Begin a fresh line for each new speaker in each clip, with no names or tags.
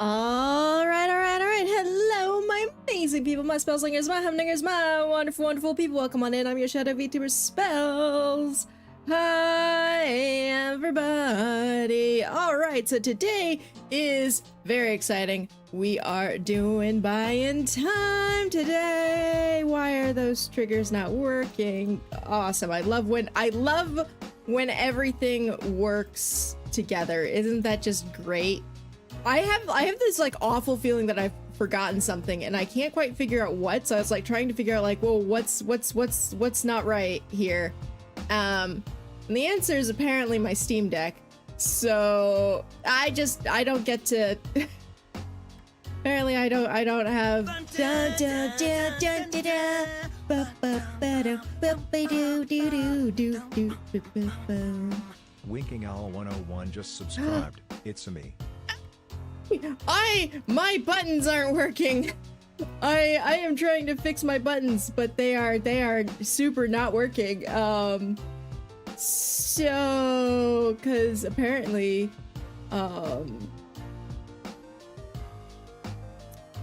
All right. Hello, my amazing people, my spellslingers, my humdingers, my wonderful, wonderful people. Welcome on in. I'm your Shadow Vtuber Spells. Hi, everybody. All right, so today is very exciting. We are doing buy-in time today. Why are those triggers not working? Awesome. I love when everything works together. Isn't that just great? I have this like awful feeling that I've forgotten something and I can't quite figure out what, so I was like trying to figure out like, well, what's not right here. And the answer is apparently my Steam Deck. So I don't get to apparently I don't have
Winking Owl 101 just subscribed. It's a me.
My buttons aren't working. I am trying to fix my buttons, but they are super not working. So because apparently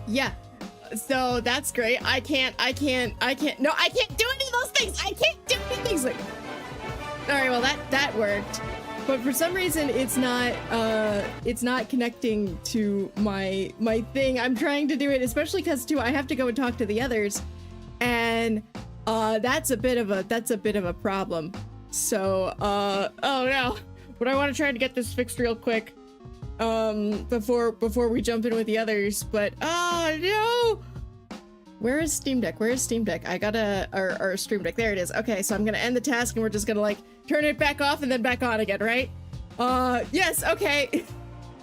yeah, so that's great. I can't do any of those things. I can't do any things like, all right, well that worked. But for some reason, it's not connecting to my thing. I'm trying to do it, especially because too I have to go and talk to the others, and that's a bit of a problem. So oh no, but I want to try to get this fixed real quick before we jump in with the others. But oh no, where is Steam Deck? I got our Stream Deck. There it is. Okay, so I'm gonna end the task and we're just gonna like turn it back off and then back on again, right? Yes, okay.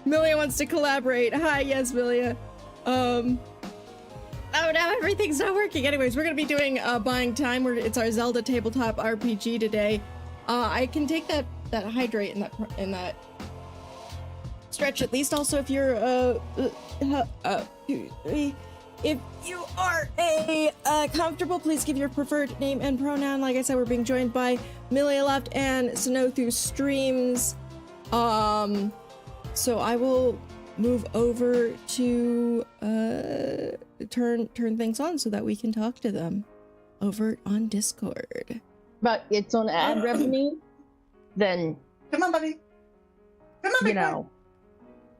Milia wants to collaborate. Hi, yes, Milia. Oh, now everything's not working. Anyways, we're gonna be doing buying time. It's our Zelda tabletop RPG today. I can take that hydrate in that stretch at least. Also, if you're if you are comfortable, please give your preferred name and pronoun. Like I said, we're being joined by Milia Left and Snowthu Streams. So I will move over to turn things on so that we can talk to them over on Discord.
But it's on ad revenue, then
come on, buddy. Come on,
you know,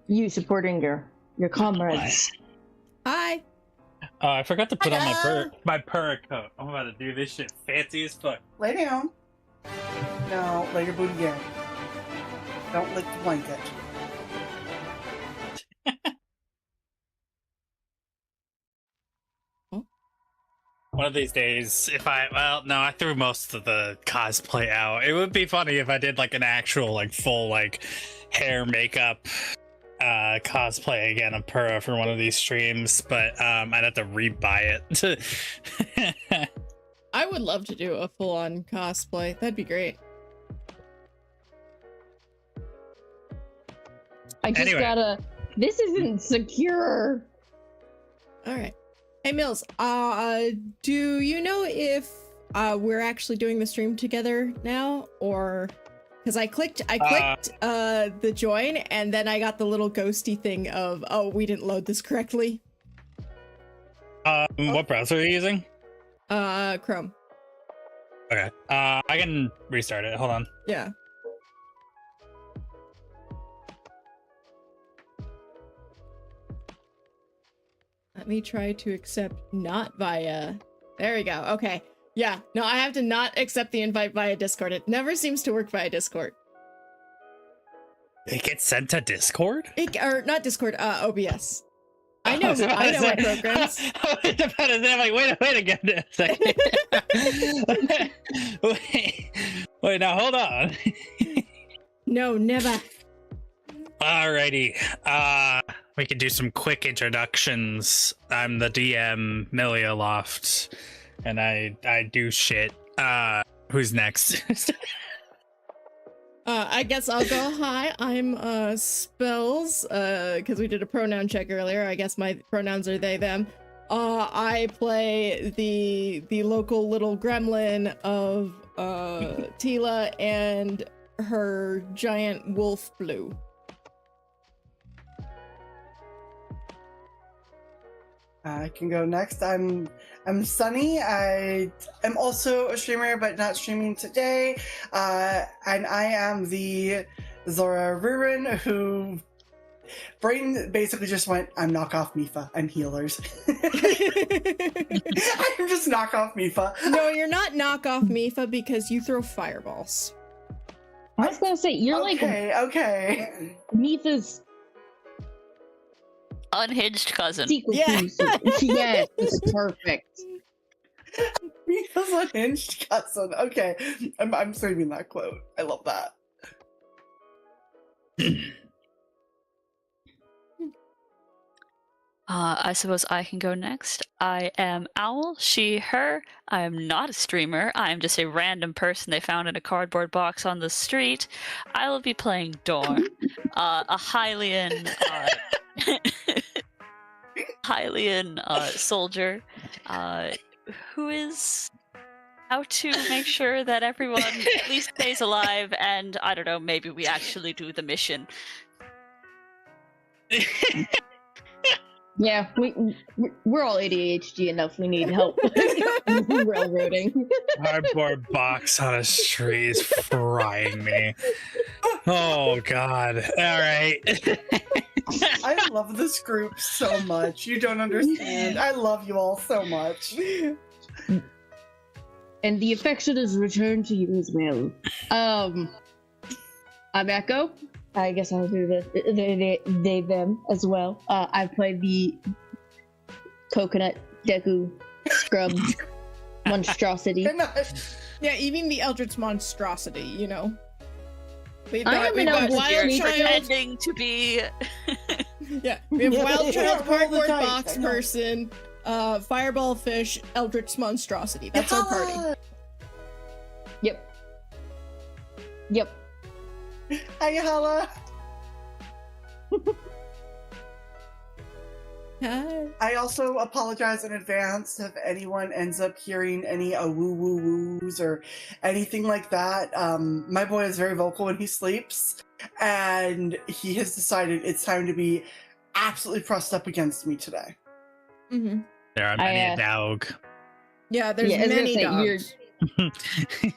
you supporting your comrades.
Hi.
Oh, I forgot to put on my perk coat. I'm about to do this shit fancy as fuck.
Lay down. No, lay your booty down. Don't lick the blanket.
One of these days, I threw most of the cosplay out. It would be funny if I did like an actual like full like hair makeup cosplay again of Purah for one of these streams, but I'd have to rebuy it.
I would love to do a full-on cosplay. That'd be great.
I just gotta. This isn't secure.
All right. Hey Mills, do you know if we're actually doing the stream together now, or because I clicked the join and then I got the little ghosty thing of, oh, we didn't load this correctly.
What browser are you using?
Chrome.
Okay. I can restart it. Hold on.
Yeah. Let me try to accept not via... There we go. Okay. Yeah. No, I have to not accept the invite via Discord. It never seems to work via Discord.
It gets sent to Discord?
Or not Discord, OBS. I know my programs.
I was about to say, I'm like, wait a second. wait, now hold on.
No, never.
Alrighty. We can do some quick introductions. I'm the DM, Milia Loft, and I do shit. Who's next?
I guess I'll go. Hi, I'm Spells, because we did a pronoun check earlier. I guess my pronouns are they, them. I play the local little gremlin of Tila and her giant wolf blue.
I can go next. I'm Sunny. I am also a streamer, but not streaming today. And I am the Zora Rurin who brain basically just went, I'm knockoff Mifa. I'm healers. I'm just knockoff Mifa.
No, you're not knockoff Mifa because you throw fireballs.
I was gonna say you're
okay.
Mifa's
Unhinged cousin.
sequel.
Yeah.
Yes, it's perfect.
Mifa's unhinged cousin. Okay, I'm saving that quote. I love that.
I suppose I can go next. I am Owl, she, her. I am not a streamer. I am just a random person they found in a cardboard box on the street. I will be playing Dorn, a Hylian, soldier, who is out to make sure that everyone at least stays alive, and I don't know, maybe we actually do the mission.
Yeah, we're all ADHD enough. We need help railroading.
Cardboard box on a street is frying me. Oh god. Alright.
I love this group so much. You don't understand. I love you all so much.
And the affection is returned to you as well. I'm Echo. I guess I'll do they, them as well. I played the coconut Deku scrub monstrosity.
Yeah, even the Eldritch monstrosity, you know. We've
I
got,
am an
we've got
Eldritch
Wild
Fury.
Child.
Pretending to be.
Yeah, we have Wild
Yeah,
Child,
roll the
Cardboard
dice,
Box
I know.
Person, Fireball Fish, Eldritch monstrosity. That's our party.
Yep. Yep.
Hi, Hala.
Hi.
I also apologize in advance if anyone ends up hearing any woo woo woos or anything like that. My boy is very vocal when he sleeps, and he has decided it's time to be absolutely pressed up against me today.
Mm-hmm.
There are many a dog.
Yeah, there's
Yeah, I was gonna
many
say,
dogs.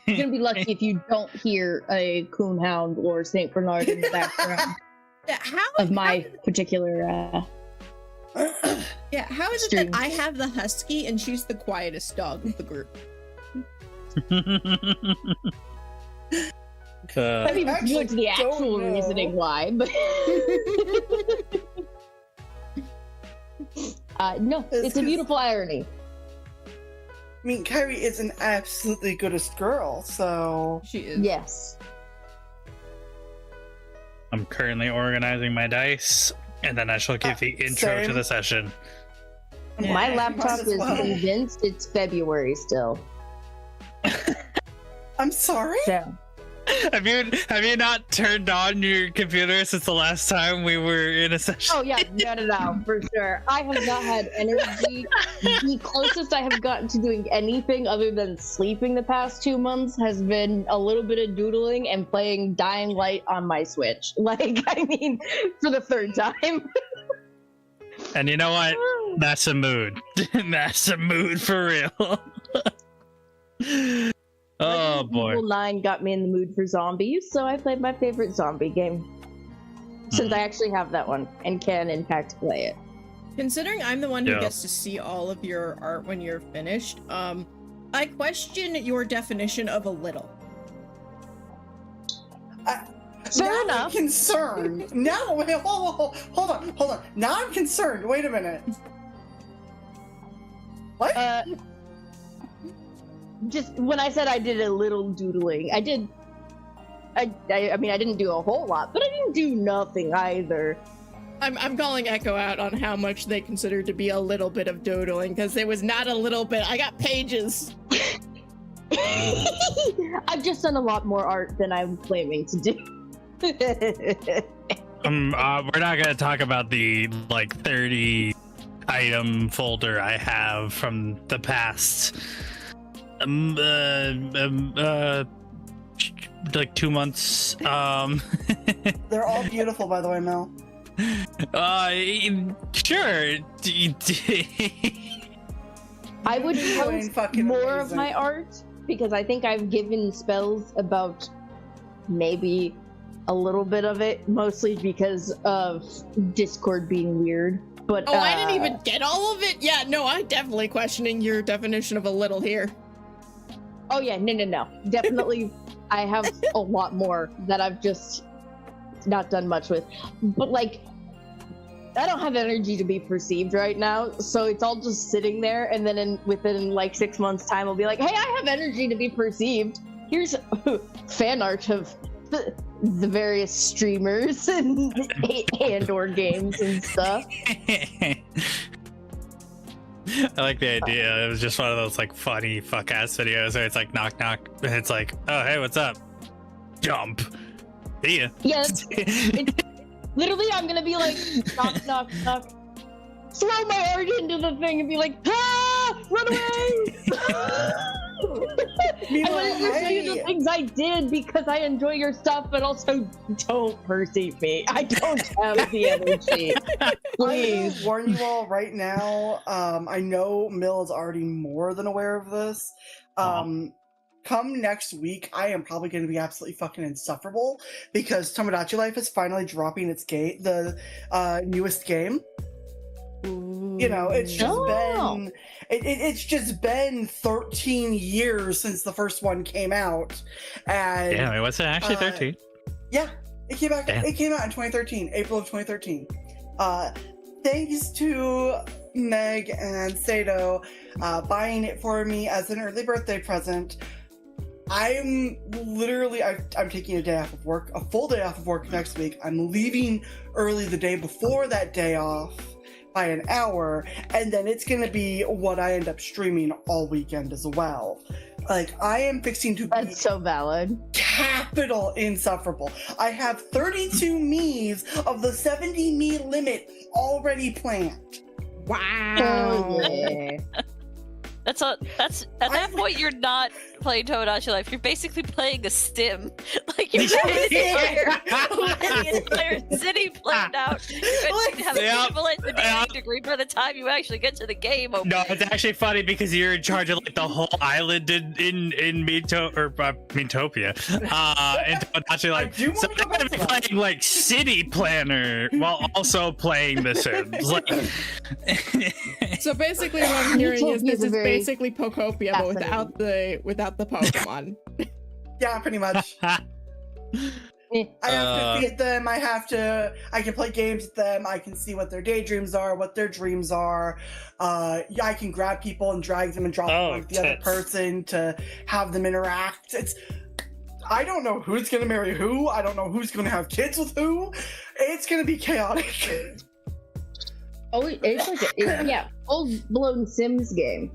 You're gonna be lucky if you don't hear a coonhound or Saint Bernard in the background
Yeah, how
of my particular.
Yeah, how is it
stream.
that I have the husky and she's the quietest dog of the group?
I mean,
actually
go to the
don't
actual
know.
reasoning why, but no,
It's
it's a
'cause-
beautiful irony.
I mean, Kyrie is an absolutely goodest girl, so
She is.
Yes.
I'm currently organizing my dice, and then I shall give the intro to
same.
the session.
Yeah.
My laptop
Might as
is
well.
convinced it's February still.
I'm sorry.
So
Have you not turned on your computer since the last time we were in a session?
oh yeah, no, for sure. I have not had energy. The closest I have gotten to doing anything other than sleeping the past 2 months has been a little bit of doodling and playing Dying Light on my Switch. Like, I mean, for the third time.
And you know what? That's a mood. That's a mood for real. Oh boy.
Evil 9 got me in the mood for zombies, so I played my favorite zombie game. Since I actually have that one and can in fact play it.
Considering I'm the one who
Yeah.
gets to see all of your art when you're finished, I question your definition of a little.
Fair
Now
enough.
I'm concerned. Now, wait, hold on. Now I'm concerned. Wait a minute. What?
Just when I said I did a little doodling, I did. I mean, I didn't do a whole lot, but I didn't do nothing either.
I'm calling Echo out on how much they consider to be a little bit of doodling, because it was not a little bit. I got pages.
I've just done a lot more art than I'm claiming to do.
We're not gonna talk about the like 30 item folder I have from the past like 2 months.
They're all beautiful, by the way, Mel.
Sure.
I would
You're doing
post
fucking
more of
amazing.
my art because I think I've given spells about maybe a little bit of it, mostly because of Discord being weird. But
Oh, I didn't even get all of it. Yeah, no, I'm definitely questioning your definition of a little here.
Oh yeah, no. Definitely I have a lot more that I've just not done much with. But like I don't have energy to be perceived right now, so it's all just sitting there, and then within like 6 months' time I'll be like, hey, I have energy to be perceived. Here's fan art of the various streamers and or games and stuff.
I like the idea. It was just one of those like funny fuck ass videos where it's like knock knock, and it's like, oh hey, what's up? Jump. See ya.
Yes. It's literally, I'm gonna be like, knock, knock, knock. Throw my art into the thing and be like, ah, run away! I wanted to show you the things I did because I enjoy your stuff, but also don't perceive me. I don't have the energy.
I
Please.
will warn you all right now. I know Mill is already more than aware of this. Come next week, I am probably going to be absolutely fucking insufferable because Tomodachi Life is finally dropping its game, the newest game. You know, it's just been it's just been 13 years since the first one came out, and
Yeah, wait, what's it actually? 13.
yeah, it came out.
Damn.
It came out in 2013, April of 2013. Thanks to Meg and Sato buying it for me as an early birthday present. I'm taking a day off of work, a full day off of work next week. I'm leaving early the day before that day off by an hour, and then it's gonna be what I end up streaming all weekend as well. Like, I am fixing to be
That's so valid.
capital insufferable. I have 32 me's of the 70 me limit already planned.
Wow.
Oh, yeah.
That's at that point you're not playing Tomodachi Life. You're basically playing a stim. Like you're having the entire city planned out. You have
Yeah.
a people engineering degree by the time you actually get to the game.
No, it's actually funny because you're in charge of like the whole island in Metopia. And Tomodachi Life.
do
So
wanna
they're
go back
gonna be
to that.
playing like City Planner while also playing The Sims. Like,
So basically, what I'm hearing is
Utopia
this
is a
is
very
basically Pokopia, but without the Pokemon.
Yeah, pretty much. I have to feed them. I can play games with them. I can see what their daydreams are, what their dreams are. I can grab people and drag them and drop them with the other
tits.
person to have them interact. I don't know who's gonna marry who. I don't know who's gonna have kids with who. It's gonna be chaotic.
Oh, it's like full-blown Sims game.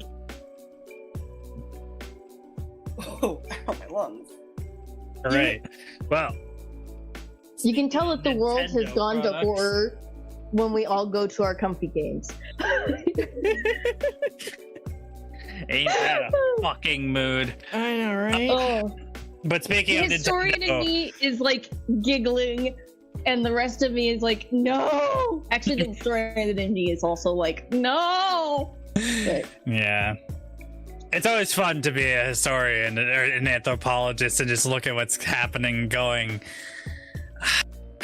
Oh, ow, my lungs.
Right. Well,
You can tell that the world has
Nintendo
gone to
products.
horror when we all go to our comfy games.
ain't that a fucking mood?
I know, right?
Oh,
But
the
speaking of
historian in
Nintendo,
me is like giggling, and the rest of me is like, no. Actually, the historian in me is also like, no. But
yeah. It's always fun to be a historian or an anthropologist and just look at what's happening going,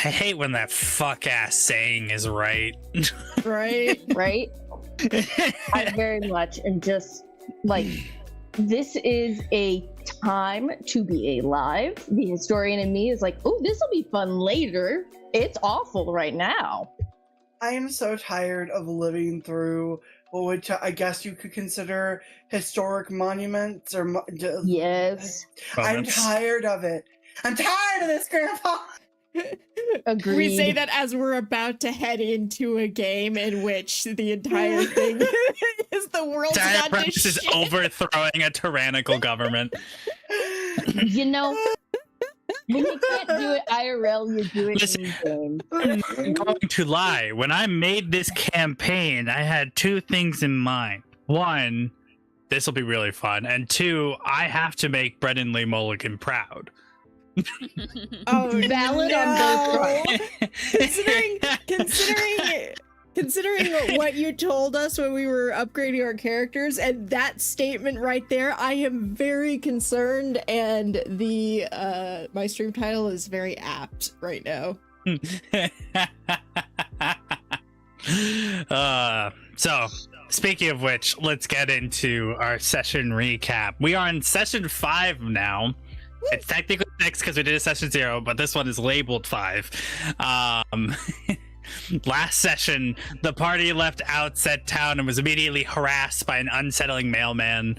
I hate when that fuck ass saying is right.
Right?
right, I very much am just like, this is a time to be alive. The historian in me is like, oh, this will be fun later. It's awful right now.
I am so tired of living through what would I guess you could consider historic monuments or
Yes,
I'm
Moments.
tired of it. I'm tired of this, Grandpa.
agreed.
We say that as we're about to head into a game in which the entire thing is the world's
Dire
gone to
Premise is
shit.
overthrowing a tyrannical government.
You know, when you can't do it IRL, you do it
Listen.
in game.
I'm going to lie. When I made this campaign, I had two things in mind. One, this will be really fun. And two, I have to make Brendan Lee Mulligan proud.
Oh,
Valid
no.
on both
Considering what you told us when we were upgrading our characters and that statement right there, I am very concerned, and the my stream title is very apt right now.
So speaking of which, let's get into our session recap. We are in session 5 now. It's technically 6 because we did a session 0, but this one is labeled 5. Last session, the party left Outset Town and was immediately harassed by an unsettling mailman,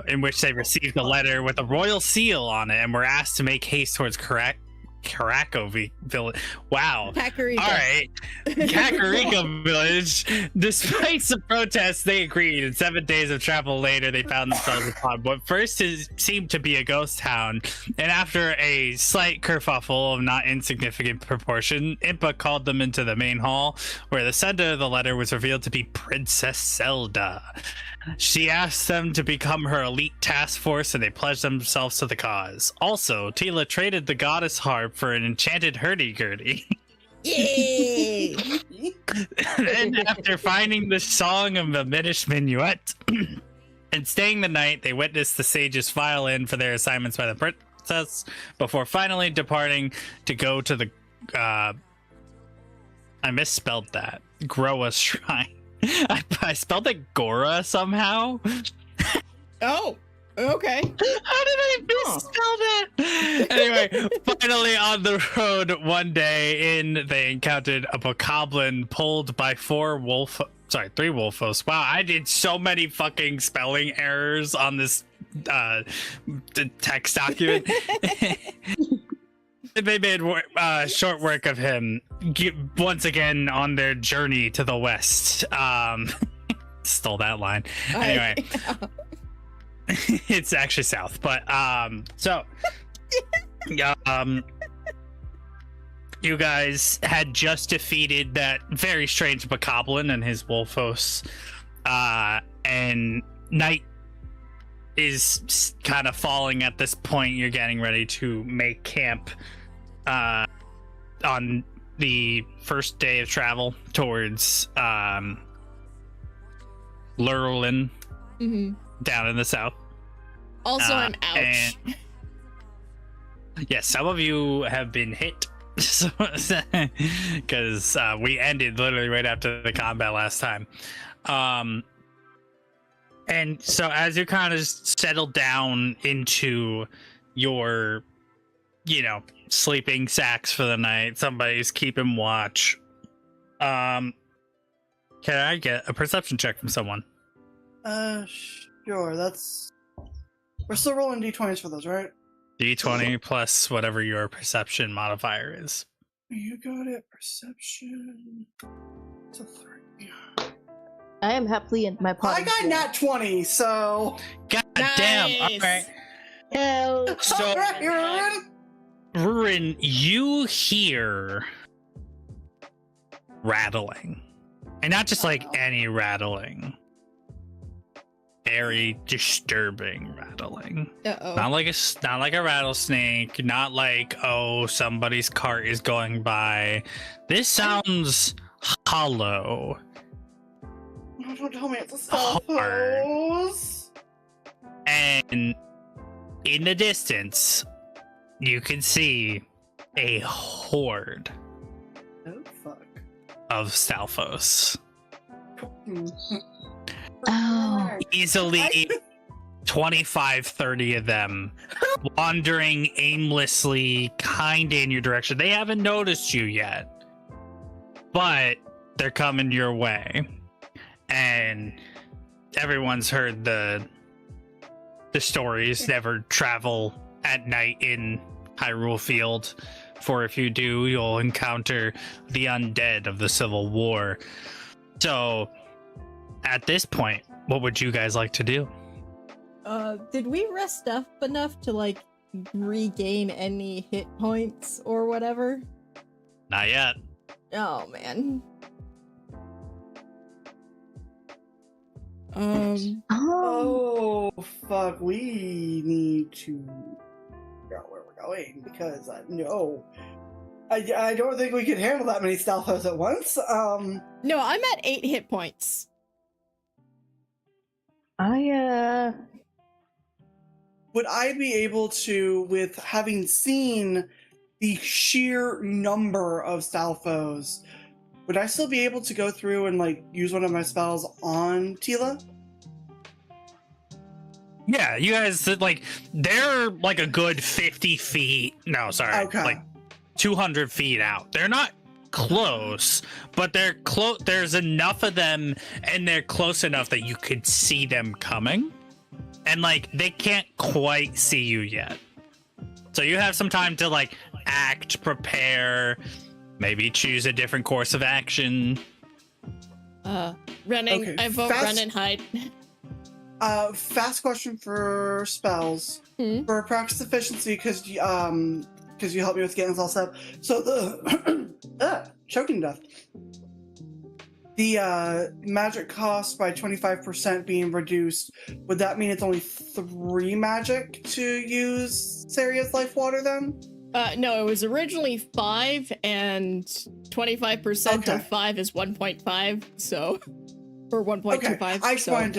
in which they received a letter with a royal seal on it and were asked to make haste towards Kakariko village. Wow.
Kakariko.
All right. Kakariko village. Despite some protests, they agreed. And 7 days of travel later, they found themselves upon what first seemed to be a ghost town. And after a slight kerfuffle of not insignificant proportion, Impa called them into the main hall, where the sender of the letter was revealed to be Princess Zelda. She asked them to become her elite task force, and they pledged themselves to the cause. Also, Tila traded the goddess harp for an enchanted hurdy-gurdy.
Yay!
Then, after finding the song of the Minish Minuet and staying the night, they witnessed the sages file in for their assignments by the princess before finally departing to go to the I misspelled that. Groa Shrine. I spelled it Gora somehow.
Oh, okay.
How did I misspell that? Anyway, finally on the road one day they encountered a bokoblin pulled by 3 wolfos. Wow, I did so many fucking spelling errors on this text document. They made short work of him once again on their journey to the west. Stole that line. Anyway, it's actually south, but you guys had just defeated that very strange bokoblin and his wolfos, and night is kind of falling at this point. You're getting ready to make camp on the first day of travel towards Lurlin, down in the south.
Also, I'm ouch.
Yes, some of you have been hit because we ended literally right after the combat last time. And so as you kind of settle down into your, sleeping sacks for the night, somebody's keeping watch. Can I get a perception check from someone?
Sure, we're still rolling d20s for those, right?
D20 plus whatever your perception modifier is.
You got it, perception. It's a 3.
I am happily in my party.
I got nat 20, so...
God
Nice.
damn, alright.
Hell.
So,
Alright,
Rurin, you hear rattling. And not just like any rattling. Very disturbing rattling.
Uh-oh.
Not like a rattlesnake, not like, oh, somebody's cart is going by. This sounds hollow.
No, don't tell me it's a
Hard.
Stalfos.
And in the distance, you can see a horde
Oh, fuck.
of Stalfos.
Oh.
Easily 25, 30 of them wandering aimlessly kind of in your direction. They haven't noticed you yet, but they're coming your way. And everyone's heard the stories. Never travel at night in Hyrule Field, for if you do, you'll encounter the undead of the Civil War. So, at this point, what would you guys like to do?
Did we rest up enough to, like, regain any hit points or whatever?
Not yet.
Oh, man.
Oh.
Oh, fuck. We need to figure out where we're going because no, I don't think we could handle that many Stalfos at once.
No, I'm at 8 hit points.
Would I be able to, with having seen the sheer number of Stalfos, would I still be able to go through and like use one of my spells on Tila?
Yeah, you guys like they're like a good 50 feet. No, sorry,
Okay.
like 200 feet out. They're not close, but they're close. There's enough of them, and they're close enough that you could see them coming, and like they can't quite see you yet. So you have some time to like act, prepare, maybe choose a different course of action.
Running.
Okay,
I vote run and hide.
Fast question for spells. For practice efficiency, because you helped me with getting this all set up. So the choking death. The magic cost by 25% being reduced. Would that mean it's only 3 magic to use Saria's life water then?
No, it was originally 5, and 25%
Okay.
of 5 is 1.5. So, or 1.25.
Okay, I just wanted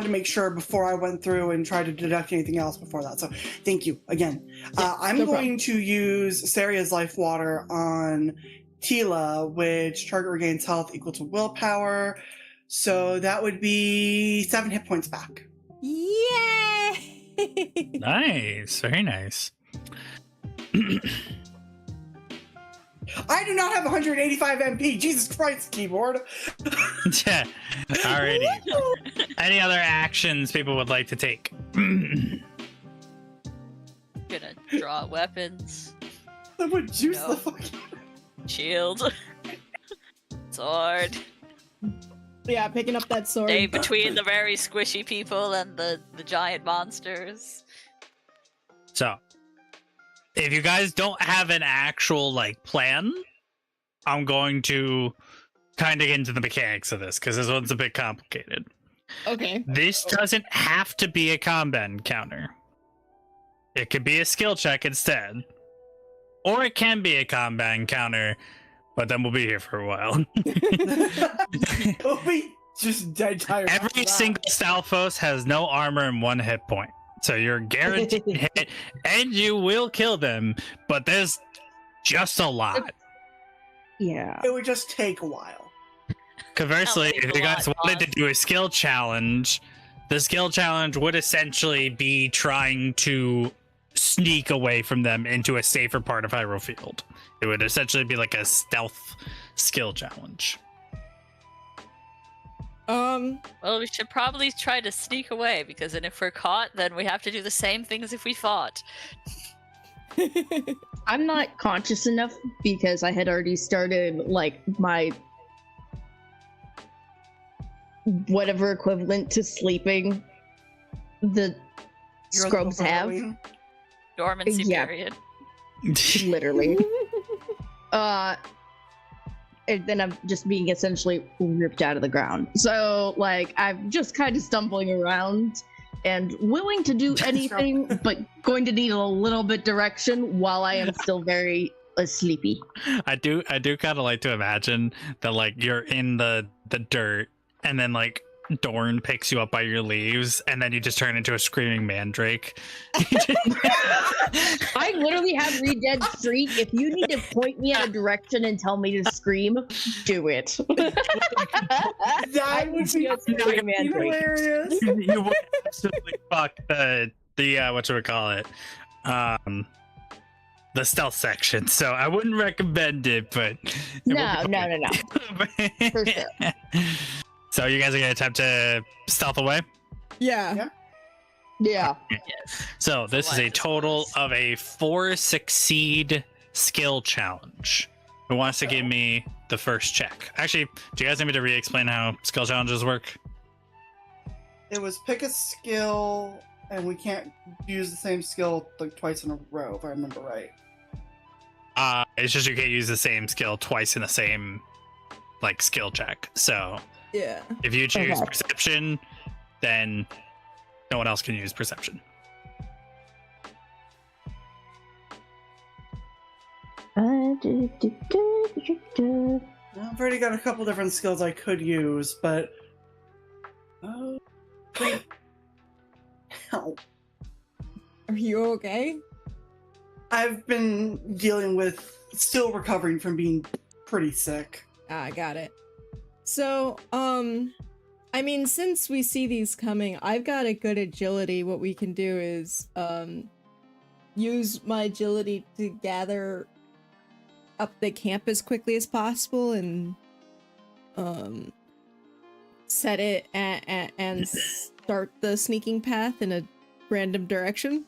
to make sure before I went through and tried to deduct anything else before that. So thank you again.
Yeah,
I'm
no
going to use Saria's life water on Tila, which target regains health equal to willpower. So that would be 7 hit points back.
Yay!
Nice, very nice.
I do not have 185 MP. Jesus Christ, keyboard.
Yeah. Alrighty. Any other actions people would like to take?
Gonna draw weapons,
That would juice
No.
the fuck.
shield, sword.
Yeah, picking up that sword.
Stay between the very squishy people and the giant monsters.
So, if you guys don't have an actual like plan, I'm going to kind of get into the mechanics of this because this one's a bit complicated.
Okay.
This doesn't have to be a combat encounter. It could be a skill check instead. Or it can be a combat encounter, but then we'll be here for a while.
We'll be just dead tired. after
Every
that.
single Stalfos has no armor and 1 hit point. So you're guaranteed to hit, and you will kill them, but there's just a lot.
Yeah.
It would just take a while.
Conversely,
Sounds like
if
a
you guys
lot,
wanted to
Boz.
do a skill challenge, the skill challenge would essentially be trying to sneak away from them into a safer part of Hyrule Field. It would essentially be like a stealth skill challenge.
Well, we should probably try to sneak away, because then if we're caught, then we have to do the same thing as if we fought.
I'm not conscious enough because I had already started like my whatever equivalent to sleeping the
You're
scrubs have.
overwhelming.
Dormancy
Yeah.
period.
Literally. And then I'm just being essentially ripped out of the ground. So, like, I'm just kind of stumbling around and willing to do anything, but going to need a little bit direction while I am still very sleepy.
I do kind of like to imagine that like you're in the dirt and then like Dorn picks you up by your leaves and then you just turn into a screaming mandrake.
I literally have Read Dead Street. If you need to point me in a direction and tell me to scream, do it.
That would be
Screaming mandrake.
hilarious.
You would absolutely fuck the whatchamacallit, the stealth section. So I wouldn't recommend it, but
No. For sure.
So you guys are gonna attempt to stealth away.
Yeah.
Yeah.
Yes.
So this is a total of a 4 succeed skill challenge. Who wants to give me the first check? Actually, do you guys need me to re-explain how skill challenges work?
It was pick a skill, and we can't use the same skill like twice in a row, if I remember right.
It's just you can't use the same skill twice in the same like skill check. So
Yeah.
if you choose
Okay.
perception, then no one else can use perception.
I've already got a couple different skills I could use, but wait. Ow.
Are you okay?
I've been dealing with still recovering from being pretty sick.
Ah, got it. So, I mean, since we see these coming, I've got a good agility. What we can do is, use my agility to gather up the camp as quickly as possible and, set it and start the sneaking path in a random direction.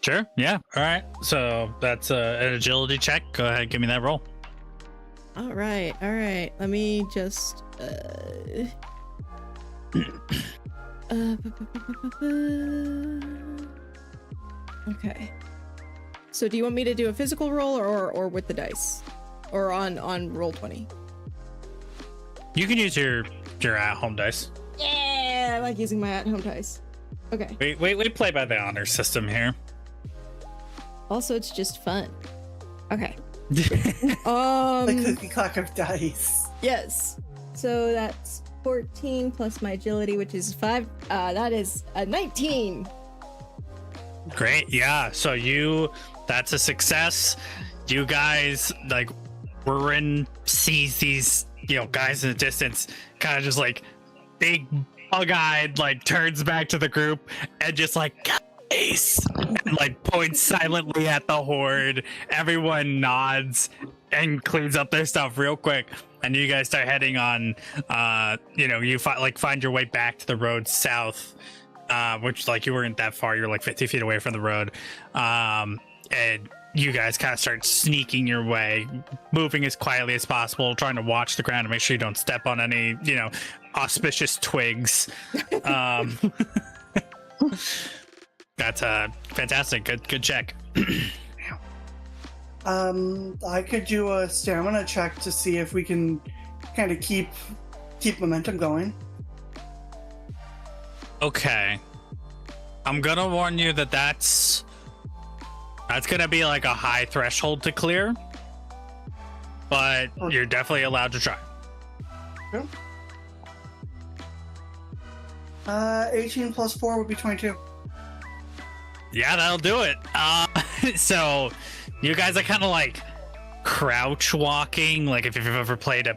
Sure. Yeah. All right. So that's an agility check. Go ahead. Give me that roll.
All right. Let me just okay. So do you want me to do a physical roll or with the dice? Or on Roll20?
You can use your at-home dice.
Yeah, I like using my at-home dice. Okay.
We play by the honor system here.
Also, it's just fun. Okay.
The cookie clock of dice.
Yes. So that's 14 plus my agility, which is 5. That is a 19.
Great. Yeah. So that's a success. You guys, like, Rurin sees these, guys in the distance, kind of just like big bug-eyed, like turns back to the group and just like, guys, and like points silently at the horde. Everyone nods and cleans up their stuff real quick. And you guys start heading on, you find your way back to the road south, which like you weren't that far. You're like 50 feet away from the road. And you guys kind of start sneaking your way, moving as quietly as possible, trying to watch the ground to make sure you don't step on any, auspicious twigs. That's fantastic. Good check.
I could do a stamina check to see if we can kind of keep momentum going.
Okay. I'm gonna warn you that's gonna be like a high threshold to clear, but you're definitely allowed to try.
Sure. 18 plus 4 would be 22.
Yeah, that'll do it. So you guys are kind of like crouch walking, like if you've ever played a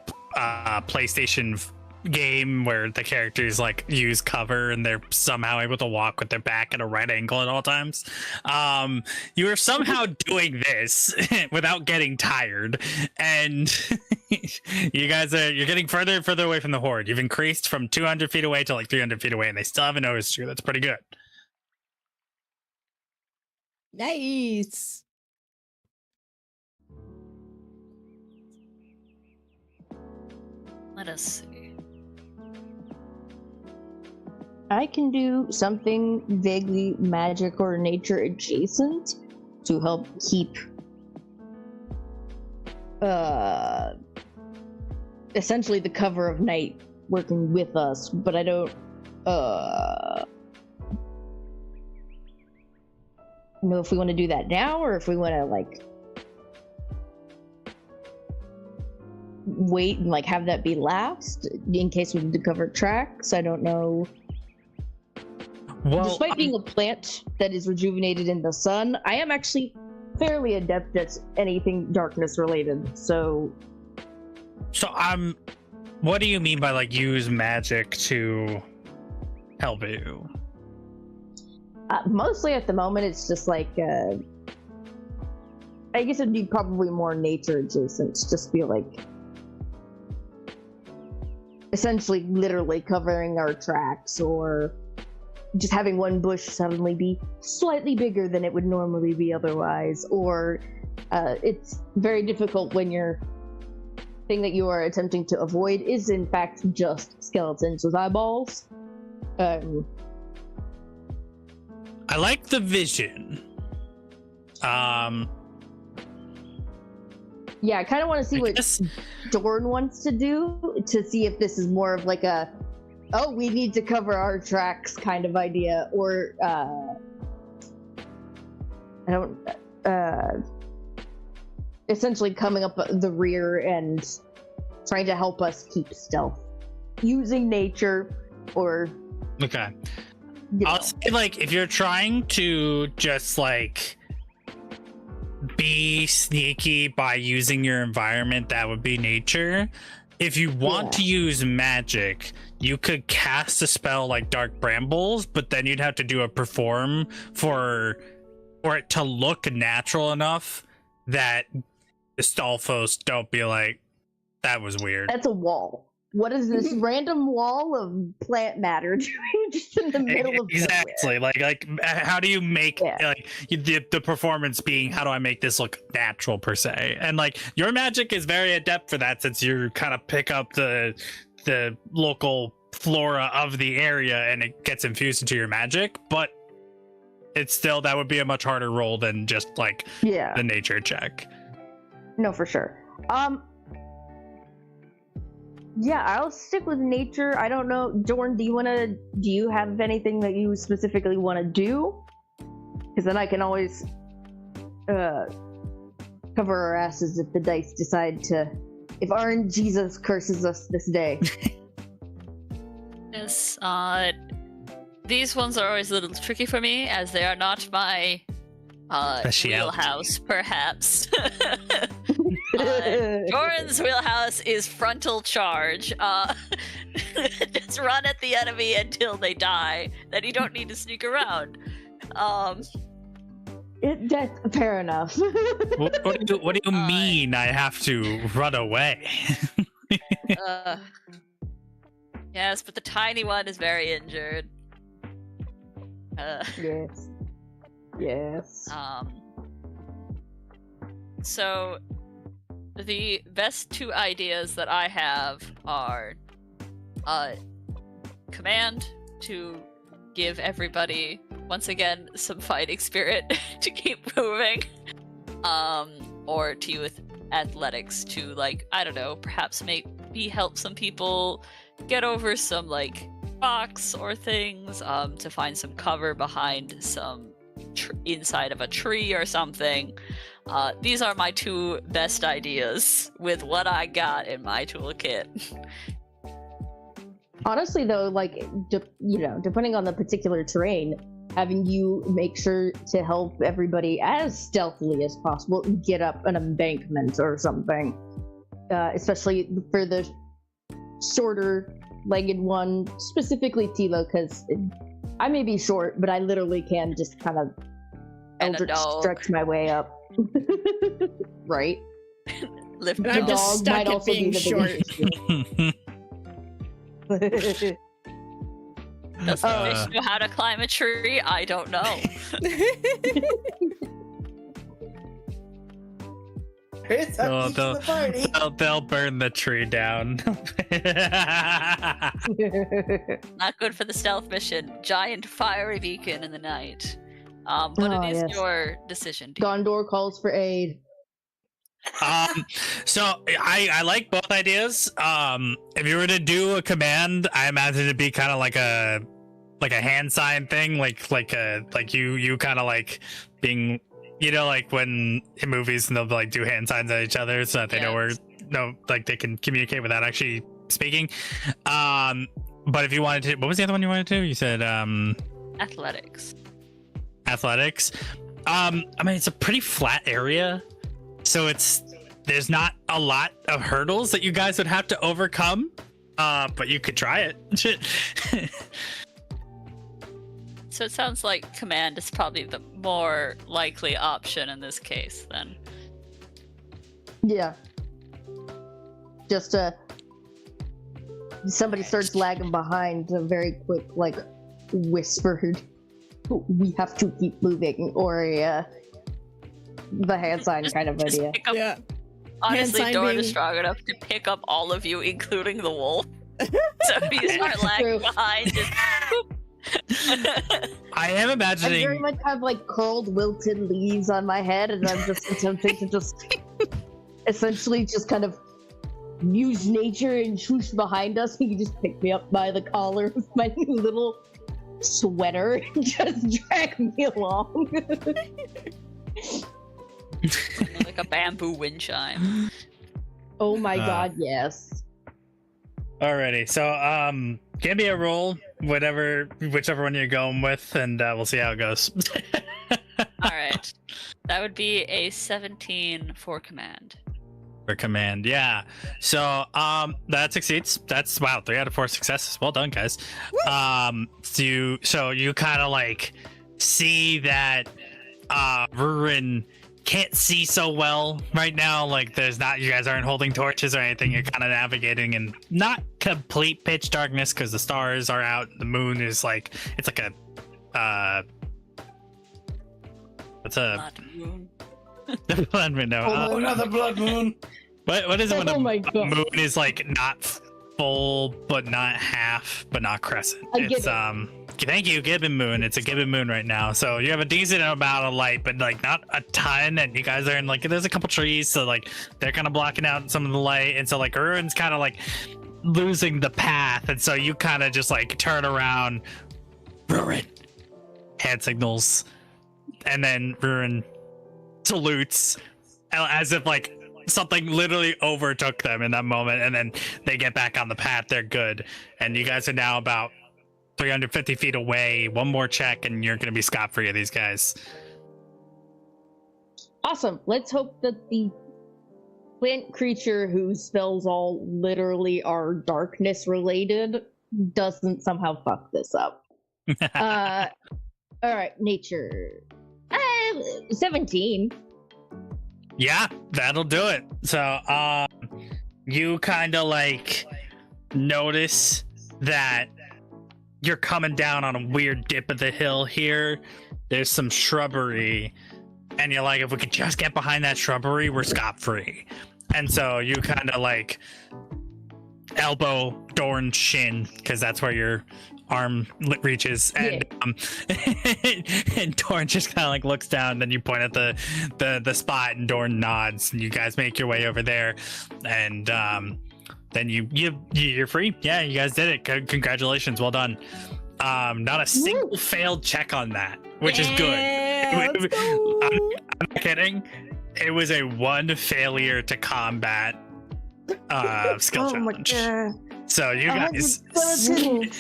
PlayStation game where the characters like use cover and they're somehow able to walk with their back at a right angle at all times. You are somehow doing this without getting tired, and you're getting further and further away from the horde. You've increased from 200 feet away to like 300 feet away, and they still haven't noticed you. That's pretty good.
Nice.
Let us see.
I can do something vaguely magic or nature adjacent to help keep essentially the cover of night working with us, but I don't know if we want to do that now or if we want to like wait and like have that be last in case we need to cover tracks. I don't know.
Well,
despite being a plant that is rejuvenated in the sun, I am actually fairly adept at anything darkness related. So
what do you mean by like use magic to help you?
Mostly at the moment, it's just like I guess it'd be probably more nature adjacent. Just be like essentially literally covering our tracks, or just having one bush suddenly be slightly bigger than it would normally be otherwise, or it's very difficult when your thing that you are attempting to avoid is in fact just skeletons with eyeballs.
I like the vision.
Yeah, I kind of want to see what Dorn wants to do, to see if this is more of like a, oh, we need to cover our tracks kind of idea, or essentially coming up the rear and trying to help us keep stealth using nature or
Okay.
you
I'll
know.
say, like, if you're trying to just, like, be sneaky by using your environment, that would be nature. If you want to use magic, you could cast a spell like Dark Brambles, but then you'd have to do a perform for it to look natural enough that the Stalfos don't be like, that was weird.
That's a wall. What is this random wall of plant matter doing just in the middle of
Exactly.
nowhere?
Like how do you make
Yeah.
like the performance being, how do I make this look natural per se? And like your magic is very adept for that, since you kind of pick up the local flora of the area and it gets infused into your magic, but it's still, that would be a much harder roll than just like
Yeah.
the nature check.
No, for sure. Yeah, I'll stick with nature. I don't know, Dorn, do you have anything that you specifically want to do? Because then I can always cover our asses if the dice decide to, if RNGesus curses us this day.
Yes, these ones are always a little tricky for me, as they are not my
Specialty.
wheelhouse, perhaps. Doran's wheelhouse is frontal charge. Just run at the enemy until they die. Then you don't need to sneak around.
That's fair enough.
What do you mean I have to run away?
Yes, but the tiny one is very injured.
Yes. Yes.
So the best two ideas that I have are command to give everybody once again some fighting spirit to keep moving, or to you with athletics to, like, I don't know, perhaps maybe help some people get over some like rocks or things, to find some cover behind some inside of a tree or something. These are my two best ideas with what I got in my toolkit.
Honestly, though, like, depending on the particular terrain, having you make sure to help everybody as stealthily as possible get up an embankment or something, especially for the shorter-legged one, specifically Tilo, because I may be short, but I literally can just kind of eldritch stretch my way up. Right?
Lift
And
the
I'm
dog.
just stuck
might
at
also be
being
the
short.
biggest issue.
Does the fish know how to climb a tree? I don't know.
It's up to the party.
They'll burn the tree down.
Not good for the stealth mission. Giant fiery beacon in the night. But
Oh,
it is
yes.
your decision. Dean.
Gondor calls for aid.
So I like both ideas. If you were to do a command, I imagine it'd be kind of like a hand sign thing, like you kind of like being, like when in movies and they'll like do hand signs at each other so that they know where, like they can communicate without actually speaking. But if you wanted to, what was the other one you wanted to do? You said
Athletics.
Athletics. I mean, it's a pretty flat area, so there's not a lot of hurdles that you guys would have to overcome. But you could try it.
So it sounds like command is probably the more likely option in this case, then.
Yeah. Just somebody starts lagging behind, a very quick, like, whispered, "We have to keep moving," or the hand sign kind of
Just
idea.
pick up-
Yeah.
Honestly,
Hand sign
Doran
being-
is strong enough to pick up all of you, including the wolf. So if you start lagging
True.
behind, just boop.
I am
I
imagining.
very much have like curled, wilted leaves on my head, and I'm just attempting to just essentially just kind of use nature and swoosh behind us. And you just pick me up by the collar with my new little sweater and just drag me along.
Another like a bamboo wind chime.
Oh my god, yes.
Alrighty, so give me a roll, whichever one you're going with, and we'll see how it goes.
All right, that would be a 17 for command.
For command, yeah. So that succeeds. That's wow, 3 out of 4 successes. Well done, guys. So you kind of like see that Ruin can't see so well right now. Like there's not, you guys aren't holding torches or anything. You're kind of navigating in not complete pitch darkness because the stars are out. The moon is like, it's like a what's a
Blood moon.
the blood moon? No,
Oh, another blood moon.
what is it when
Oh my
the
God.
moon is like not full but not half but not crescent?
I get
It's
it.
thank you, gibbon moon. It's a gibbon moon right now, so you have a decent amount of light, but like not a ton. And you guys are in like, there's a couple trees, so like they're kind of blocking out some of the light, and so like Ruin's kind of like losing the path, and so you kind of just like turn around, Ruin, hand signals, and then Ruin salutes as if like something literally overtook them in that moment, and then they get back on the path. They're good, and you guys are now about 350 feet away. One more check and you're gonna be scot-free of these guys.
Awesome. Let's hope that the plant creature whose spells all literally are darkness related doesn't somehow fuck this up. All right, nature. 17.
Yeah, that'll do it. So you kind of like notice that you're coming down on a weird dip of the hill here. There's some shrubbery, and you're like, if we could just get behind that shrubbery, we're scot-free. And so you kind of like elbow Dorn's shin, because that's where your arm reaches, and and Dorn just kind of like looks down, and then you point at the spot, and Dorn nods, and you guys make your way over there, and then you're free. Yeah, you guys did it. Congratulations, well done. Not a single failed check on that, which is good.
Let's go.
I'm not kidding. It was a 1 failure to combat skill challenge. So you guys literally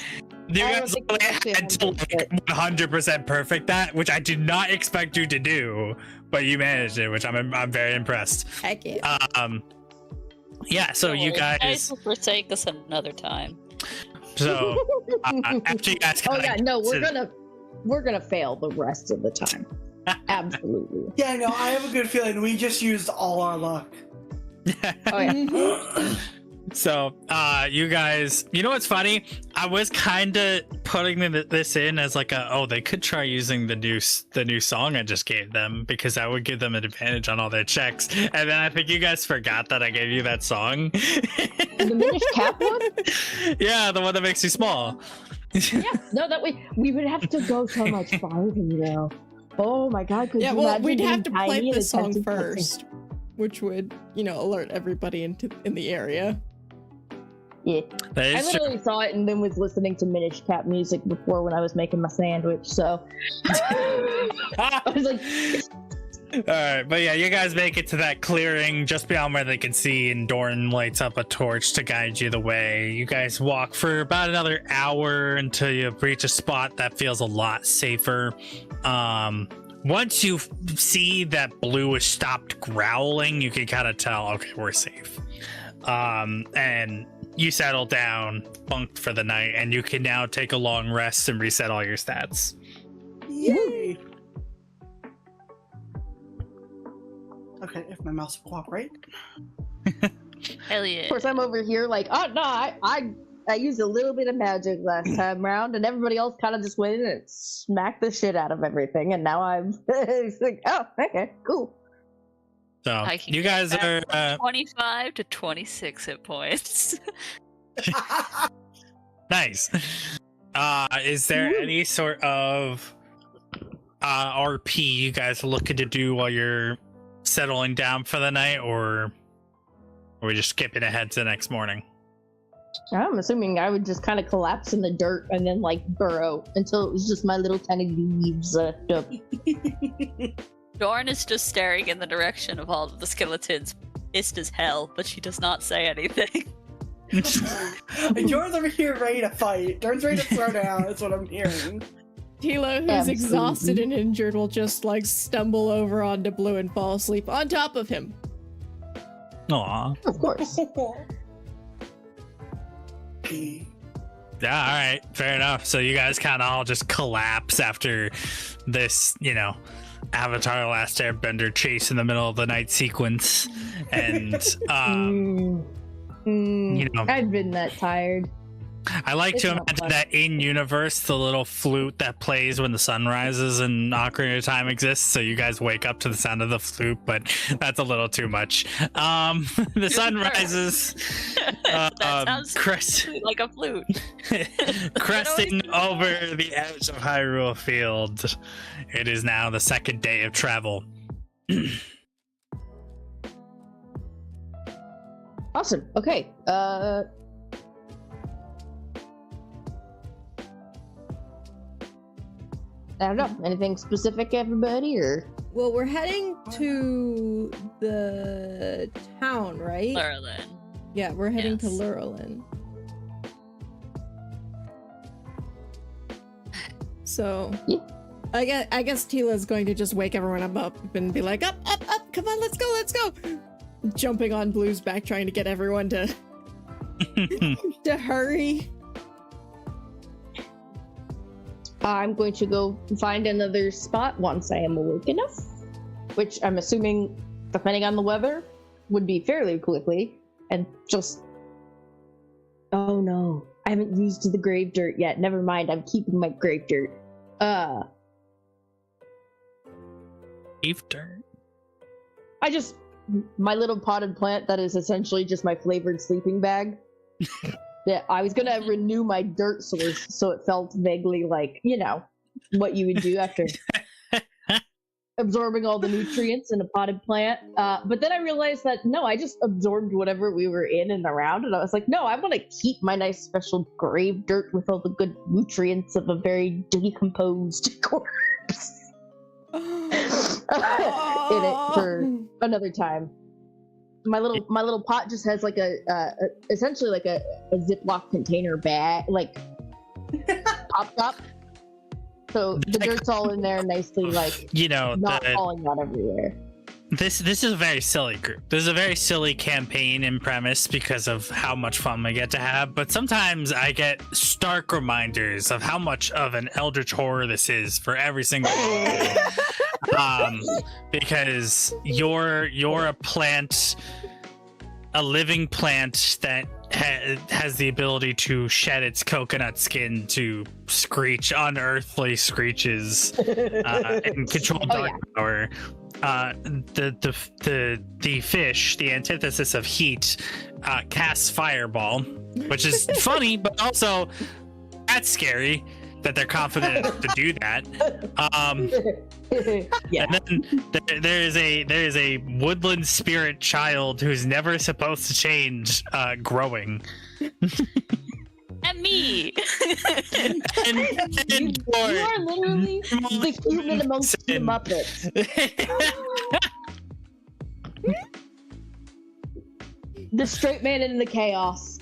had to like 100% perfect that, which I did not expect you to do, but you managed it, which I'm very impressed.
Heck yeah.
Yeah, so you guys
will forsake us another time.
so after you guys
Oh
kinda
yeah, no,
get to-
we're gonna fail the rest of the time. Absolutely.
Yeah, no, I have a good feeling we just used all our luck.
Oh yeah.
So, you guys, you know what's funny? I was kind of putting this in as like they could try using the new song I just gave them, because that would give them an advantage on all their checks. And then I think you guys forgot that I gave you that song.
The diminished cap one?
Yeah, the one that makes you small.
Yeah. No, that we would have to go so much farther, though. Oh my god, could
Yeah,
you
well,
imagine
we'd have
being
to
tiny
play
and
the song
attempting something?
first, which would, alert everybody in the area.
Yeah.
That
I
is true.
literally saw it and then was listening to Minish Cap music before when I was making my sandwich, so I was like,
All right, but yeah, you guys make it to that clearing just beyond where they can see, and Dorn lights up a torch to guide you the way. You guys walk for about another hour until you reach a spot that feels a lot safer. Once you see that Blue has stopped growling, you can kind of tell, okay, we're safe. And you settle down, bunked for the night, and you can now take a long rest and reset all your stats.
Yay! Okay, if my mouse will cooperate.
Hell yeah.
of course I'm over here like, oh no, I used a little bit of magic last time around, and everybody else kind of just went in and smacked the shit out of everything, and now I'm it's like, oh, okay, cool.
So
I can
you
get
guys
back
are
25 to 26 hit points.
nice. Is there any sort of RP you guys are looking to do while you're settling down for the night, or are we just skipping ahead to the next morning?
I'm assuming I would just kind of collapse in the dirt and then like burrow until it was just my little tiny leaves left up.
Dorn is just staring in the direction of all of the skeletons, pissed as hell, but she does not say anything.
Dorn's over here ready to fight. Dorn's ready to throw down. That's what I'm hearing.
Tila, who's
Absolutely.
exhausted and injured, will just like stumble over onto Blue and fall asleep on top of him.
Aw.
Of course.
Yeah, all right, fair enough. So you guys kind of all just collapse after this, Avatar: The Last Airbender chase in the middle of the night sequence, and
I've been that tired.
I like
It's
to
not
imagine
fun.
that in universe, the little flute that plays when the sun rises in Ocarina of Time exists. So you guys wake up to the sound of the flute, but that's a little too much. The sun rises.
That sounds
Crest-
like a flute.
Cresting over the edge of Hyrule Field. It is now the second day of travel.
Awesome. Okay. I don't know. Anything specific, everybody, or
Well, we're heading to the town, right?
Lurlin.
Yeah, we're heading to
Yes.
Lurlin. So,
Yeah.
I guess Tila's going to just wake everyone up and be like, up, come on, let's go. Jumping on Blue's back, trying to get everyone to hurry.
I'm going to go find another spot once I am awake enough, which I'm assuming, depending on the weather, would be fairly quickly, and just... Oh no, I haven't used the grave dirt yet. Never mind, I'm keeping my grave dirt.
Beef dirt.
My little potted plant that is essentially just my flavored sleeping bag. Yeah, I was gonna renew my dirt source so it felt vaguely like, what you would do after absorbing all the nutrients in a potted plant. But then I realized that, no, I just absorbed whatever we were in and around, and I was like, no, I want to keep my nice special grave dirt with all the good nutrients of a very decomposed corpse in it for another time. My little pot just has like essentially like a Ziploc container bag, like popped up. So the dirt's all in there nicely, like not falling out everywhere.
This is a very silly group. This is a very silly campaign in premise because of how much fun we get to have. But sometimes I get stark reminders of how much of an eldritch horror this is for every single one. Because you're a plant, a living plant that has the ability to shed its coconut skin to screech unearthly screeches and control dark power. The fish, the antithesis of heat, casts fireball, which is funny, but also that's scary that they're confident enough to do that.
Yeah.
And then there is a woodland spirit child who's never supposed to change, growing.
And me!
And
You are literally the human amongst the Muppets. The straight man in the chaos.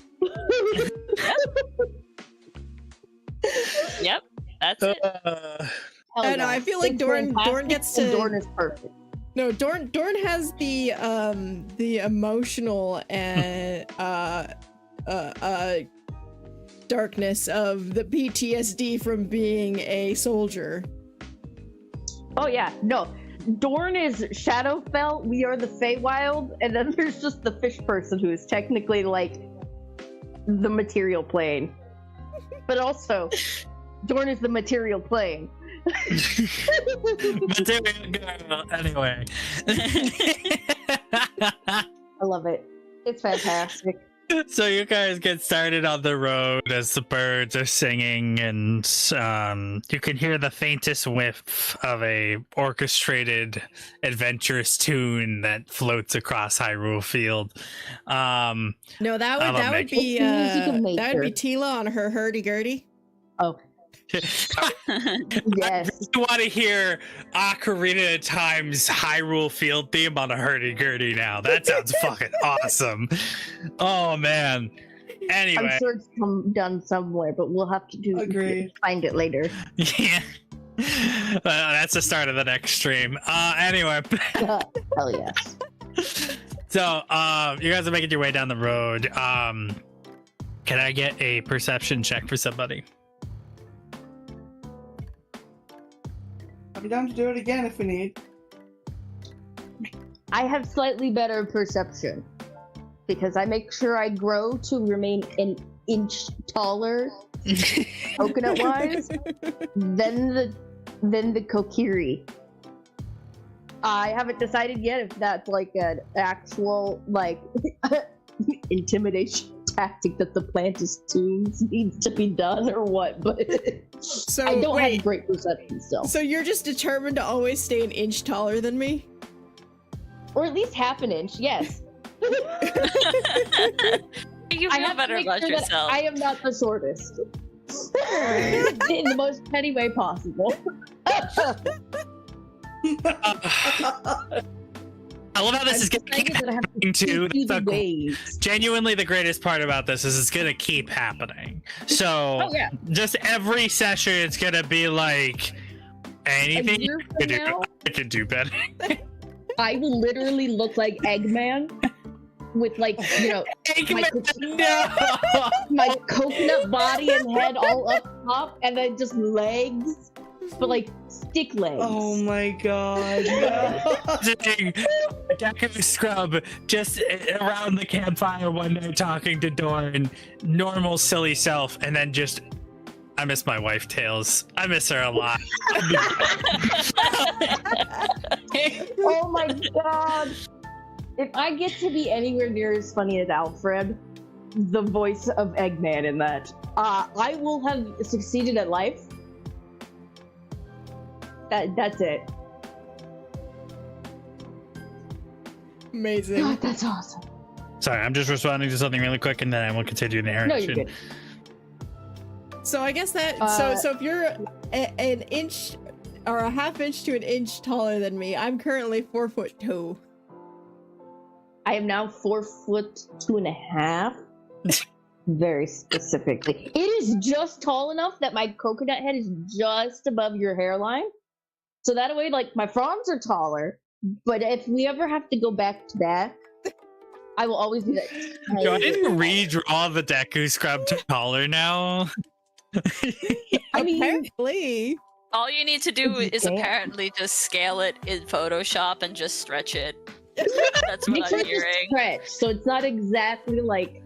Yep, that's it.
Hell
I know,
yeah.
I feel like
It's
Dorn
fantastic,
gets
and
to-
Dorn is perfect.
No, Dorn has the emotional and darkness of the PTSD from being a soldier.
Oh yeah, no. Dorn is Shadowfell, we are the Feywild, and then there's just the fish person who is technically like the material plane. But also, Dorn is the material plane.
Material girl, anyway.
I love it. It's fantastic.
So you guys get started on the road as the birds are singing, and you can hear the faintest whiff of a orchestrated, adventurous tune that floats across Hyrule Field.
No, that
I love
would
Meg.
be
It's the music of
that would be
nature.
Tila on her hurdy-gurdy.
Oh, Yes.
I want to hear Ocarina of Time's Hyrule Field theme on a hurdy-gurdy now. That sounds fucking awesome. Oh, man. Anyway.
I'm sure it's done somewhere, but we'll have to
Agreed.
find it later.
Yeah. That's the start of the next stream. Anyway.
Hell yes.
So, you guys are making your way down the road. Can I get a perception check for somebody?
I'll be down to do it again if we need.
I have slightly better perception because I make sure I grow to remain an inch taller, coconut-wise, than the Kokiri. I haven't decided yet if that's like an actual like intimidation tactic that the Plantus needs to be done or what, but
So
I don't
wait,
have great perception still.
so you're just determined to always stay an inch taller than me?
Or at least half an inch, yes.
You
I
feel
have to
better
make
about
sure that
yourself.
I am not the shortest. In the most petty way possible.
I love how this is going to keep happening too. Genuinely, the greatest part about this is it's going to keep happening. So,
Oh yeah.
just every session, it's going to be like anything
year
you
from
could do.
now?
I could do better.
I will literally look like Eggman with like, you know,
No!
my coconut body and head all up top and then just legs, but like stick legs.
Oh my god.
Jakobi Scrub just around the campfire one day talking to Dorn, normal silly self, and then just I miss my wife Tails. I miss her a lot.
Oh my god. If I get to be anywhere near as funny as Alfred, the voice of Eggman in that, I will have succeeded at life. That's it.
Amazing.
God, that's awesome.
Sorry, I'm just responding to something really quick, and then I will continue the
No,
narration.
you're good.
So I guess that so if you're an inch or a half inch to an inch taller than me, I'm currently 4'2".
I am now 4'2.5". Very specifically. It is just tall enough that my coconut head is just above your hairline. So that way, like, my fronds are taller, but if we ever have to go back to back, I will always be that.
Yo, I didn't redraw the Deku Scrub taller now.
I mean,
Apparently.
All you need to do is
Damn.
apparently just scale it in Photoshop and just stretch it. That's
make
what
sure
I'm
it's
hearing.
stretched, so it's not exactly like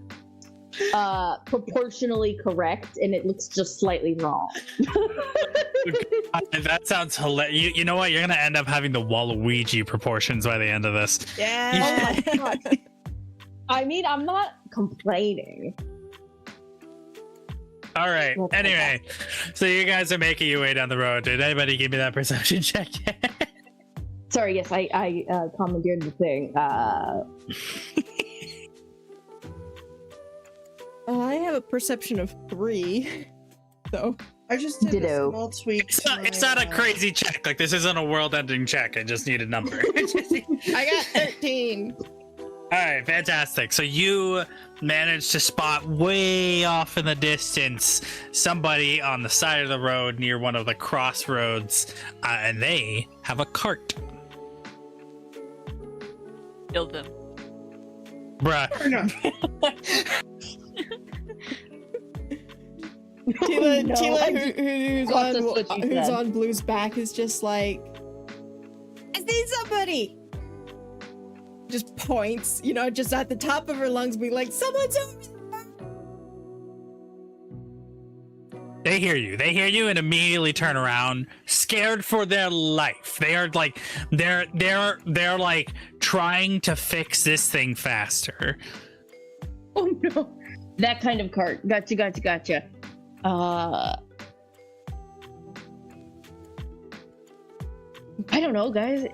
proportionally correct, and it looks just slightly wrong.
That sounds hilarious. You know what? You're gonna end up having the Waluigi proportions by the end of this.
Yeah.
Oh my god. I mean, I'm not complaining.
All right.
Well,
Anyway, so you guys are making your way down the road. Did anybody give me that perception check yet?
Sorry, yes, I commandeered the thing.
I have a perception of 3. So
I just did
Ditto.
a small tweak.
It's not a crazy check. Like, this isn't a world-ending check. I just need a number.
I got 13.
All right, fantastic. So you managed to spot way off in the distance somebody on the side of the road near one of the crossroads, and they have a cart.
Kill them.
Bruh.
Tila,
No,
Tila
I
who's
said.
on Blue's back is just like, I see somebody. Just points, you know, just at the top of her lungs, be like, someone's over there.
They hear you and immediately turn around, scared for their life. They are like, they're like trying to fix this thing faster.
Oh no. That kind of cart. Gotcha. I don't know, guys.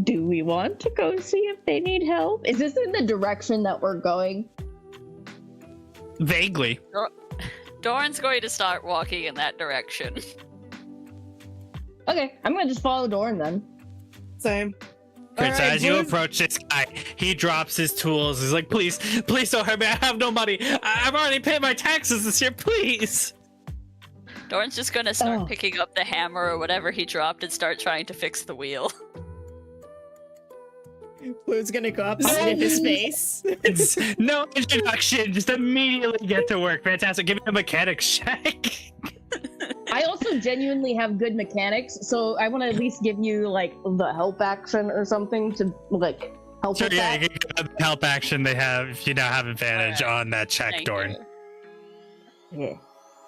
Do we want to go see if they need help? Is this in the direction that we're going?
Vaguely.
Doran's going to start walking in that direction.
Okay, I'm gonna just follow Doran then.
Same.
Great, so
Alright,
as you
Blue's-
approach this guy, he drops his tools. He's like, please don't hurt me. I have no money. I've already paid my taxes this year. Please.
Doran's just gonna start
Oh.
picking up the hammer or whatever he dropped and start trying to fix the wheel.
Blue's gonna go up, sniff his face.
It's no introduction. Just immediately get to work. Fantastic. Give me a mechanics check.
I also genuinely have good mechanics, so I want to at least give you like the help action or something to like help
Sure,
with
yeah,
that.
you can get the help action they have. You now have advantage on that check,
Thank
Doran.
you.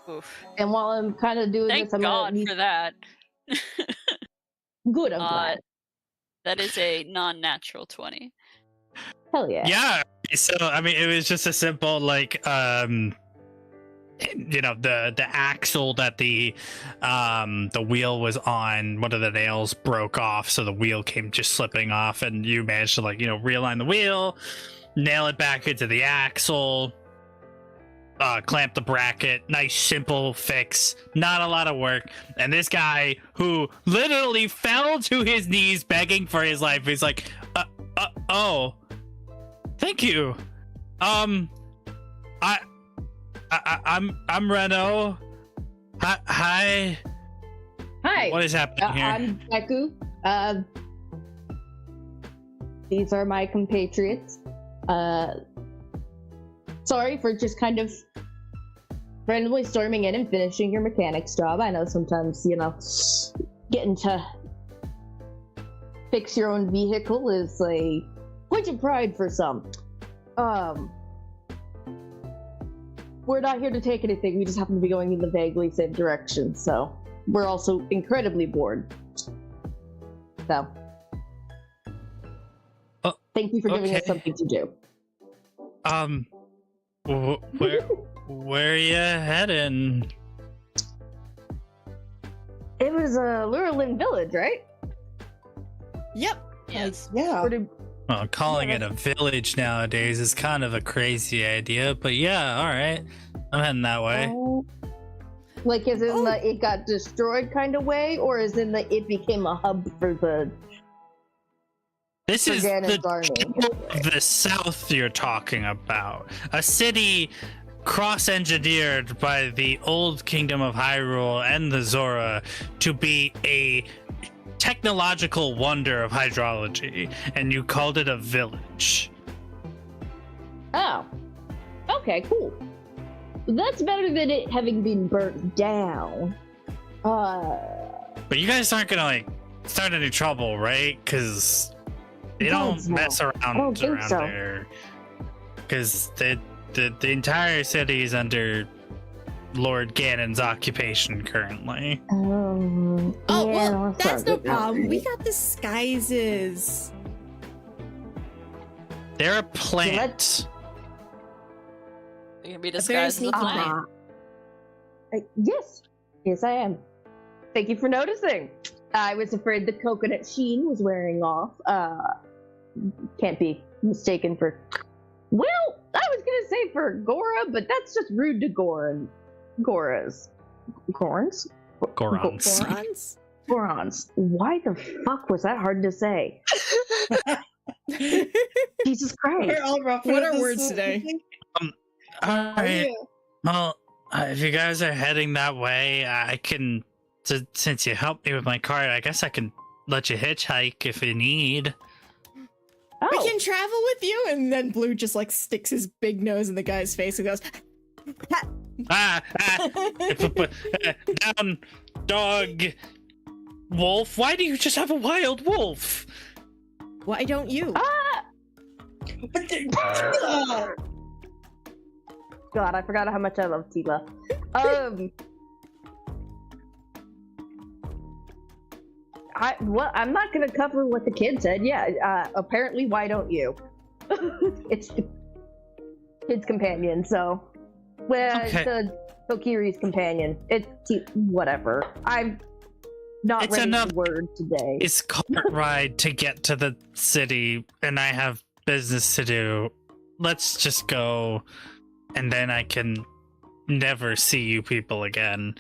Yeah.
Oof.
And while I'm kind of doing
Thank
this, I'm gonna
God
at least...
for that.
Good. I'm glad.
That is a non-natural 20.
Hell yeah.
Yeah. So I mean, it was just a simple like you know, the axle that the wheel was on, one of the nails broke off, so the wheel came just slipping off, and you managed to, like, you know, realign the wheel, nail it back into the axle, clamp the bracket. Nice simple fix, not a lot of work. And this guy who literally fell to his knees begging for his life, he's like, oh, thank you. I'm Reno. Hi.
Hi.
What is happening here?
I'm Deku. These are my compatriots. Sorry for just kind of randomly storming in and finishing your mechanics job. I know sometimes, you know, getting to fix your own vehicle is a point of pride for some. We're not here to take anything. We just happen to be going in the vaguely same direction, so we're also incredibly bored. So, thank you for giving us
okay.
something to do.
Where are you heading?
It was Lurelin Village, right?
Yep.
Yes.
Yeah.
Or did-
Well, calling it a village nowadays is kind of a crazy idea, but yeah, all right. I'm heading that way.
like, is in the it got destroyed kind of way, or is in the it became a hub for the
This is
Ganon's army?
the south you're talking about. A city cross-engineered by the old kingdom of Hyrule and the Zora to be a technological wonder of hydrology, and you called it a village.
Oh. Okay, cool. That's better than it having been burnt down.
But you guys aren't gonna like start any trouble, right? Because they
God,
don't
no.
mess around
I don't think
around
so.
there. Because the entire city is under Lord Ganon's occupation currently.
Oh,
yeah,
well, that's no
not good.
problem. We got disguises.
They're a plant.
You can be
very
disguised as a
sneaky
plant.
Yes. Yes, I am. Thank you for noticing. I was afraid the coconut sheen was wearing off. Can't be mistaken for... Well, I was gonna say for Gora, but that's just rude to Goras. Gorons?
Gorons.
Gorons?
Gorons. Why the fuck was that hard to say? Jesus Christ.
We're all rough.
What
with
are
this
words
one.
today?
All right. Well, if you guys are heading that way, I can. Since you helped me with my card, I guess I can let you hitchhike if you need.
Oh.
We can travel with you, and then Blue just like sticks his big nose in the guy's face and goes,
Down, dog, wolf. Why do you just have a wild wolf?
"Why don't you?"
Ah! God, I forgot how much I love Tila. I'm not gonna cover what the kid said. Yeah, apparently, why don't you? It's the kid's companion, so. Well,
Okay.
it's the Kokiri's companion. It's whatever. I'm not
It's
ready
enough.
for word today.
It's cart ride to get to the city, and I have business to do. Let's just go, and then I can never see you people again.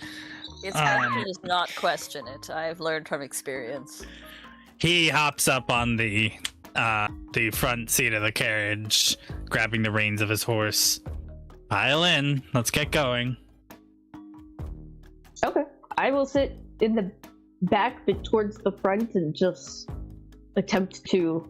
It's hard to just not question it. I've learned from experience.
He hops up on the front seat of the carriage, grabbing the reins of his horse. Pile in. Let's get going.
Okay. I will sit in the back but towards the front and just attempt to...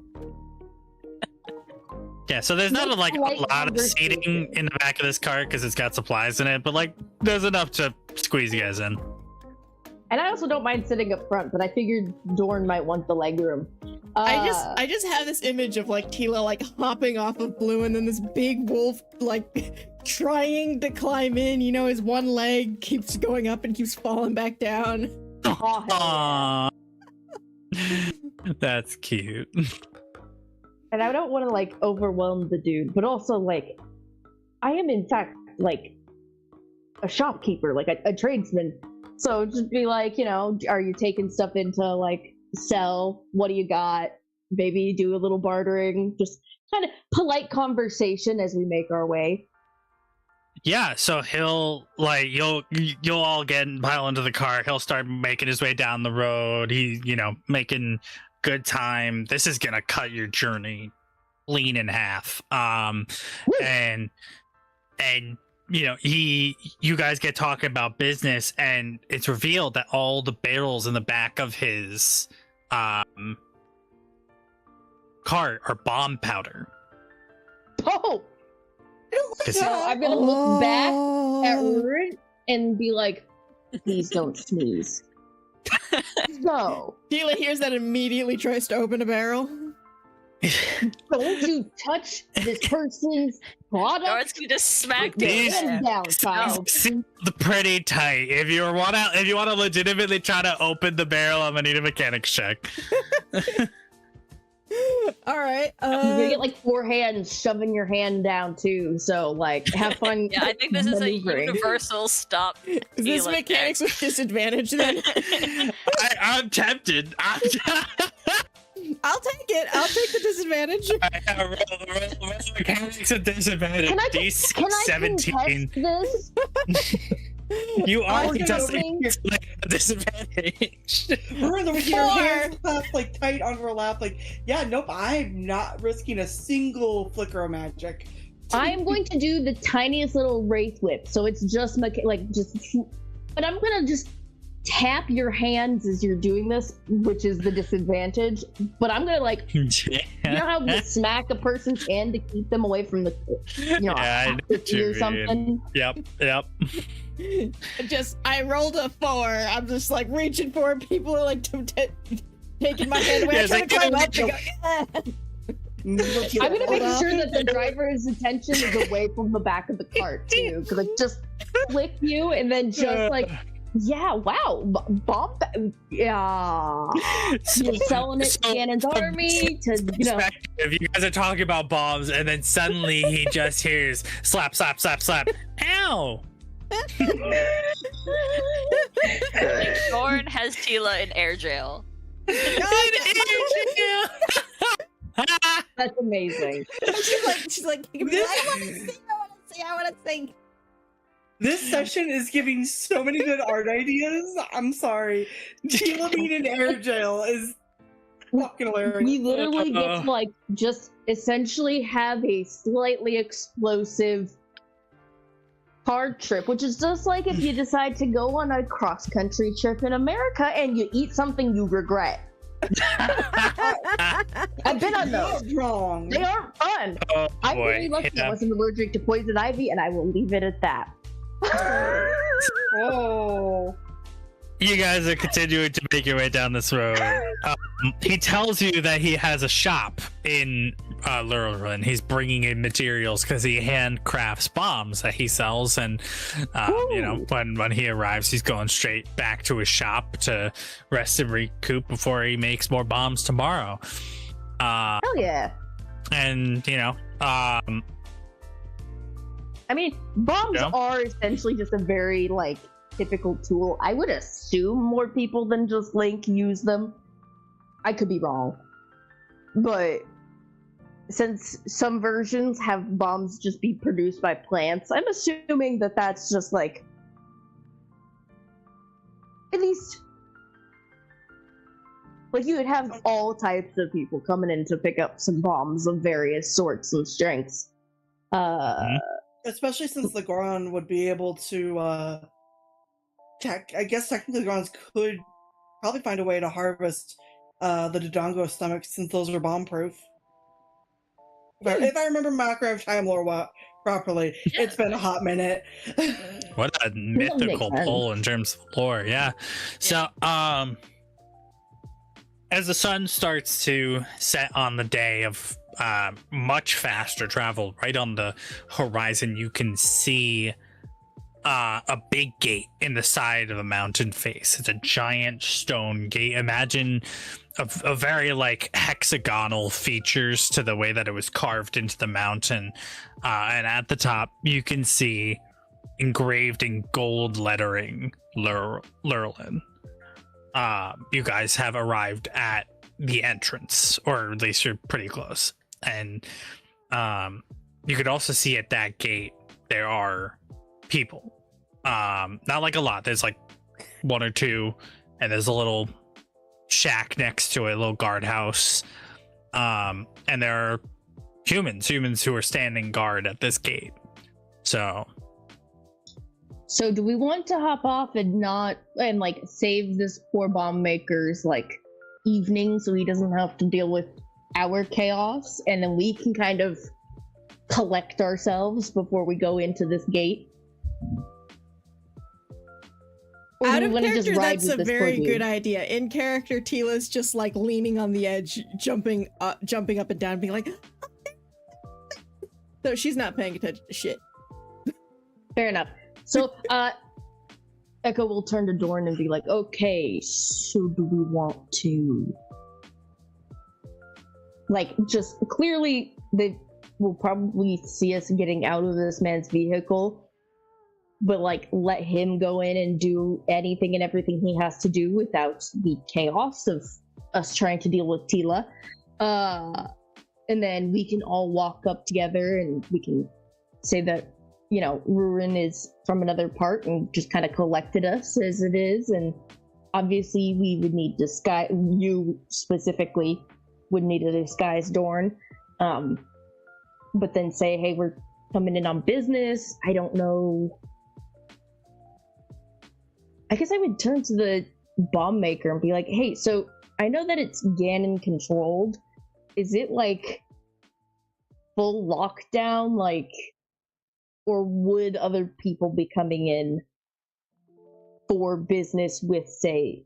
Yeah, so there's not a lot of seating in the back of this cart because it's got supplies in it, but like there's enough to squeeze you guys in.
And I also don't mind sitting up front, but I figured Dorn might want the legroom.
I just have this image of like Tila like hopping off of Blue, and then this big wolf like trying to climb in. You know, his one leg keeps going up and keeps falling back down.
Aww. That's cute.
And I don't want to like overwhelm the dude, but also like I am in fact like a shopkeeper, like a tradesman. So just be like, you know, are you taking stuff in to like sell? What do you got? Maybe do a little bartering, just kind of polite conversation as we make our way.
Yeah, so he'll like you'll all get and pile into the car. He'll start making his way down the road. He, you know, making good time. This is gonna cut your journey clean in half. And you know, you guys get talking about business, and it's revealed that all the barrels in the back of his cart are bomb powder.
Oh! So I'm gonna look back at Ruin and be like, please don't sneeze. So
Tila hears that and immediately tries to open a barrel.
don't you touch this person's product.
Guards can just smack
These-
Hand down, child.
Seems pretty tight. If you want to legitimately try to open the barrel, I'm gonna need a mechanics check.
All right.
You're gonna get like 4 hands shoving your hand down too. So like, have fun.
Yeah, I think this is a
maneuvering.
universal stop.
Is this
Tila
mechanics
check.
with disadvantage then?
I'm tempted.
I'll take it. I'll take the disadvantage.
Roll mechanics at disadvantage.
Can I
DC 17.
contest this?
You are
Are you
contesting
doing-
a disadvantage.
Ruin with your
4.
hands clasped like tight on her lap, like, yeah, nope, I'm not risking a single flicker of magic.
I am going to do the tiniest little wraith whip, so it's just but I'm gonna just tap your hands as you're doing this, which is the disadvantage. But I'm gonna like, you know how you smack a person's hand to keep them away from the, you know,
Yeah, I know what you
or
mean.
something.
Yep.
I rolled a 4. I'm just like reaching for it. People are like taking my hand away.
Yeah,
I'm
it's
trying
like,
to climb up.
I'm gonna make sure that the driver's attention is away from the back of the cart too, because like just flick you and then just like, yeah, wow, bomb, yeah, you're selling it to Gannon's army to, you know.
If you guys are talking about bombs, and then suddenly he just hears slap, slap, slap, slap. Ow!
Dorn has Tila in air jail.
That's amazing.
She's like, I want to sing.
This session is giving so many good art ideas. I'm sorry. Tila being in air jail is fucking hilarious.
We literally get to like just essentially have a slightly explosive card trip, which is just like if you decide to go on a cross-country trip in America and you eat something you regret. I've been on those.
You're wrong.
They aren't fun.
Oh,
I'm
boy.
really lucky I
Yeah.
wasn't allergic to poison ivy, and I will leave it at that.
Oh.
You guys are continuing to make your way down this road. He tells you that he has a shop in Lurelrun. He's bringing in materials because he handcrafts bombs that he sells, and you know, when he arrives, he's going straight back to his shop to rest and recoup before he makes more bombs tomorrow.
Hell yeah.
And you know,
I mean, bombs
Yeah.
are essentially just a very, like, typical tool. I would assume more people than just Link use them. I could be wrong. But since some versions have bombs just be produced by plants, I'm assuming that that's just like, at least, like you would have all types of people coming in to pick up some bombs of various sorts and strengths.
Especially since the Goron would be able to, I guess technically Gorons could probably find a way to harvest the Dodongo stomachs since those are bomb-proof. If I remember Minecraft time lore properly, it's been a hot minute.
What a mythical pull in terms of lore, yeah. So, as the sun starts to set on the day of much faster travel, right on the horizon, you can see a big gate in the side of a mountain face. It's a giant stone gate. Imagine a very like hexagonal features to the way that it was carved into the mountain, and at the top you can see engraved in gold lettering Lurlin. You guys have arrived at the entrance, or at least you're pretty close, and you could also see at that gate there are people, not like a lot, there's like one or two, and there's a little shack next to it, a little guardhouse, and there are humans who are standing guard at this gate. So
do we want to hop off and like save this poor bomb maker's like evening so he doesn't have to deal with our chaos, and then we can kind of collect ourselves before we go into this gate? Or
Out
do
of
we wanna just
character,
ride
that's
with
a
this
very
poor
good
dude?
idea. In character, Tila's just like leaning on the edge, jumping up and down, being like, so she's not paying attention to shit.
Fair enough. So, Echo will turn to Dorn and be like, okay, so do we want to... Like, just clearly, they will probably see us getting out of this man's vehicle, but, like, let him go in and do anything and everything he has to do without the chaos of us trying to deal with Tila. And then we can all walk up together and we can say that, you know, Rurin is from another part and just kind of collected us as it is. And obviously we would need disguise, you specifically would need to disguise Dorn. But then say, hey, we're coming in on business. I don't know. I guess I would turn to the bomb maker and be like, hey, so I know that it's Ganon controlled. Is it like full lockdown? Like, or would other people be coming in for business with, say,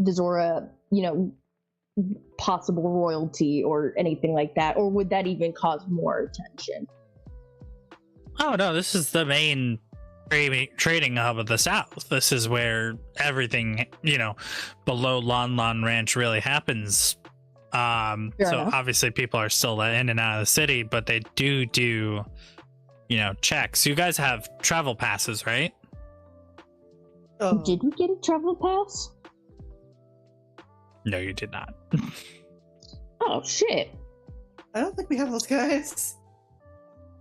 Dezora, you know, possible royalty or anything like that? Or would that even cause more attention?
oh no, this is the main trading hub of the South. This is where everything, you know, below Lon Lon Ranch really happens. So
enough.
obviously people are still in and out of the city, but they do, you know, checks. You guys have travel passes, right?
Oh.
Did we get a travel pass?
No, you did not.
Oh, shit.
I don't think we have those guys.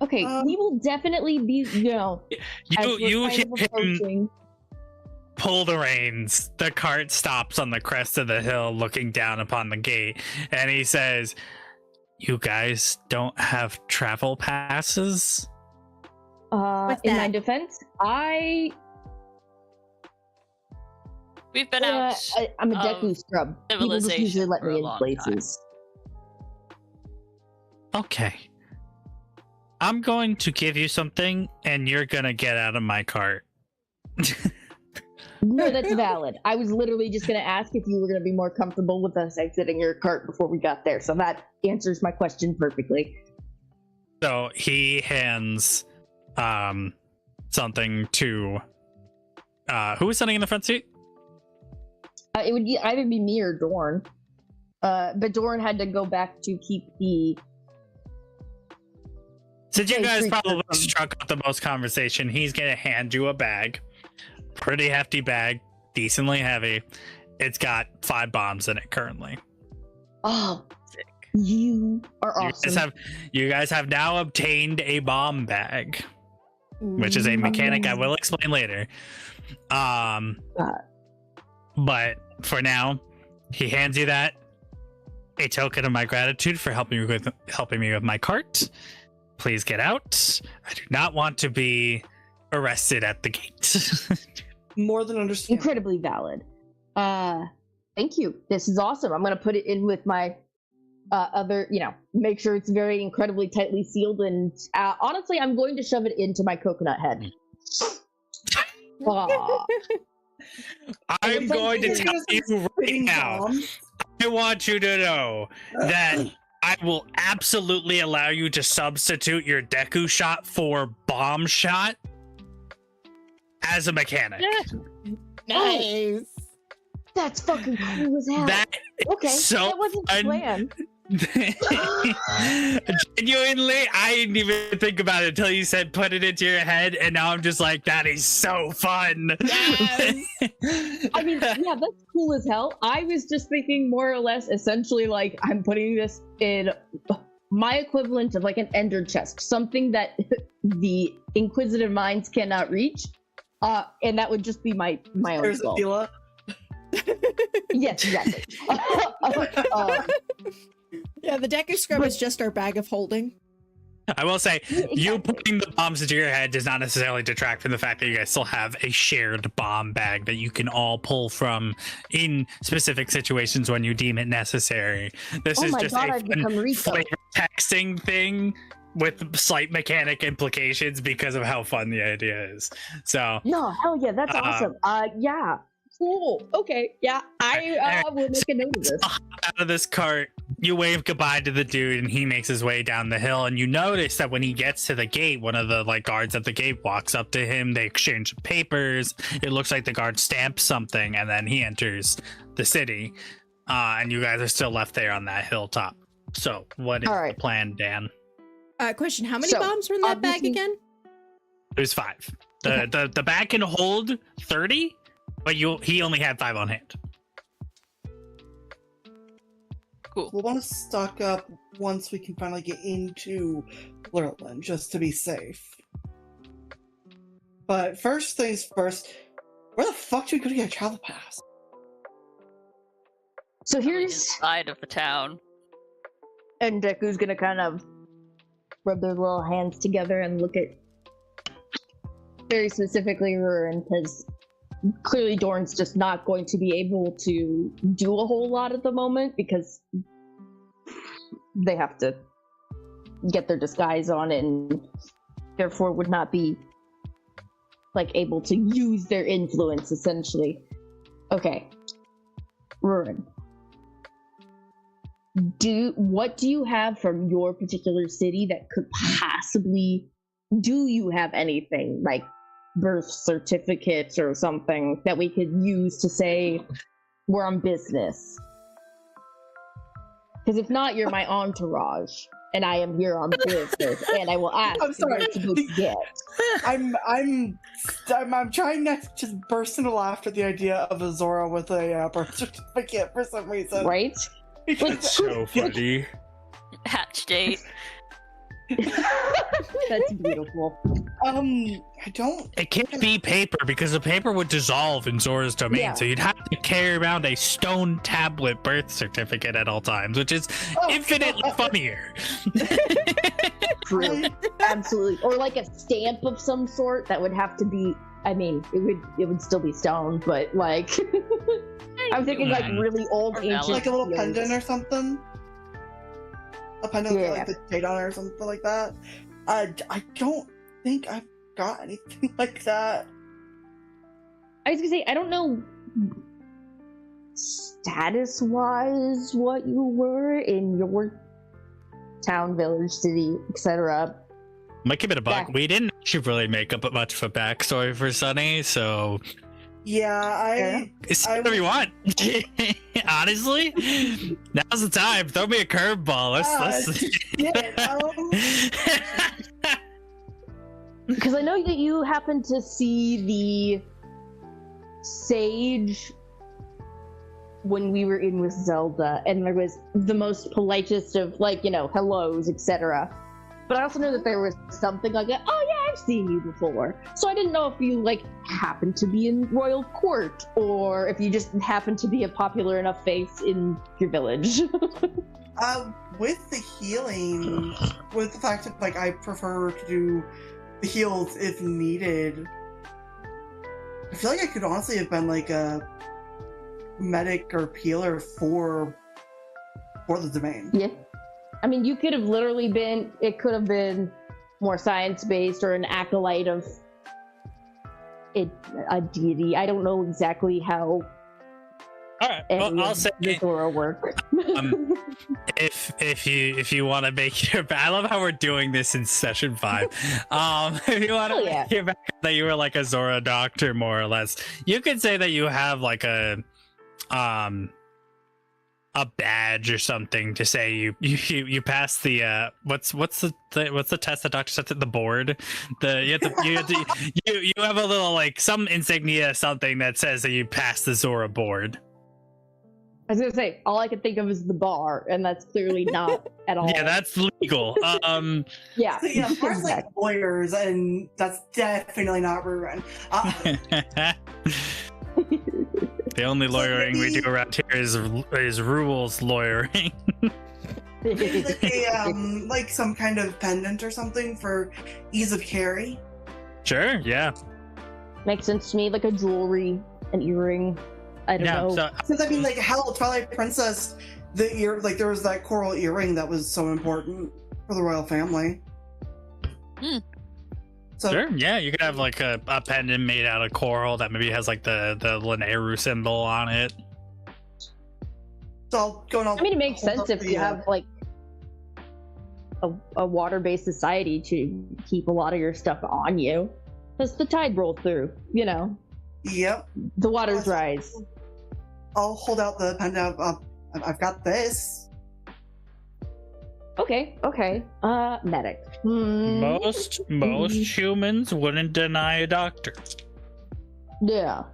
Okay, we will definitely be, you know, as we're
You
kind
hit
of
him,
approaching.
pull the reins. The cart stops on the crest of the hill looking down upon the gate, and he says, you guys don't have travel passes?
What's
In my
that?
defense,
We've been out.
I'm a
of
Deku scrub. People just
civilization
usually let
for
me
a
in
long
places.
Okay. I'm going to give you something, and you're gonna get out of my cart.
No, that's valid. I was literally just going to ask if you were going to be more comfortable with us exiting your cart before we got there. So that answers my question perfectly.
So he hands something to who was sitting in the front seat?
It would either be me or Dorn. But Dorn had to go back to keep the...
Since you
Hey,
guys
freak
probably
them.
struck up the most conversation, he's gonna hand you a bag. Pretty hefty bag, decently heavy. It's got 5 bombs in it currently.
Oh,
Sick.
you are awesome.
You guys have now obtained a bomb bag, which is a mechanic I will explain later. But for now, he hands you that, a token of my gratitude for helping me with my cart. Please get out. I do not want to be arrested at the gate.
More than understand.
Incredibly valid. Thank you. This is awesome. I'm gonna put it in with my other, make sure it's very incredibly tightly sealed, and honestly, I'm going to shove it into my coconut head. Aw.
I'm going to tell you right now. I want you to know that I will absolutely allow you to substitute your Deku shot for bomb shot as a mechanic.
Nice.
That's fucking cool as hell. Okay, that wasn't the plan.
Genuinely, I didn't even think about it until you said put it into your head, and now I'm just like, that is so fun.
Yes.
I mean, yeah, that's cool as hell. I was just thinking more or less essentially like I'm putting this in my equivalent of like an ender chest, something that the inquisitive minds cannot reach. And that would just be my own
There's
skull.
Aquila.
Yes, exactly.
Yeah, the Deku Scrub is just our bag of holding.
I will say,
Exactly.
you putting the bombs into your head does not necessarily detract from the fact that you guys still have a shared bomb bag that you can all pull from in specific situations when you deem it necessary. This
Oh
is
my
just
God,
a
I've become
fun
Rico.
flavor texting thing with slight mechanic implications because of how fun the idea is. So,
No, hell yeah, that's awesome. Yeah. Cool. Okay. Yeah, I will make a note of this.
out of this cart, you wave goodbye to the dude, and he makes his way down the hill. And you notice that when he gets to the gate, one of the guards at the gate walks up to him. They exchange papers. It looks like the guard stamps something, and then he enters the city. And you guys are still left there on that hilltop. So, what is the plan, Dan?
Question: how many
So,
bombs were in that bag
obviously-
again?
There's 5. The bag can hold 30, but he only had 5 on hand.
Cool.
We'll want to stock up once we can finally get into Lurland, just to be safe. But first things first, where the fuck do we go to get a travel pass?
So here's
Inside of the town.
and Deku's gonna kind of rub their little hands together and look at very specifically Rurin, because clearly Dorn's just not going to be able to do a whole lot at the moment because they have to get their disguise on and therefore would not be like able to use their influence essentially. Okay. Rurin. What do you have from your particular city that could possibly, do you have anything like birth certificates or something that we could use to say we're on business? Because if not, you're my entourage and I am here on business and I will ask
I'm sorry.
where to go to get.
I'm trying not to just burst into laughter at the idea of a Zora with a birth certificate for some reason.
Right? Like,
So funny.
Hatch date.
that's beautiful.
I don't.
It can't be paper because the paper would dissolve in Zora's domain,
Yeah.
so you'd have to carry around a stone tablet birth certificate at all times, which is infinitely funnier.
True. Absolutely. Or like a stamp of some sort that would have to be, I mean, it would still be stone, but like I'm thinking like really old
Or
ancient
Like a little
seals.
pendant or something? A pendant with
Yeah.
like the date on it or something like that? I don't think I've got anything like that.
I was gonna say, I don't know status wise what you were in your town, village, city, etc.
Might give it a buck.
Yeah.
We didn't actually really make up much of a backstory for Sunny, so
Yeah,
say whatever you want. Honestly, now's the time. Throw me a curveball.
Because I know that you happened to see the sage when we were in with Zelda, and there was the most politest of, like, you know, hellos, etc. But I also know that there was something like that. Oh yeah, I've seen you before. So I didn't know if you, like, happened to be in royal court, or if you just happened to be a popular enough face in your village.
With the healing, with the fact that, like, I prefer to do the heals if needed, I feel like I could honestly have been like a medic or healer for the domain.
Yeah. I mean, you could have literally been, it could have been more science-based or an acolyte of a deity. I don't know exactly how
All right. Well, I'll say
Zora work.
if you want to make your, I love how we're doing this in session 5. If you want to make your back that you were like a Zora doctor, more or less, you could say that you have like a badge or something to say you passed the what's the test that doctor said at the board, you have a little like some insignia, something that says that you passed the Zora board.
I was gonna say, all I could think of is the bar, and that's clearly not at all.
Yeah, that's legal.
Yeah.
So, yeah, as far as like lawyers, and that's definitely not Ruin.
The only lawyering we do around here is rules lawyering.
Like some kind of pendant or something for ease of carry.
Sure, yeah.
Makes sense to me, like a jewelry, an earring. I don't know.
So,
Since I mean, like, hell, Twilight Princess, the ear, like, there was that coral earring that was so important for the royal family. So,
sure, yeah, you could have like a pendant made out of coral that maybe has like the Lineru symbol on it.
So I'll go and
I mean, it makes sense if you have like a water-based society to keep a lot of your stuff on you. As the tide rolls through, you know.
Yep.
The waters rise.
I'll hold out the pendant. I've got this.
Okay. Medic.
Most humans wouldn't deny a doctor.
Yeah.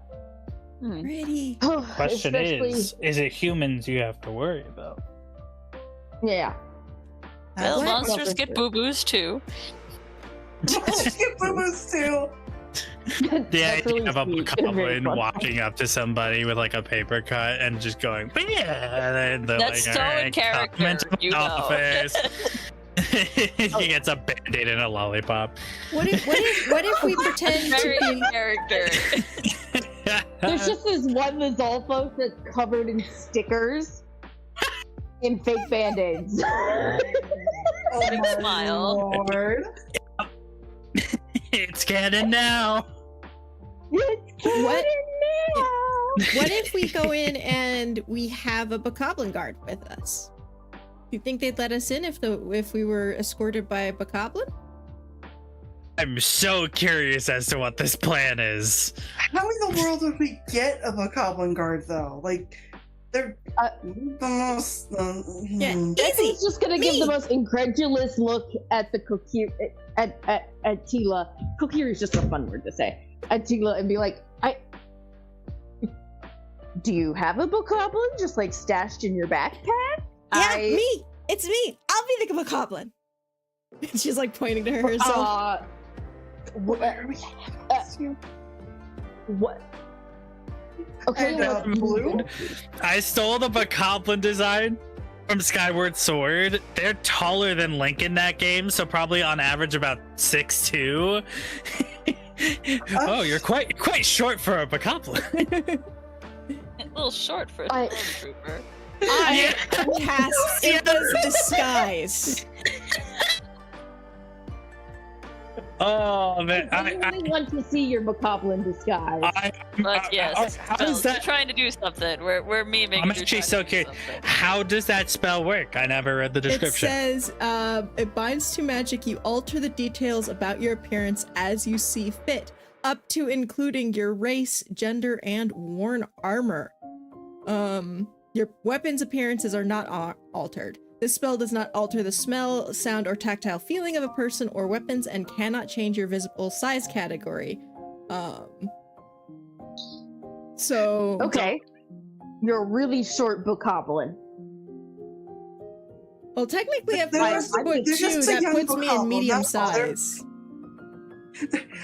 Pretty.
Question is it humans you have to worry about?
Yeah.
Well,
What?
monsters get boo-boos too.
Get boo-boos too.
Yeah,
Really
you have a
sweet and very
goblin
fun.
walking up to somebody with like a paper cut and just going, yeah, and they're
That's
like,
so
"All
in
right,
character,
come into my
you know."
office." He gets a band-aid and a lollipop.
What if we pretend
Very
to
in
be
character.
There's just this one Lizalfos that's covered in stickers and fake band-aids.
Oh
Big
my
smile.
Lord.
It's canon now.
What if we go in and we have a bokoblin guard with us? Do you think they'd let us in if we were escorted by a bokoblin?
I'm so curious as to what this plan is.
How in the world would we get a Bokoblin guard, though? Like, they're the most.
Yeah.
He's just gonna give the most incredulous look at the at Tila. Kokiri is just a fun word to say. At Tila and be like, do you have a bokoblin just like stashed in your backpack?
Yeah, me. It's me. I'll be the bokoblin. She's like pointing to her herself.
What? Okay,
And, blue?
I stole the bokoblin design from Skyward Sword. They're taller than Link in that game, so probably on average about 6'2". Oh, you're quite short for a bokoblin.
A little short for a stormtrooper.
I cast Simba's disguise.
Oh man,
I really want to see your bokoblin disguise.
But yes,
how
spells.
does that?
We're trying to do something. We're memeing.
I'm
you're
actually
trying
so
to do
curious.
something.
How does that spell work? I never read the description.
It says, it binds to magic. You alter the details about your appearance as you see fit, up to including your race, gender, and worn armor. Your weapons appearances are not altered. This spell does not alter the smell, sound, or tactile feeling of a person or weapons and cannot change your visible size category. So
Okay. You're a really short bokoblin.
Well, technically, at
They're
5'2",
just a
that
young
puts me in
bokoblin,
medium
that's all.
size.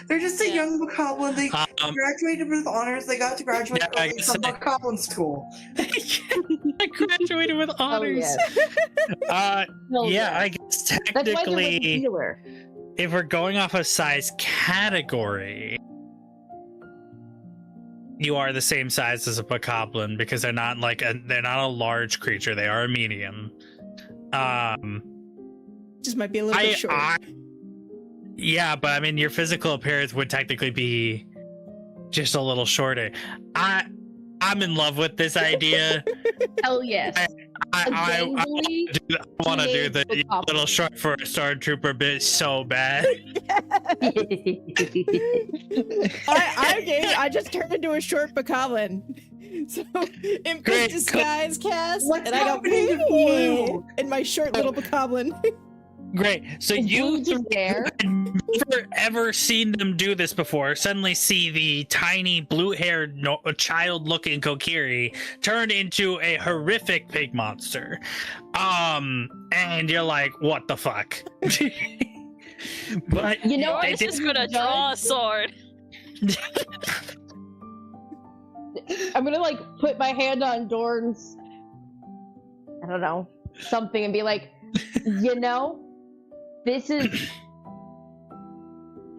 They're just a
Yeah.
young bokoblin. They graduated with honors. They got to graduate
Yeah, I
early
guess
from bokoblin school.
I graduated with
Oh
honors.
yes.
Yeah,
Hell yes.
I guess
That's why they're like a
technically,
healer.
if we're going off of size category, you are the same size as a bokoblin because they're not they're not a large creature. They are a medium.
Just might be a little bit short.
Yeah, but I mean, your physical appearance would technically be just a little shorter. I'm in love with this idea.
Hell yes.
I
Gangly
want to do the
teenage bokoblin.
little short for a stormtrooper bit so bad.
I just turned into a short bokoblin. So, imp
Great.
disguise cast,
What's
and I go
happening to Blue?
in my short little bokoblin.
Great. So
Is
you
Blue just there?
had never ever seen them do this before. Suddenly see the tiny blue-haired child-looking Kokiri turn into a horrific pig monster. And you're like, what the fuck? But
You know,
Or
they
is
did-
just gonna draw a sword.
I'm gonna like put my hand on Dorn's, I don't know, something, and be like, you know, this is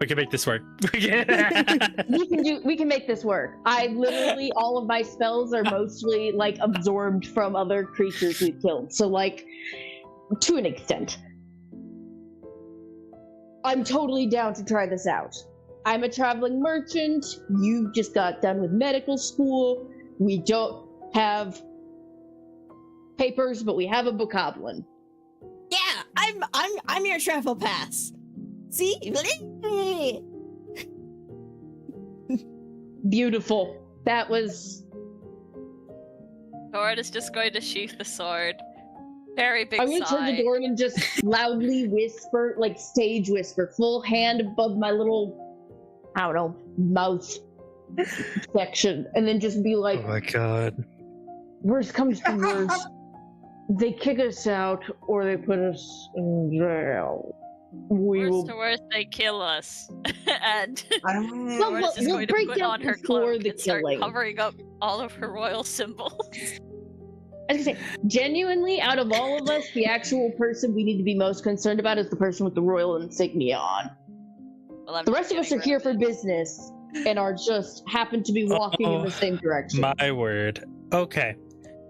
we can make this work.
we can make this work. I literally, all of my spells are mostly like absorbed from other creatures we've killed, so like to an extent. I'm totally down to try this out. I'm a traveling merchant. You just got done with medical school. We don't have papers, but we have a bokoblin.
Yeah, I'm your travel pass. See?
Beautiful. That was.
Thor is just going to sheath the sword. Very big
I'm gonna turn
sigh.
to Dorn and just loudly whisper, like stage whisper, full hand above my little, I don't know, mouth section, and then just be like,
Oh my god.
worst comes to worst, they kick us out or they put us in jail. We
Worst
will.
to worst, they kill us. And
I'm
No,
Thor
but
is just
we'll
going to
break
put
out
on her
before
cloak
the
and start
killing.
covering up all of her royal symbols.
I was gonna say, genuinely, out of all of us, the actual person we need to be most concerned about is the person with the royal insignia on.
Well, I'm
The rest of us
getting
are here
rid
for
of it.
business and are just happen to be walking in the same direction.
My word. Okay.
I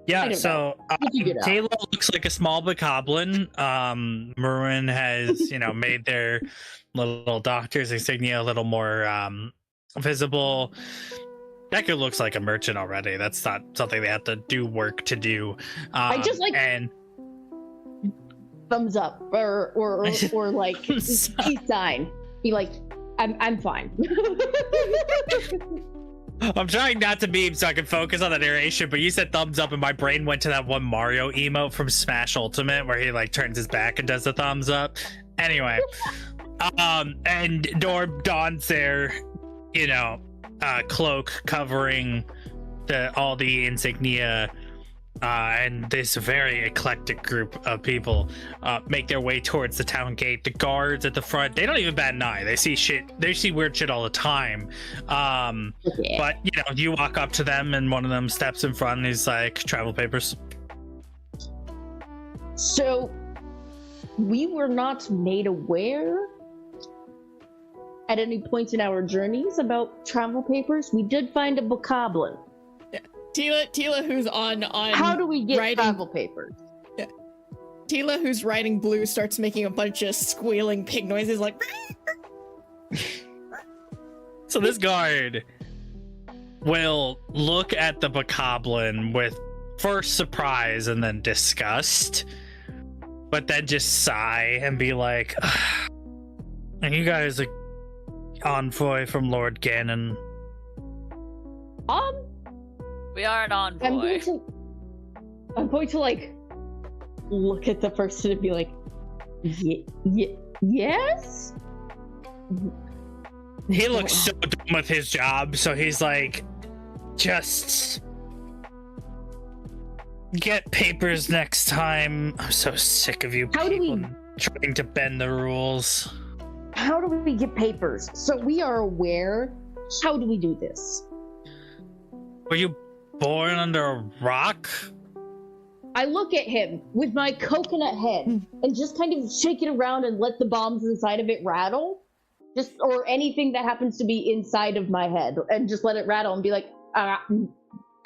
Yeah,
don't
so
You figure it out.
Taylor looks like a small bokoblin. Merwin has, made their little doctor's insignia a little more visible. Deku looks like a merchant already. That's not something they have to do work to do.
I just like-
and
Thumbs up or like peace sign. Be like, I'm fine.
I'm trying not to beam so I can focus on the narration, but you said thumbs up and my brain went to that one Mario emote from Smash Ultimate where he turns his back and does the thumbs up. Anyway, and Dorm dons their, cloak covering all the insignia, and this very eclectic group of people make their way towards the town gate. The guards at the front, they don't even bat an eye. They see weird shit all the time. But you walk up to them and one of them steps in front and he's like, travel papers.
So, we were not made aware at any point in our journeys about travel papers. We did find a bokoblin.
Tila, who's on
How do we get
writing-
travel papers?
Tila, who's riding blue, starts making a bunch of squealing pig noises, like.
So this guard will look at the bokoblin with first surprise and then disgust, but then just sigh and be like, "Are you guys an envoy from Lord Ganon?"
We are an envoy.
I'm going to like look at the person and be like, yes?
He looks so done with his job, so he's like, just get papers next time. I'm so sick of you
How do
people
we-
trying to bend the rules.
How do we get papers? So we are aware. How do we do this?
Were you born under a rock?
I look at him with my coconut head and just kind of shake it around and let the bombs inside of it rattle. Or anything that happens to be inside of my head, and just let it rattle and be like,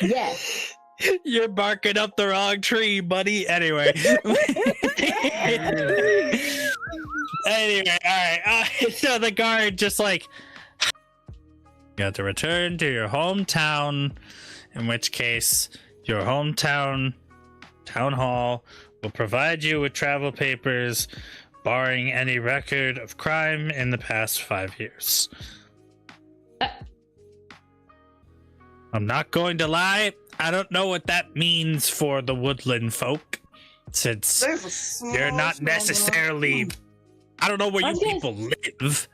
yes.
You're barking up the wrong tree, buddy. Anyway. Anyway, alright. So the guard just like, you have to return to your hometown, in which case your hometown town hall will provide you with travel papers, barring any record of crime in the past 5 years. I'm not going to lie, I don't know what that means for the woodland folk, since
There's a small,
you're not
small
necessarily... I don't know where you people live.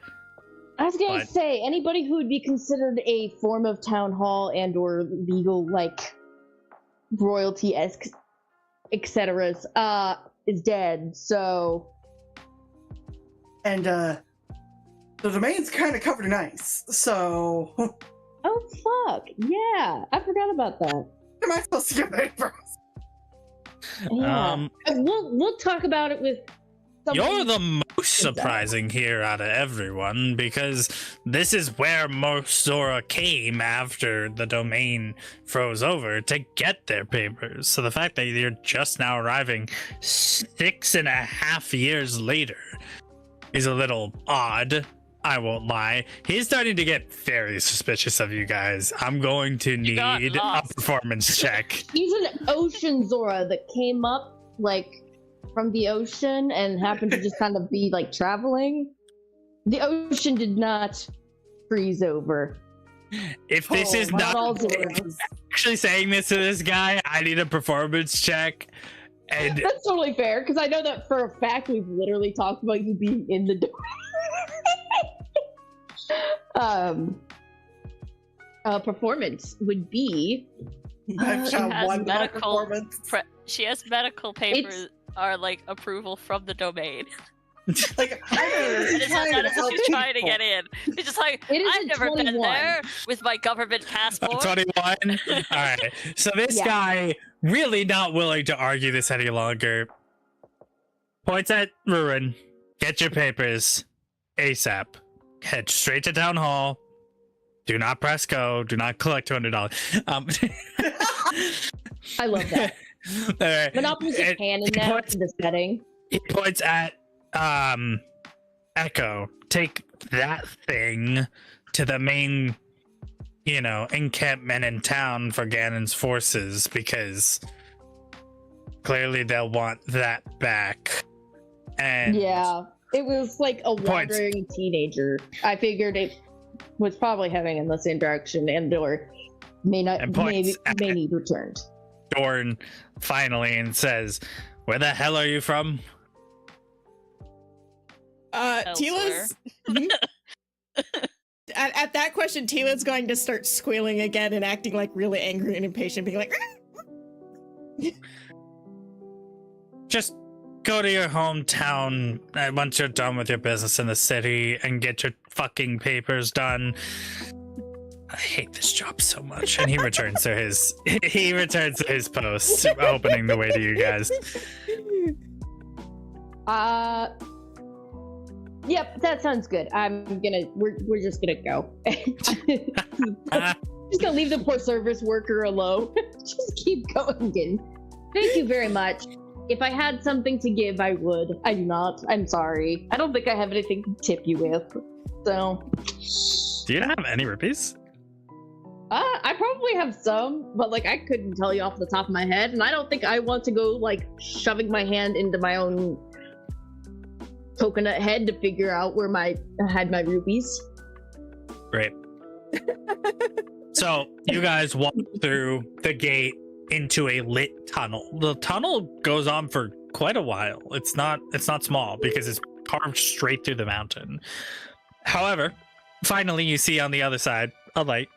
I was gonna
But-
say, anybody who would be considered a form of town hall and or legal, like, royalty, etc., is dead, so...
And, the domain's kind of covered in ice, so...
Oh, fuck. Yeah, I forgot about that.
Am I supposed to get papers?
Yeah. We'll talk about it with somebody.
You're the most surprising here out of everyone, because this is where most Zora came after the domain froze over to get their papers. So the fact that you're just now arriving 6.5 years later is a little odd. I won't lie. He's starting to get very suspicious of you guys. I'm going to
You got
need a
lost.
performance check.
He's an ocean Zora that came up, like, from the ocean and happened to just kind of be, like, traveling. The ocean did not freeze over.
If this is
not all
not
Zoras.
actually saying this to this guy, I need a performance check. And
That's totally fair, because I know that for a fact we've literally talked about you being in the door. Performance would be
I've
She
got
has
one
medical
performance.
She has medical papers are like approval from the domain.
Like, I'm
It's not
trying to
that
help
she's trying to
people.
get in. It's just like,
It is
I've
a
never been
21.
there with my government passport.
21. All right. So this
Yeah.
guy really not willing to argue this any longer. Points at Ruin. Get your papers ASAP. Head straight to town hall. Do not press go. Do not collect $200.
I love that.
All right.
Monopoly's
And
just canon
he
now
points-
in the setting.
He points at Echo. Take that thing to the main, encampment in town for Ganon's forces, because clearly they'll want that back. And
Yeah, it was like a
Points.
wandering teenager. I figured it was probably heading in the same direction, and/or may not,
And points
may need returned.
Dorn finally and says, "Where the hell are you from?"
Tila's at that question, Tila's going to start squealing again and acting like really angry and impatient, being like,
Just go to your hometown once you're done with your business in the city and get your fucking papers done. I hate this job so much. And he returns to his post, opening the way to you guys.
Yep, that sounds good. We're just gonna go. Just gonna leave the poor service worker alone. Just keep going. Thank you very much. If I had something to give, I would. I do not. I'm sorry. I don't think I have anything to tip you with. So,
Do you have any rupees?
I probably have some, but like I couldn't tell you off the top of my head, and I don't think I want to go like shoving my hand into my own coconut head to figure out where I had my rupees.
Great. So you guys walk through the gate into a lit tunnel. The tunnel goes on for quite a while. It's not small because it's carved straight through the mountain. However, finally you see on the other side a light.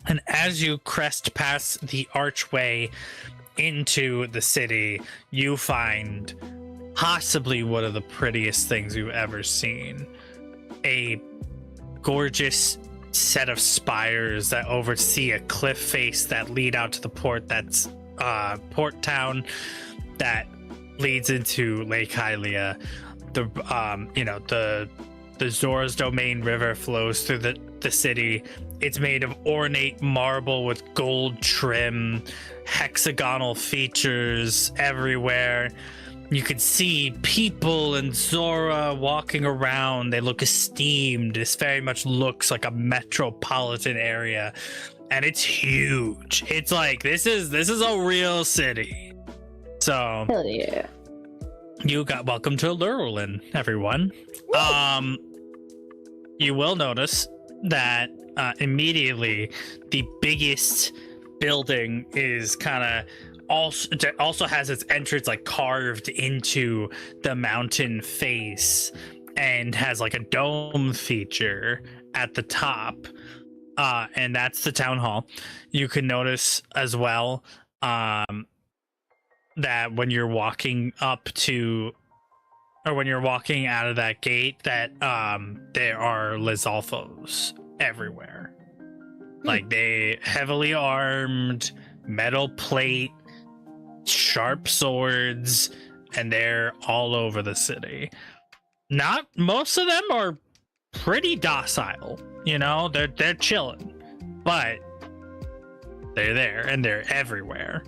And as you crest past the archway into the city, you find possibly one of the prettiest things you've ever seen. A gorgeous set of spires that oversee a cliff face that lead out to the port that's port town that leads into Lake Hylia. The Zora's Domain River flows through the city. It's made of ornate marble with gold trim, hexagonal features everywhere. You could see people and Zora walking around. They look esteemed. This very much looks like a metropolitan area, and it's huge. It's like this is a real city. So
Hell yeah.
you got welcome to Lurlin, everyone. You will notice that immediately the biggest building is kind of also has its entrance like carved into the mountain face and has like a dome feature at the top, and that's the town hall. You can notice as well that when you're walking up to, or when you're walking out of that gate, that there are Lizalfos everywhere. Like they heavily armed, metal plate, sharp swords, and they're all over the city. Not most of them are pretty docile, you know, they're chilling, but they're there and they're everywhere.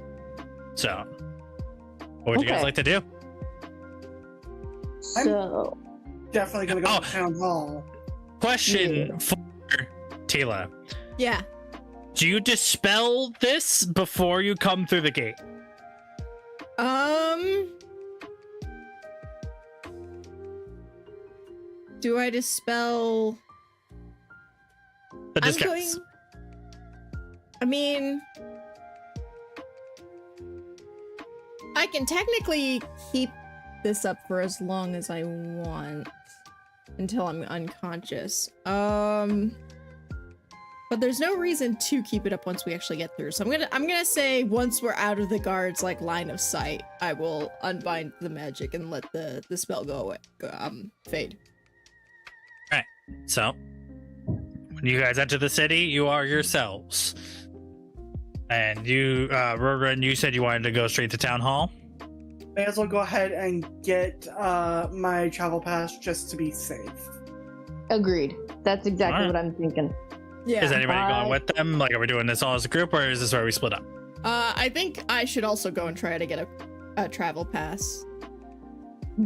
So what would you guys like to do?
So
Definitely gonna go to town hall.
Question for Tila.
Yeah.
Do you dispel this before you come through the gate?
Do I dispel?
The disguise.
I mean, I can technically keep this up for as long as I want until I'm unconscious. But there's no reason to keep it up once we actually get through. So I'm gonna say once we're out of the guard's like line of sight, I will unbind the magic and let the spell go away, fade.
Alright, so when you guys enter the city, you are yourselves. And you, Roran, you said you wanted to go straight to town hall?
May as well go ahead and get my travel pass just to be safe.
agreed. That's exactly
Alright.
what I'm thinking.
Yeah.
Is anybody going with them? Like, are we doing this all as a group, or is this where we split up?
I think I should also go and try to get a travel pass.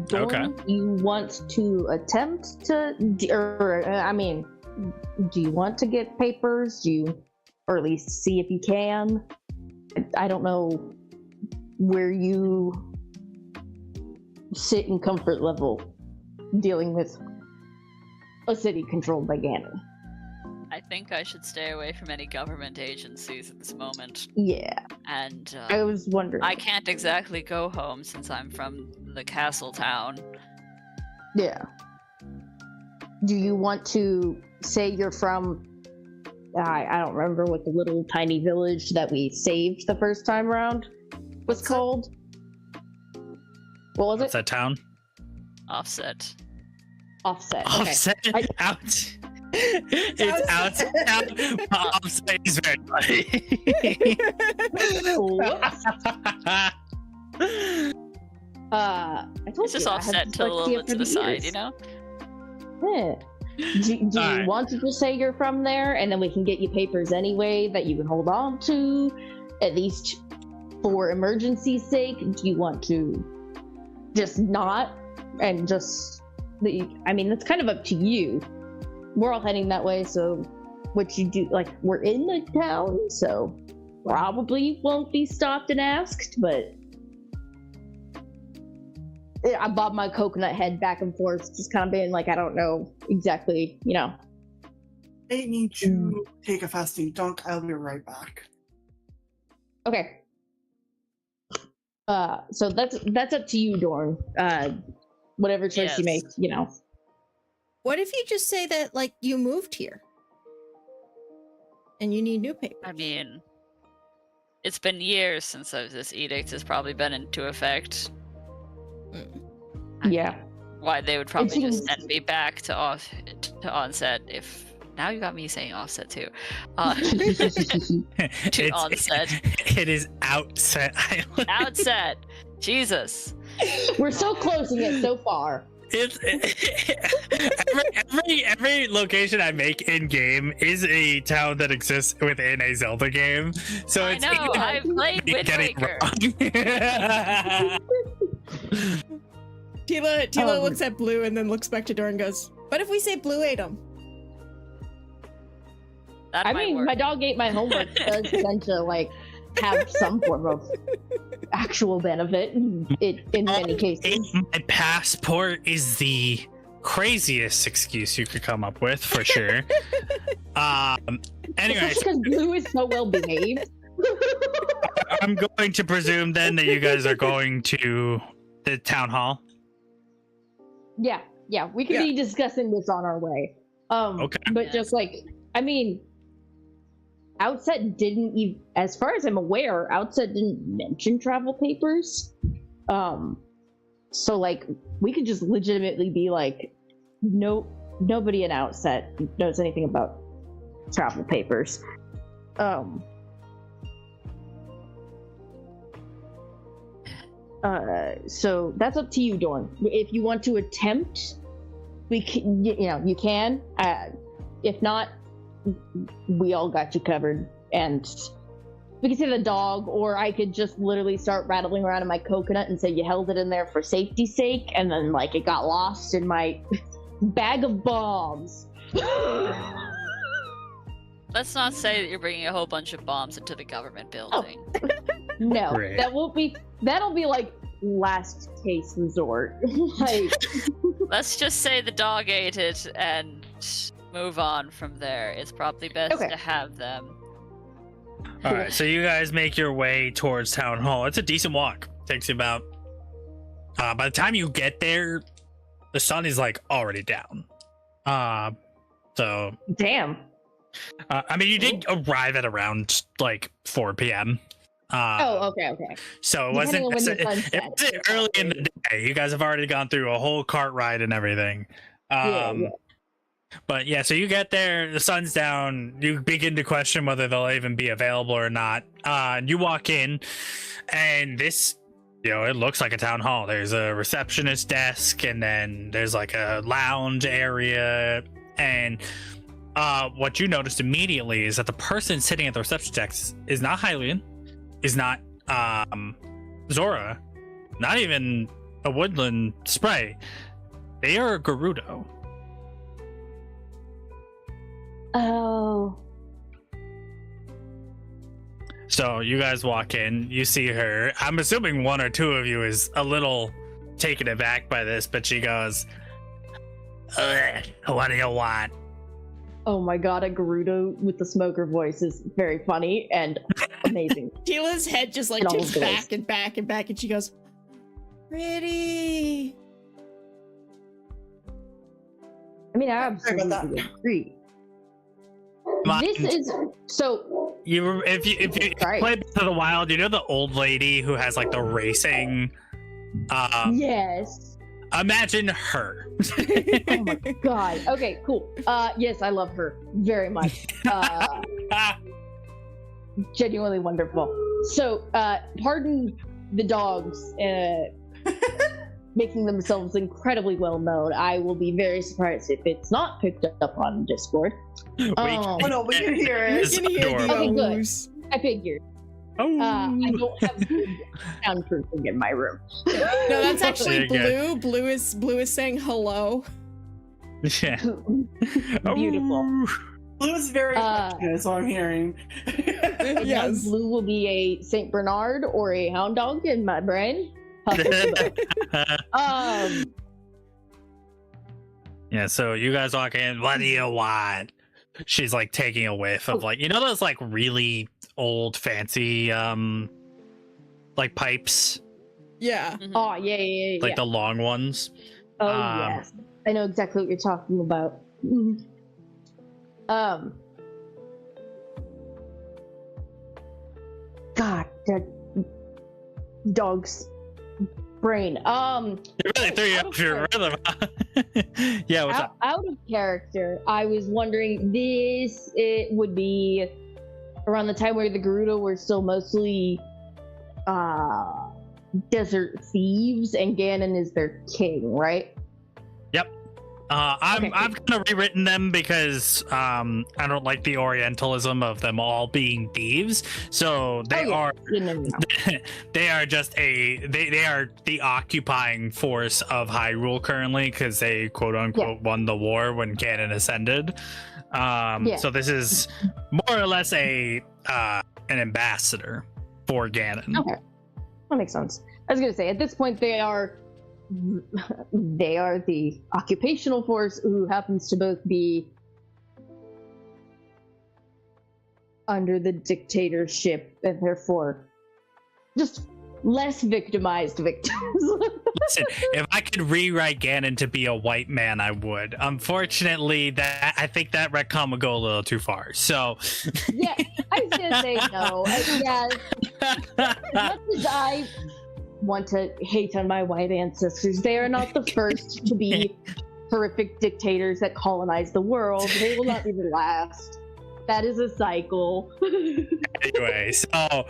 Dorn, you want to attempt to, do you want to get papers? Or at least see if you can? I don't know where you sit in comfort level dealing with a city controlled by Ganon.
I think I should stay away from any government agencies at this moment.
Yeah,
And
I was wondering.
I can't exactly go home since I'm from the castle town.
Yeah. Do you want to say you're from? I don't remember what the little tiny village that we saved the first time around was called. What was
What's
it?
that town?
Offset.
Offset. Okay.
Offset out. It's out. Offset is very funny.
Whoops. I told
It's just
you, I have
offset to a little
dyslexia
bit
for
to the side,
ears.
you know?
Yeah. Do you
Alright.
want to just say you're from there, and then we can get you papers anyway that you can hold on to, at least for emergency's sake? Do you want to just not, and just, it's kind of up to you. We're all heading that way, so what you do, like, we're in the town, so probably won't be stopped and asked, but I bob my coconut head back and forth, just kind of being like, I don't know exactly,
I need to take a fasting dunk. I'll be right back.
Okay. So that's up to you, Dorn. Whatever choice you
Yes.
make,
What if you just say that, like, you moved here? And you need new paper?
I mean, It's been years since this edict has probably been into effect.
Yeah.
Why they would probably just
seems-
send me back to onset if. Now you got me saying offset too. To onset.
It is Outset Island.
Outset. Jesus.
We're so close and yet so far.
It's every location I make in game is a town that exists within a Zelda game. So
I
it's
know.
even
I played
me
Wind
getting
Waker.
wrong.
Tila looks at Blue and then looks back to Dor and goes, "What if we say Blue ate him?"
That
I
might
mean,
work.
my dog ate my homework does tend to like have some form of actual benefit in many cases.
My passport is the craziest excuse you could come up with for sure. Anyway,
Especially because Blue is so well behaved.
I'm going to presume then that you guys are going to the town hall.
Yeah, we could be discussing this on our way.
Okay.
But just like, I mean, Outset didn't even, as far as I'm aware, Outset didn't mention travel papers. So like, we could just legitimately be like, nobody in Outset knows anything about travel papers. So that's up to you, Dorn. If you want to attempt, we can, you can. If not, we all got you covered, and we can say the dog, or I could just literally start rattling around in my coconut and say you held it in there for safety's sake, and then like it got lost in my bag of bombs.
Let's not say that you're bringing a whole bunch of bombs into the government building.
No,
Great.
that'll be like last case resort. Like,
Let's just say the dog ate it and move on from there. It's probably best
Okay.
to have them.
All right, so you guys make your way towards town hall. It's a decent walk. Takes you about. By the time you get there, the sun is like already down. So
damn.
I mean, you did arrive at around like 4 p.m.
Okay.
So it
Depending
wasn't,
on when the sun
it
sets.
wasn't early in the day. You guys have already gone through a whole cart ride and everything.
Yeah.
But yeah, so you get there, the sun's down, you begin to question whether they'll even be available or not. And you walk in, and this, it looks like a town hall. There's a receptionist desk, and then there's like a lounge area. And what you noticed immediately is that the person sitting at the reception desk is not Hylian, is not Zora, not even a woodland spray. They are a Gerudo.
Oh.
So you guys walk in, you see her. I'm assuming one or two of you is a little taken aback by this, but she goes, "What do you want?"
Oh my god, a Gerudo with the smoker voice is very funny and amazing.
Tila's head just like
In all
tips
of
back
those.
and back and back, and she goes, "Pretty."
I mean, I
Sorry about
absolutely agree.
Mind-
This is so.
If you
Right.
play Breath of the Wild, you know the old lady who has like the racing.
Yes.
Imagine her.
Oh my god. Okay, cool. Yes, I love her very much. Genuinely wonderful. So, pardon the dogs making themselves incredibly well known. I will be very surprised if it's not picked up on Discord.
Oh no, we can hear
We
it.
can hear the
Okay, good.
oohs.
I figured.
Oh.
I don't have good soundproofing in my room.
No, that's actually
Very
Blue. Blue is saying hello.
Yeah.
Beautiful.
Oh.
Blue is very affectionate, is what I'm hearing.
Yes.
Blue will be a Saint Bernard or a hound dog in my brain.
Yeah, so you guys walk in, what do you want? She's like taking a whiff of like, those like really old fancy like pipes,
Yeah.
Mhm.
Oh yeah.
like the long ones.
Oh
Um,
yes, I know exactly what you're talking about. God, dog's brain.
You really threw you off your rhythm. Yeah, what's up?
Out of character, I was wondering, it would be around the time where the Gerudo were still mostly desert thieves, and Ganon is their king, right?
Yep. I've kind of rewritten them because I don't like the Orientalism of them all being thieves. So they are they are just they are the occupying force of Hyrule currently because they quote unquote won the war when Ganon ascended. So this is more or less an ambassador for Ganon.
Okay, that makes sense. I was gonna say at this point they are the occupational force who happens to both be under the dictatorship and therefore just less victimized victims.
Listen, if I could rewrite Ganon to be a white man, I would. Unfortunately, I think that retcon would go a little too far. So
yeah, I was gonna say no. As much as I want to hate on my white ancestors, they are not the first to be horrific dictators that colonize the world. They will not be the last. That is a cycle.
Anyway, so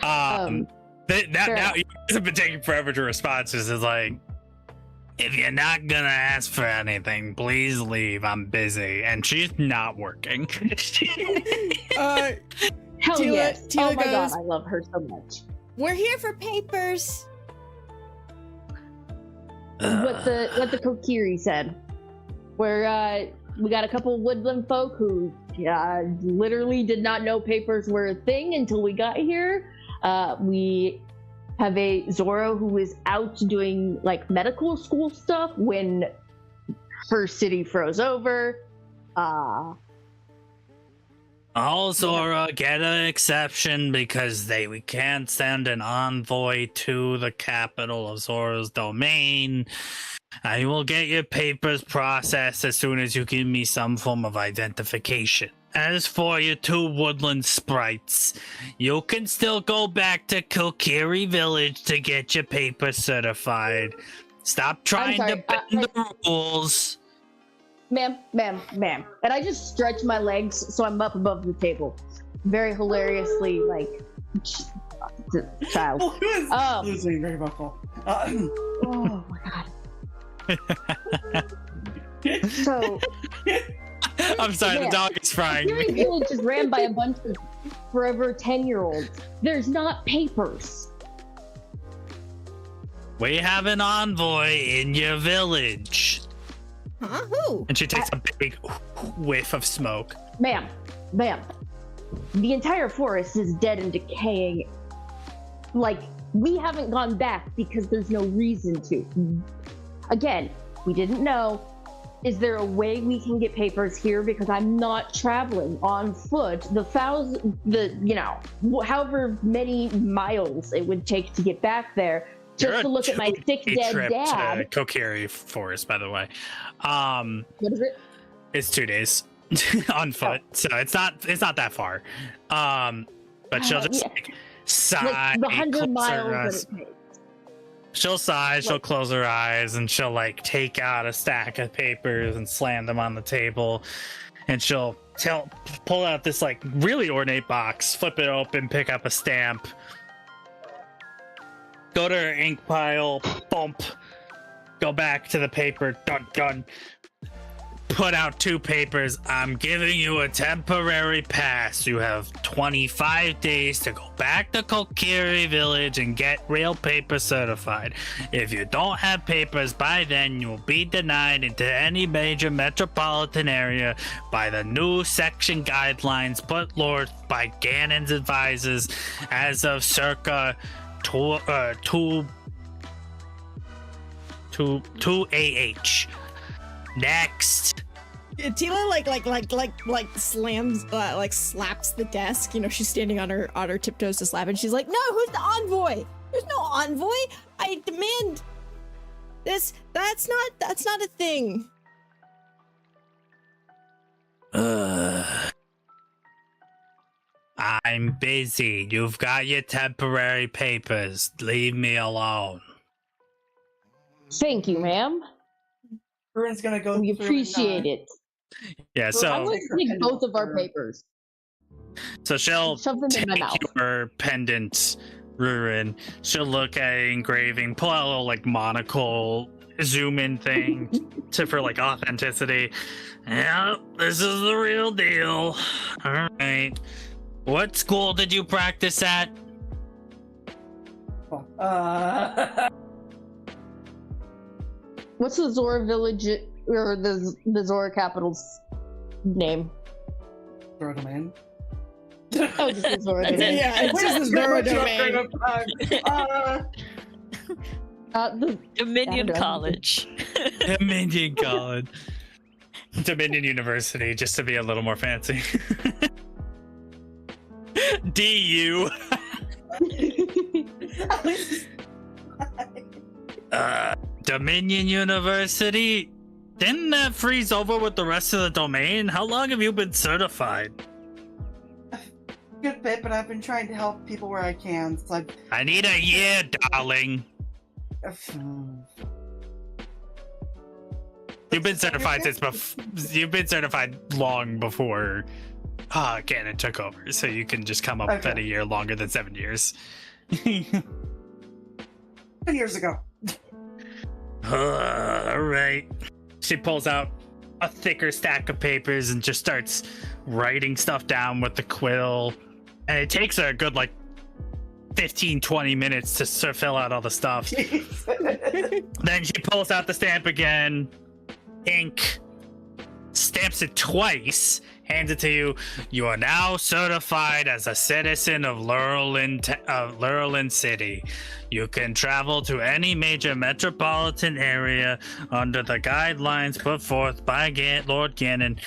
now you guys have been taking forever to respond. This is like, if you're not gonna ask for anything, please leave. I'm busy, and she's not working.
Hell yes!
Tila
Oh my
goes,
god, I love her so much.
We're here for papers.
What the Kokiri said. Where we got a couple of woodland folk who literally did not know papers were a thing until we got here. We have a Zoro who is out doing like medical school stuff when her city froze over.
All Zora get an exception because we can't send an envoy to the capital of Zora's domain. I will get your papers processed as soon as you give me some form of identification. As for your two woodland sprites, you can still go back to Kokiri Village to get your papers certified. Stop trying to bend the rules.
Ma'am. And I just stretch my legs so I'm up above the table. Very hilariously, like, child.
Losing very vocal.
Oh my god. So,
I'm sorry, the dog is frying
Kokiri
me.
Village is ran by a bunch of forever 10-year-olds. There's not papers.
We have an envoy in your village.
Huh? Who?
And she takes a big whiff of smoke.
Ma'am. The entire forest is dead and decaying. Like, we haven't gone back because there's no reason to. Again, we didn't know. Is there a way we can get papers here? Because I'm not traveling on foot however many miles it would take to get back there. Just to look at my sick dead dad.
To Kokiri Forest, by the way.
What is it?
It's 2 days on foot, so it's not that far. But she'll just sigh.
Like the 100
close her
miles
eyes.
that it takes.
She'll sigh. She'll close her eyes, and she'll like take out a stack of papers and slam them on the table, and she'll pull out this like really ornate box, flip it open, pick up a stamp. Go to her ink pile, bump, go back to the paper, dun, put out 2 papers. I'm giving you a temporary pass. You have 25 days to go back to Kokiri Village and get real paper certified. If you don't have papers by then, you'll be denied into any major metropolitan area by the new section guidelines put forth by Ganon's advisors as of circa 2 AH. Next.
Tila like slams slaps the desk. You know, she's standing on her tiptoes to slap, and she's like, "No, who's the envoy? There's no envoy. I demand this. That's not a thing."
I I'm busy. You've got your temporary papers. Leave me alone.
Thank you, ma'am.
Ruin's gonna go.
We
through
appreciate it.
Yeah,
I'm
so
going to take both of our papers.
she'll
Shove them in my
take
mouth.
your pendant, Ruin. She'll look at engraving, pull out a little like monocle zoom in thing for like authenticity. Yeah, this is the real deal. All right. What school did you practice at?
What's the Zora village or the Zora capital's name?
Zora domain.
Oh, just the Zora
That's it.
domain.
Yeah, it's just a Zora domain.
The
Dominion
I don't know.
College.
Dominion College. Dominion University, just to be a little more fancy. DU. Dominion University? Didn't that freeze over with the rest of the domain? How long have you been certified?
Good bit, but I've been trying to help people where I can. So
I need a year, darling. You've been certified you've been certified long before Ganon took over, so you can just come up with
Okay.
a year longer than 7 years.
10 years ago.
Alright. She pulls out a thicker stack of papers and just starts writing stuff down with the quill. And it takes her a good, 15-20 minutes to fill out all the stuff. Then she pulls out the stamp again, ink, stamps it twice, hands it to you. You are now certified as a citizen of Lurelin City. You can travel to any major metropolitan area under the guidelines put forth by Lord Ganon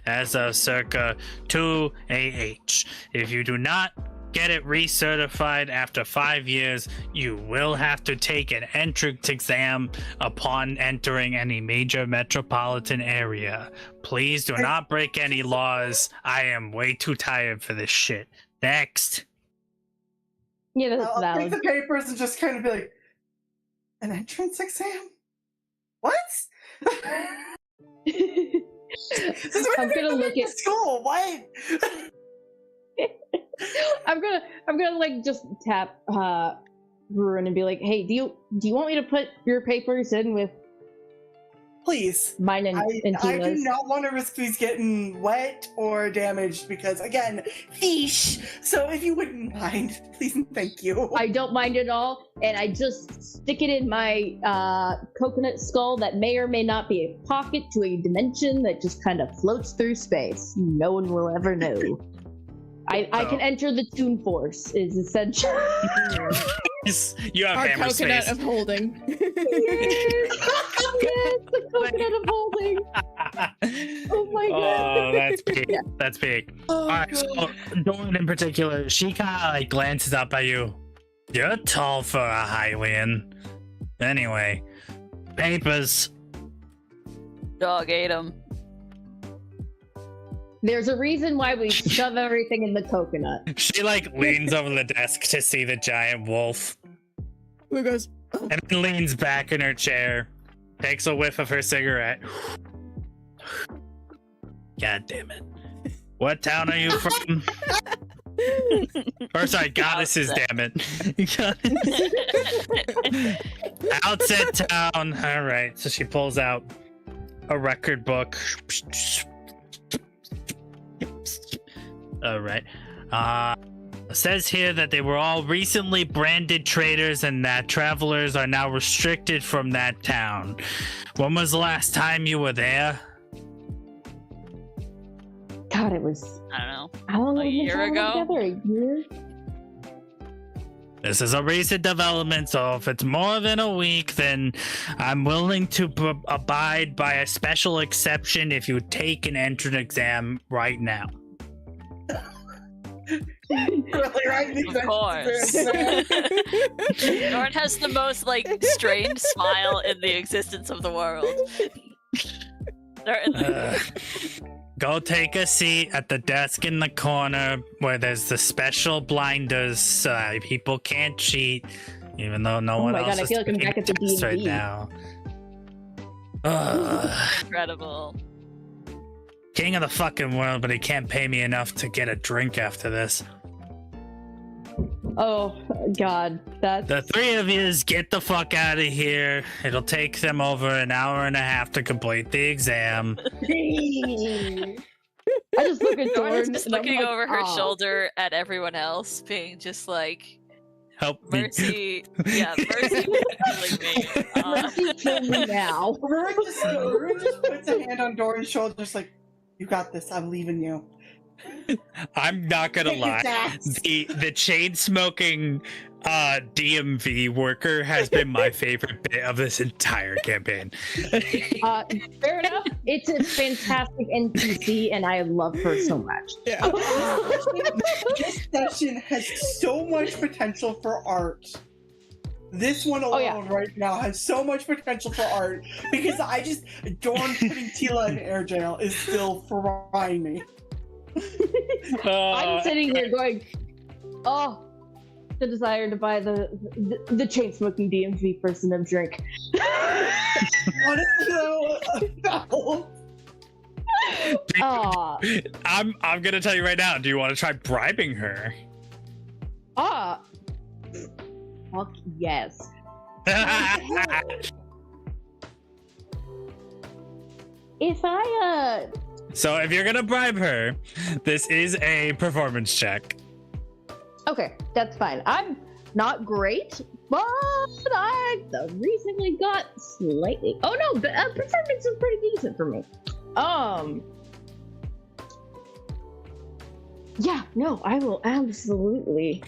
as of circa 2 AH. If you do not get it recertified after 5 years, you will have to take an entrance exam upon entering any major metropolitan area. Please do not break any laws. I am way too tired for this shit. Next.
Yeah, that's
I'll take
valid.
the papers and just kind of be like, an entrance exam? What?
I'm gonna look at.
school. What?
I'm gonna just tap Ruin and be like, "Hey, do you want me to put your papers in with
Please.
mine and
I do
Tina's?"
not want to risk these getting wet or damaged because, again, fish. So if you wouldn't mind, please and thank you.
I don't mind at all, and I just stick it in my coconut skull that may or may not be a pocket to a dimension that just kind of floats through space. No one will ever know. I can enter the Toon Force, is essential.
You have
Our
hammer
coconut
space.
of holding.
Yes, the coconut of holding. Oh my god.
Oh, that's big.
Yeah.
That's big.
Oh,
Alright, so Dawn in particular, she kind of glances up at you. You're tall for a Hylian. Anyway, papers.
Dog ate him.
There's a reason why we shove everything in the coconut.
She leans over the desk to see the giant wolf,
Who goes,
and then leans back in her chair, takes a whiff of her cigarette. God damn it. What town are you from? Or sorry, goddesses, damn it. Outset town. Alright, so she pulls out a record book. Alright. It says here that they were all recently branded traders and that travelers are now restricted from that town. When was the last time you were there?
God, it was.
I don't know.
How long
A
have we been
year
traveling
ago?
together? A year?
This is a recent development, so if it's more than a week, then I'm willing to abide by a special exception if you take an entrance exam right now.
Really, right?
Of course. Norn has the most strained smile in the existence of the world. Certainly.
go take a seat at the desk in the corner where there's the special blinders so that people can't cheat, even though no one
my
else
God, I
is
feel like I'm
taking
back at the
tests right
D&D.
now.
Incredible.
King of the fucking world, but he can't pay me enough to get a drink after this.
Oh God, that's
The three of yous get the fuck out of here. It'll take them over an hour and a half to complete the exam.
I just look at
Dora's
Dorn
just
and I'm
looking
like,
over her
"Oh."
shoulder at everyone else, being just like,
Help me.
Mercy. Yeah, Mercy is killing me.
Mercy, kill me now.
Ruin just puts a hand on Doran's shoulder, just like, you got this. I'm leaving you.
I'm not gonna
Take your
lie.
gas.
The chain smoking DMV worker has been my favorite bit of this entire campaign.
Fair enough. It's a fantastic NPC, and I love her so much.
Yeah.
This session has so much potential for art. This one alone
yeah.
right now has so much potential for art because Dorn putting Tila in air jail is still frying me.
I'm sitting here going, "Oh, the desire to buy the chain smoking DMV person a drink."
Honestly, though,
Ah,
I'm gonna tell you right now. Do you want to try bribing her?
fuck yes. If I
So if you're gonna bribe her, this is a performance check.
okay, that's fine. I'm not great, but I recently got slightly. Oh no, but performance is pretty decent for me. Yeah, no, I will absolutely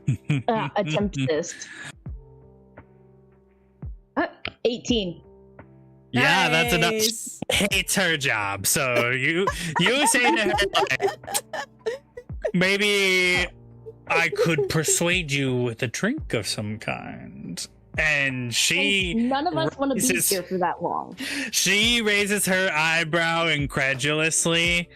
attempt this. 18.
Yeah, that's enough.
Nice.
Hates her job. So you say to her, like, maybe I could persuade you with a drink of some kind. And she
None of us want to be
raises-
here for that long.
She raises her eyebrow incredulously,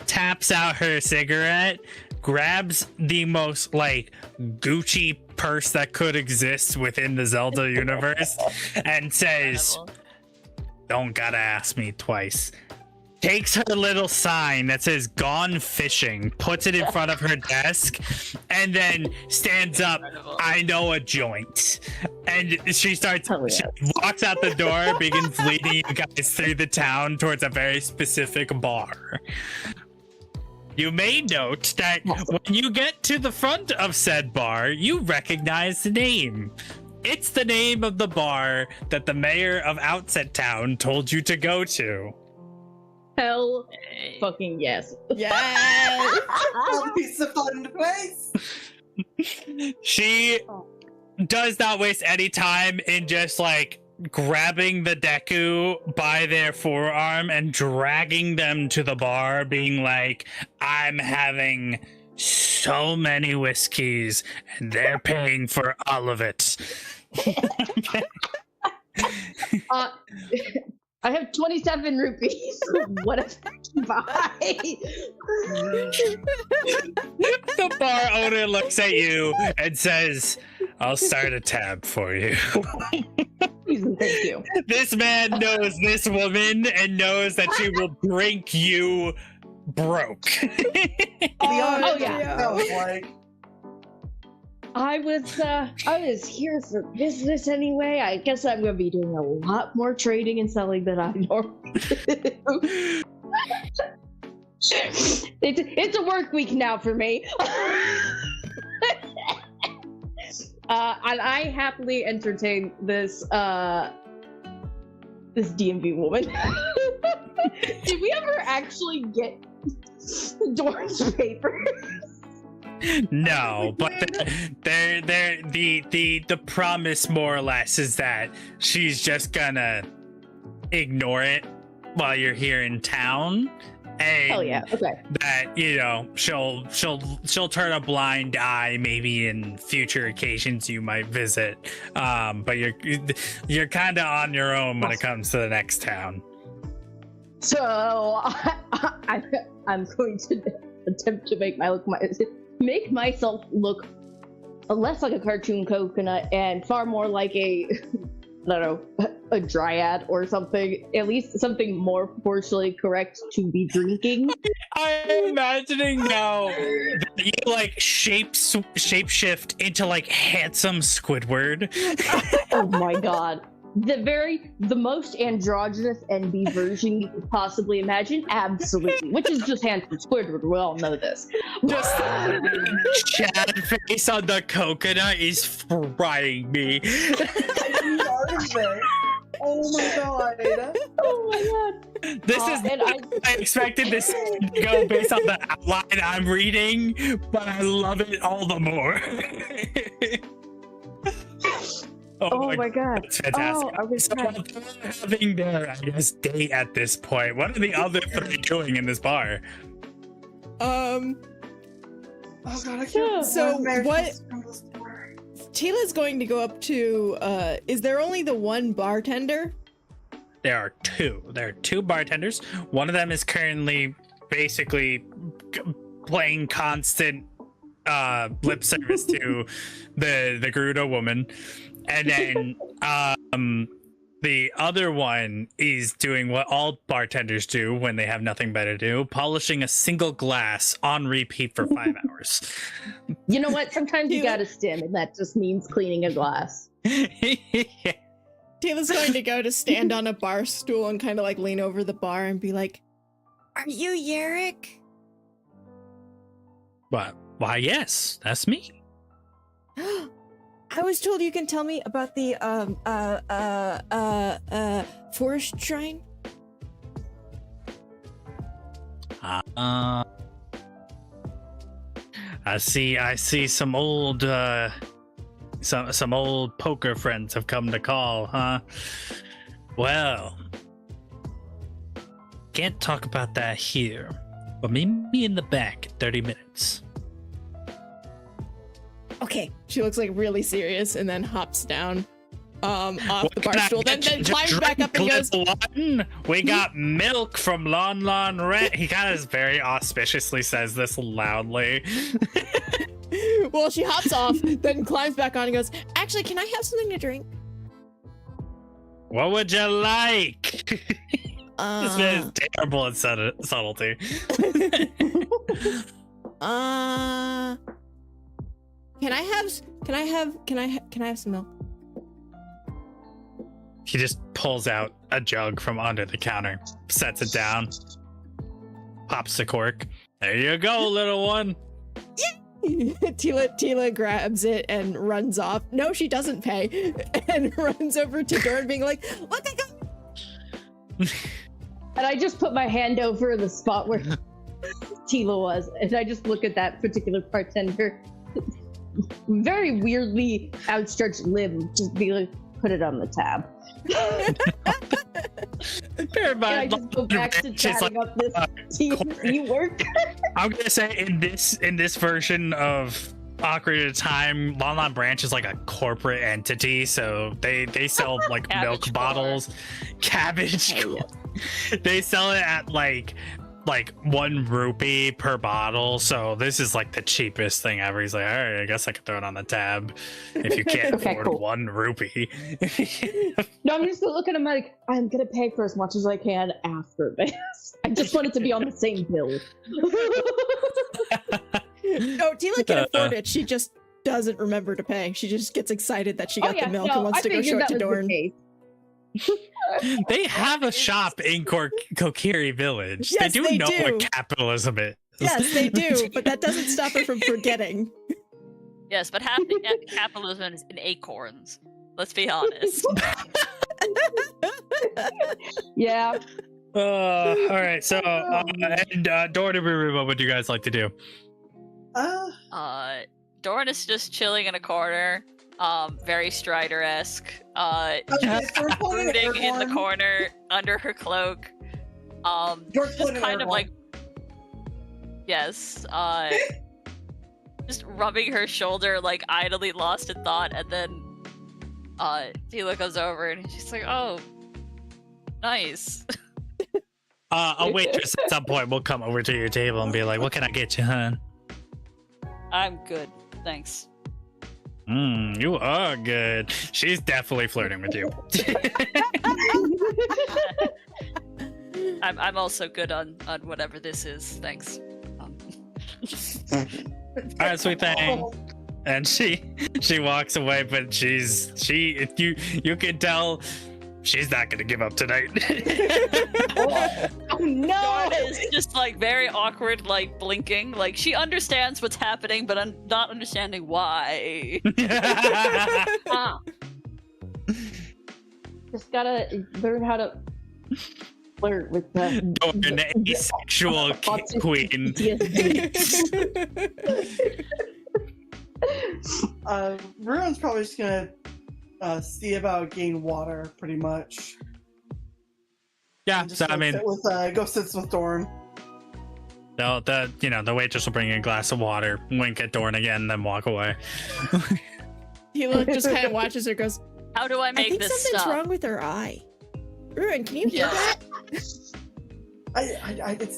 taps out her cigarette, grabs the most like Gucci purse that could exist within the Zelda universe, and says,
Incredible.
"Don't gotta ask me twice." Takes her little sign that says "Gone Fishing," puts it in front of her desk, and then stands up.
Incredible.
"I know a joint," and she starts.
Hell
She
yes.
walks out the door, begins leading you guys through the town towards a very specific bar. You may note that when you get to the front of said bar, you recognize the name. It's the name of the bar that the mayor of Outset Town told you to go to.
Hell
Hey.
fucking yes.
Yes.
That'll be a fun place.
She does not waste any time in just like grabbing the Deku by their forearm and dragging them to the bar, being like, "I'm having so many whiskeys and they're paying for all of it."
I have 27 rupees. What if I can buy?
The bar owner looks at you and says, "I'll start a tab for you."
Please and thank you.
This man knows this woman and knows that she will drink you broke.
Oh, yeah.
That was like,
I was here for business anyway. I guess I'm gonna be doing a lot more trading and selling than I normally do. It's a work week now for me. And I happily entertain this this DMV woman. Did we ever actually get Dorn's paper?
No, but the promise more or less is that she's just gonna ignore it while you're here in town. And
Oh yeah, okay.
that, you know, she'll turn a blind eye maybe in future occasions you might visit. But you're kind of on your own when it comes to the next town.
So I'm going to attempt to make myself look less like a cartoon coconut and far more like a I don't know, a dryad or something. At least something more proportionally correct to be drinking.
I'm imagining now that you like shapeshift into like handsome Squidward.
Oh my god. The most androgynous NB version you could possibly imagine? Absolutely. Which is just handsome Squidward, we all know this.
Just Chad face on the coconut is frying me.
Oh my god.
Oh my god.
This is I expected this to go based on the outline I'm reading, but I love it all the more.
Oh my god.
That's fantastic.
Oh, I was
So
trying-
what they're having their, I guess, date at this point. What are the other three doing in this bar?
Oh god, I can't.
So
remember
what-
Scrambles door.
Tila's going to go up to, is there only the one bartender?
There are two. There are two bartenders. One of them is currently basically playing constant lip service to the Gerudo woman. And then the other one is doing what all bartenders do when they have nothing better to do, polishing a single glass on repeat for 5 hours.
You know what? Sometimes you gotta stim, and that just means cleaning a glass.
Tila's going to go to stand on a bar stool and kind of like lean over the bar and be like, "Are you Yarrick?"
But why, yes, that's me.
I was told you can tell me about the forest shrine.
I see some old some old poker friends have come to call, huh? Well, can't talk about that here, but meet me in the back in 30 minutes.
Okay. She looks like really serious and then hops down off
What
the bar
can I
stool. Then
get you to
climbs back up and
drink,
goes,
little one? We got milk from Lon Lon Red. He kind of very auspiciously says this loudly.
well, she hops off, then climbs back on and goes, "Actually, can I have something to drink?"
What would you like? This man is terrible at subtlety.
Can I have some milk?
He just pulls out a jug from under the counter, sets it down, pops the cork. There you go, little one.
Tila grabs it and runs off. No, she doesn't pay, and runs over to Dorn, being like, "Look, I got."
And I just put my hand over the spot where Tila was, and I just look at that particular bartender. Very weirdly outstretched limb, just be like, put it on the tab.
Bear in
And I
mind,
just go back to
it's
chatting
like,
up this TNC work.
I'm gonna say in this version of Ocarina of Time, Lon Lon Branch is like a corporate entity, so they sell like
Cabbage
milk
corn.
bottles, cabbage.
Oh,
They sell it at like 1 rupee per bottle, so this is like the cheapest thing ever. He's like, all right, I guess I could throw it on the tab if you can't
Okay,
afford
cool.
1 rupee.
No, I'm just looking at him like, I'm gonna pay for as much as I can after this. I just want it to be on the same bill.
No, Tila can afford it. She just doesn't remember to pay. She just gets excited that she got the milk and wants to go show it to Dorn.
They have a shop in Kokiri Village.
Yes,
they
they
know
do.
what capitalism is.
Yes, they do, but that doesn't stop her from forgetting.
Yes, but half the capitalism is in acorns. Let's be honest.
Yeah.
All right, so Dorn and Ruru, what would you guys like to do?
Doran is just chilling in a corner, very Strider-esque,
Okay, so we're pulling an
brooding in the
airhorn.
corner under her cloak.
You're
Just
pulling an
kind of
airhorn.
like, yes, just rubbing her shoulder, like idly lost in thought, and then Tila goes over and she's like, "Oh, nice."
A waitress at some point will come over to your table and be like, "What can I get you, hon?"
I'm good, thanks.
You are good. She's definitely flirting with you.
I'm also good on whatever this is, thanks.
All right, sweet thing. And she walks away, but you can tell she's not gonna give up tonight.
Oh no!
Dora is just like very awkward, like blinking. Like she understands what's happening, but I'm not understanding why.
Just gotta learn how to flirt with the
An asexual queen.
Ruin's probably just gonna see about gain water, pretty much.
Yeah,
And just
so I mean,
go sit with Dorn.
the waitress will bring you a glass of water, wink at Dorn again, and then walk away.
Tila just kind of watches her, goes,
How do I
I
make
think
this
something's
stop?
wrong with her eye. Ruin, can you hear that?
It's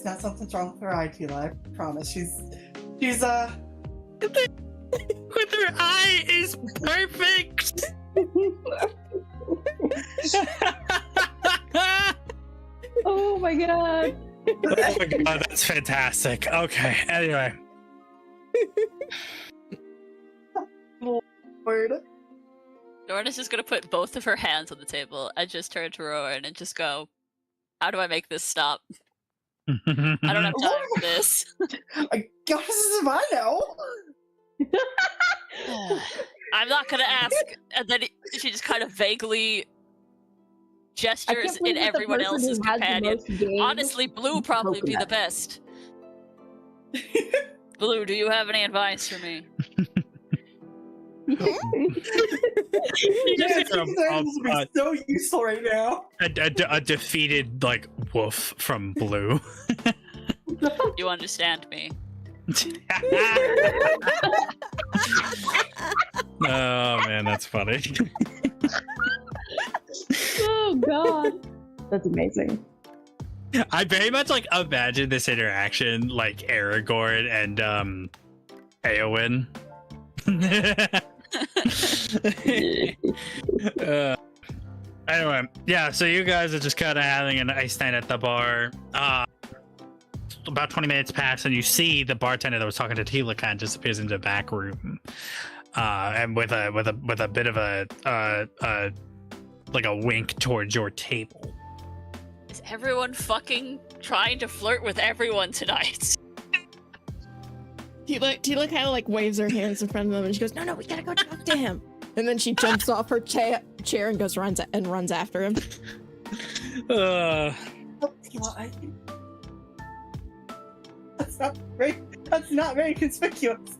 not something's wrong with her eye, Tila. I promise. She's
With her eye is perfect.
Oh my god!
Oh my god, that's fantastic. Okay, anyway.
word.
Dorna's just gonna put both of her hands on the table and just turn to Rowan and just go, "How do I make this stop? I don't have time for this."
I guess this is mine now.
I'm not gonna ask. And then she just kind of vaguely gestures in everyone else's companion. Honestly, Blue would probably be the best. Blue, do you have any advice for me?
Yeah, these items will be so useful right now.
a defeated like wolf from Blue.
You understand me?
Oh man, that's funny.
Oh god, that's amazing.
I very much like imagine this interaction like Aragorn and Eowyn. Anyway, yeah, so you guys are just kind of having a nice night at the bar. About 20 minutes pass, and you see the bartender that was talking to Tila kind of disappears into the back room, and with a bit of a like a wink towards your table.
Is everyone fucking trying to flirt with everyone tonight?
Tila kind of like waves her hands in front of them, and she goes, "No, we gotta go talk to him." And then she jumps off her chair and runs after him.
That's not very conspicuous.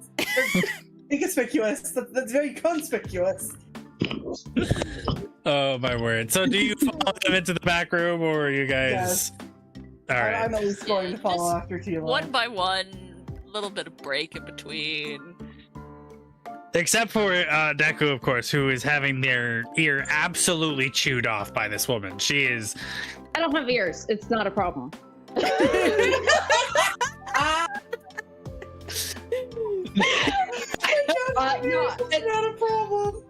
Inconspicuous. That's very conspicuous.
Oh my word! So, do you follow them into the back room, or are you guys?
Yes.
All right.
I'm at least going to follow after Tila.
One by one, a little bit of break in between.
Except for Deku, of course, who is having their ear absolutely chewed off by this woman. She is.
I don't have ears. It's not a problem.
No, it's not a problem.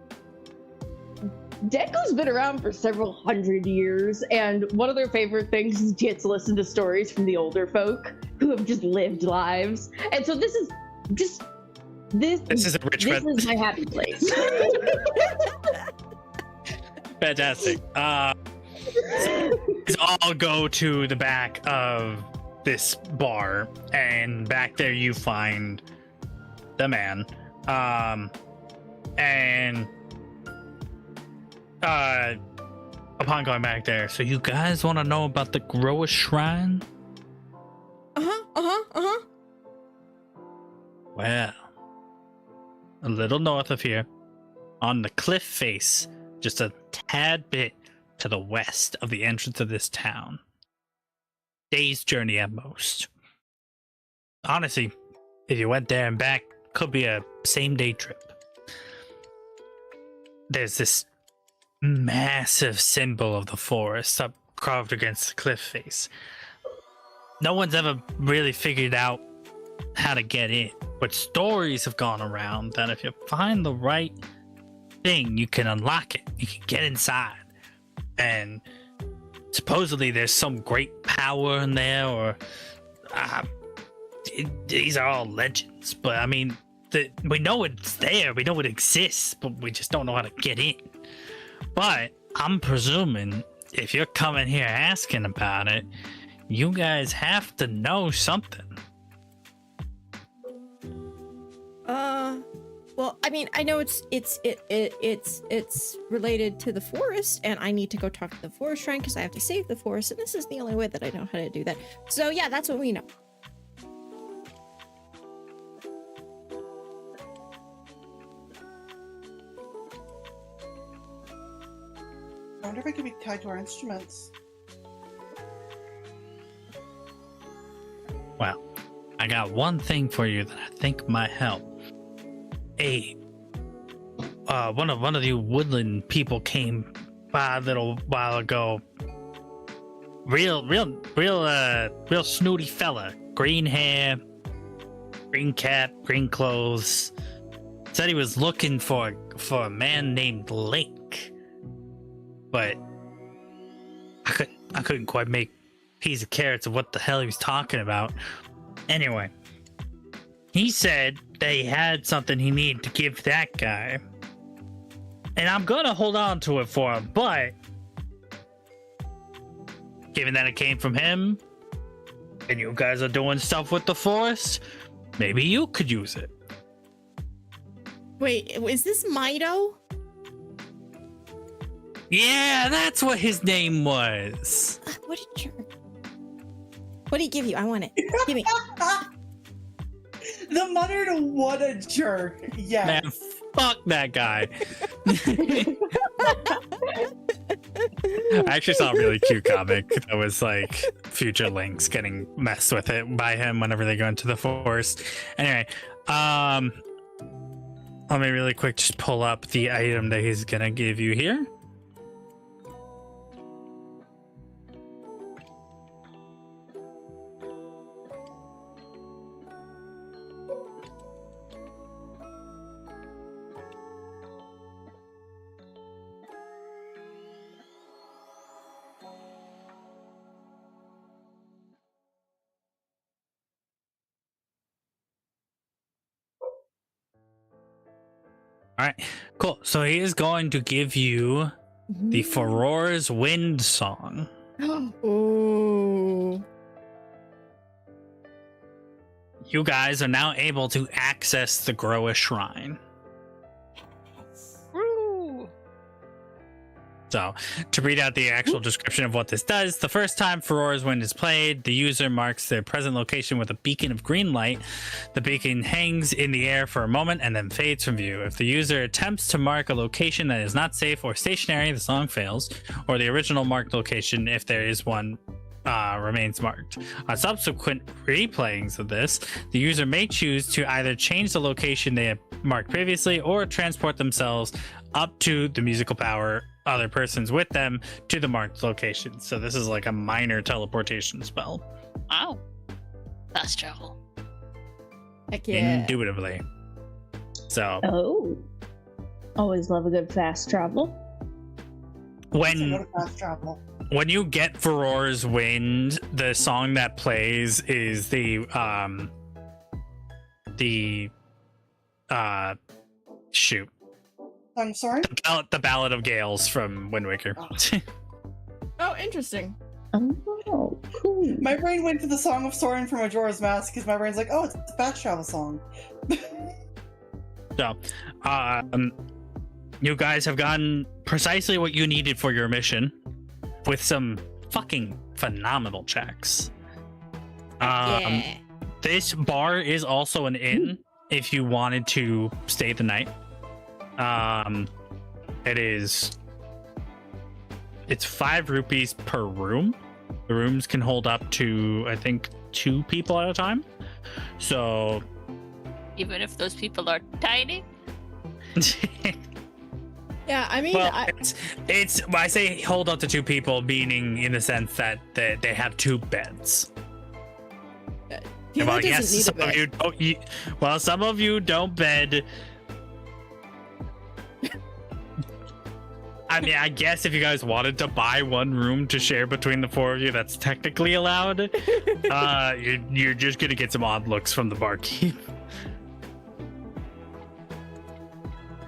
Deku's been around for several hundred years, and one of their favorite things is to get to listen to stories from the older folk who have just lived lives. And so this is just this
This is a rich
this
man.
is my happy place.
Fantastic. So all go to the back of this bar, and back there you find the man. And upon going back there, so you guys want to know about the Grower Shrine? Well, a little north of here, on the cliff face, just a tad bit to the west of the entrance of this town. Day's journey at most. Honestly, if you went there and back, could be a same-day trip. There's this massive symbol of the forest up carved against the cliff face. no one's ever really figured out how to get in. But stories have gone around that if you find the right thing, you can unlock it. You can get inside. And supposedly there's some great power in there, or these are all legends. But I mean, we know it's there. We know it exists, but we just don't know how to get in. But I'm presuming if you're coming here asking about it, you guys have to know something.
Well, I mean, I know it's related to the forest, and I need to go talk to the forest shrine because I have to save the forest, and this is the only way that I know how to do that. So yeah, that's what we know.
I wonder if it could be tied to our instruments.
Well, I got one thing for you that I think might help. One of you woodland people came by a little while ago. Real snooty fella. Green hair, green cap, green clothes. Said he was looking for a man named Link. But I couldn't quite make peas and carrots of what the hell he was talking about. Anyway, he said they had something he needed to give that guy. And I'm gonna hold on to it for him, but given that it came from him, and you guys are doing stuff with the forest, maybe you could use it.
Wait, is this Mido?
Yeah, that's what his name was.
What a jerk. What did he give you? I want it. Give me.
The muttered, what a jerk. Yeah.
Man, fuck that guy. I actually saw a really cute comic that was like future Links getting messed with it by him whenever they go into the forest. Anyway, let me really quick just pull up the item that he's gonna give you here. All right, cool. So he is going to give you the Furore's Wind Song.
Ooh.
You guys are now able to access the Groa Shrine.
Woo!
So, to read out the actual description of what this does, the first time Furore's Wind is played, the user marks their present location with a beacon of green light. The beacon hangs in the air for a moment and then fades from view. If the user attempts to mark a location that is not safe or stationary, the song fails, or the original marked location, if there is one, remains marked. On subsequent replayings of this, the user may choose to either change the location they have marked previously or transport themselves up to the musical power other persons with them to the marked location. So this is like a minor teleportation spell.
Wow. Fast travel.
Heck yeah.
Indubitably. So
Oh. Always love a good fast travel.
when
Fast travel.
when you get Furore's Wind, the song that plays is the shoot.
I'm sorry?
The Ballad of Gales from Wind Waker.
Oh, interesting.
Oh, cool.
My brain went to the Song of Soren from Majora's Mask because my brain's like, oh, it's a fast travel song.
So, you guys have gotten precisely what you needed for your mission with some fucking phenomenal checks.
Yeah.
This bar is also an inn if you wanted to stay the night. It's 5 rupees per room. The rooms can hold up to, I think, 2 people at a time. So
Even if those people are tiny?
Yeah, I mean,
well, it's I say hold up to 2 people, meaning in the sense that they have 2 beds.
Tila
Well,
doesn't
yes,
need a
some
bed.
of you don't. Well, some of you don't bed. I mean, I guess if you guys wanted to buy one room to share between the four of you, that's technically allowed. You're just gonna get some odd looks from the barkeep.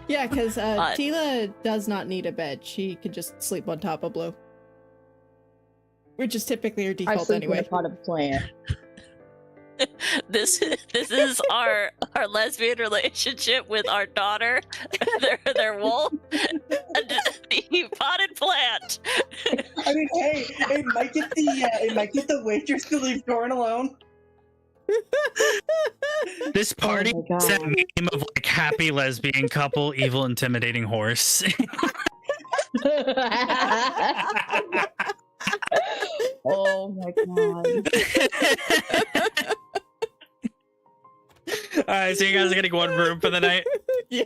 Yeah, because Tila does not need a bed. She can just sleep on top of Blue. Which is typically her
I
default
sleep
anyway.
in a pot of plant.
This is our lesbian relationship with our daughter, their wolf, and the potted plant.
I mean, hey, it might get the waitress to leave Doran alone.
This party
my
is that
God.
name of like happy lesbian couple, evil intimidating horse.
Oh my god.
All right, so you guys are getting one room for the night.
Yeah.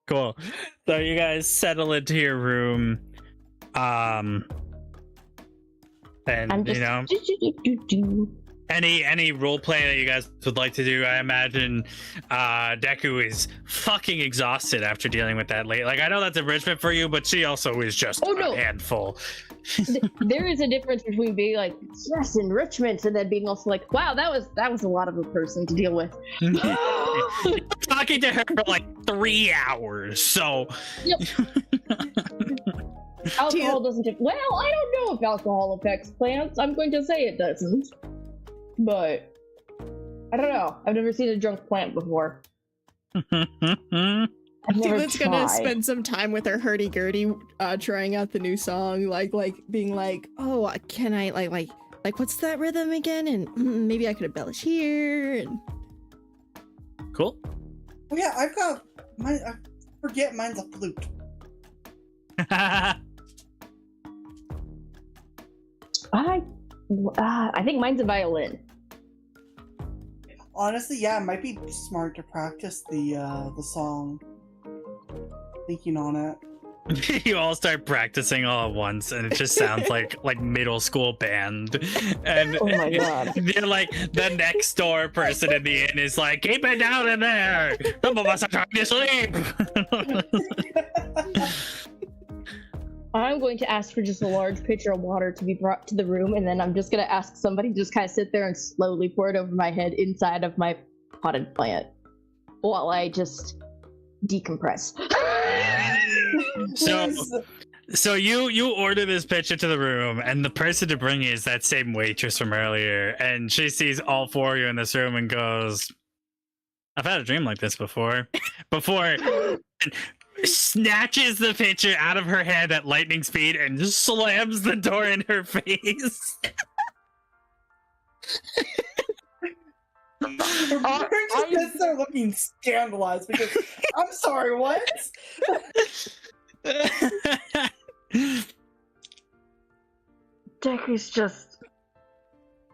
Cool. So you guys settle into your room, and
I'm just
you know, any role play that you guys would like to do. I imagine Deku is fucking exhausted after dealing with that late. Like, I know that's enrichment for you, but she also is just
Oh, no.
a handful.
There is a difference between being like, yes, enrichment, and then being also like, wow, that was a lot of a person to deal with.
Talking to her for like 3 hours, so
Alcohol doesn't well, I don't know if alcohol affects plants. I'm going to say it doesn't. But I don't know. I've never seen a drunk plant before. I've never
Tila's gonna
tried.
spend some time with her hurdy-gurdy, trying out the new song, like being like, oh, can I like what's that rhythm again? And maybe I could embellish here. And
cool.
Oh yeah, I've got mine. I forget mine's a flute.
I think mine's a violin.
Honestly, yeah, it might be smart to practice the song. Thinking on it.
You all start practicing all at once, and it just sounds like middle school band. And
Oh my god.
you're like the next door person in the inn is like, keep it down in there. Some of us are trying to sleep.
I'm going to ask for just a large pitcher of water to be brought to the room, and then I'm just going to ask somebody to just kind of sit there and slowly pour it over my head inside of my potted plant while I just decompress.
So you order this pitcher to the room, and the person to bring you is that same waitress from earlier, and she sees all four of you in this room and goes, I've had a dream like this before. Snatches the pitcher out of her hand at lightning speed and just slams the door in her face.
I just start looking scandalized because I'm sorry, what?
Deku's just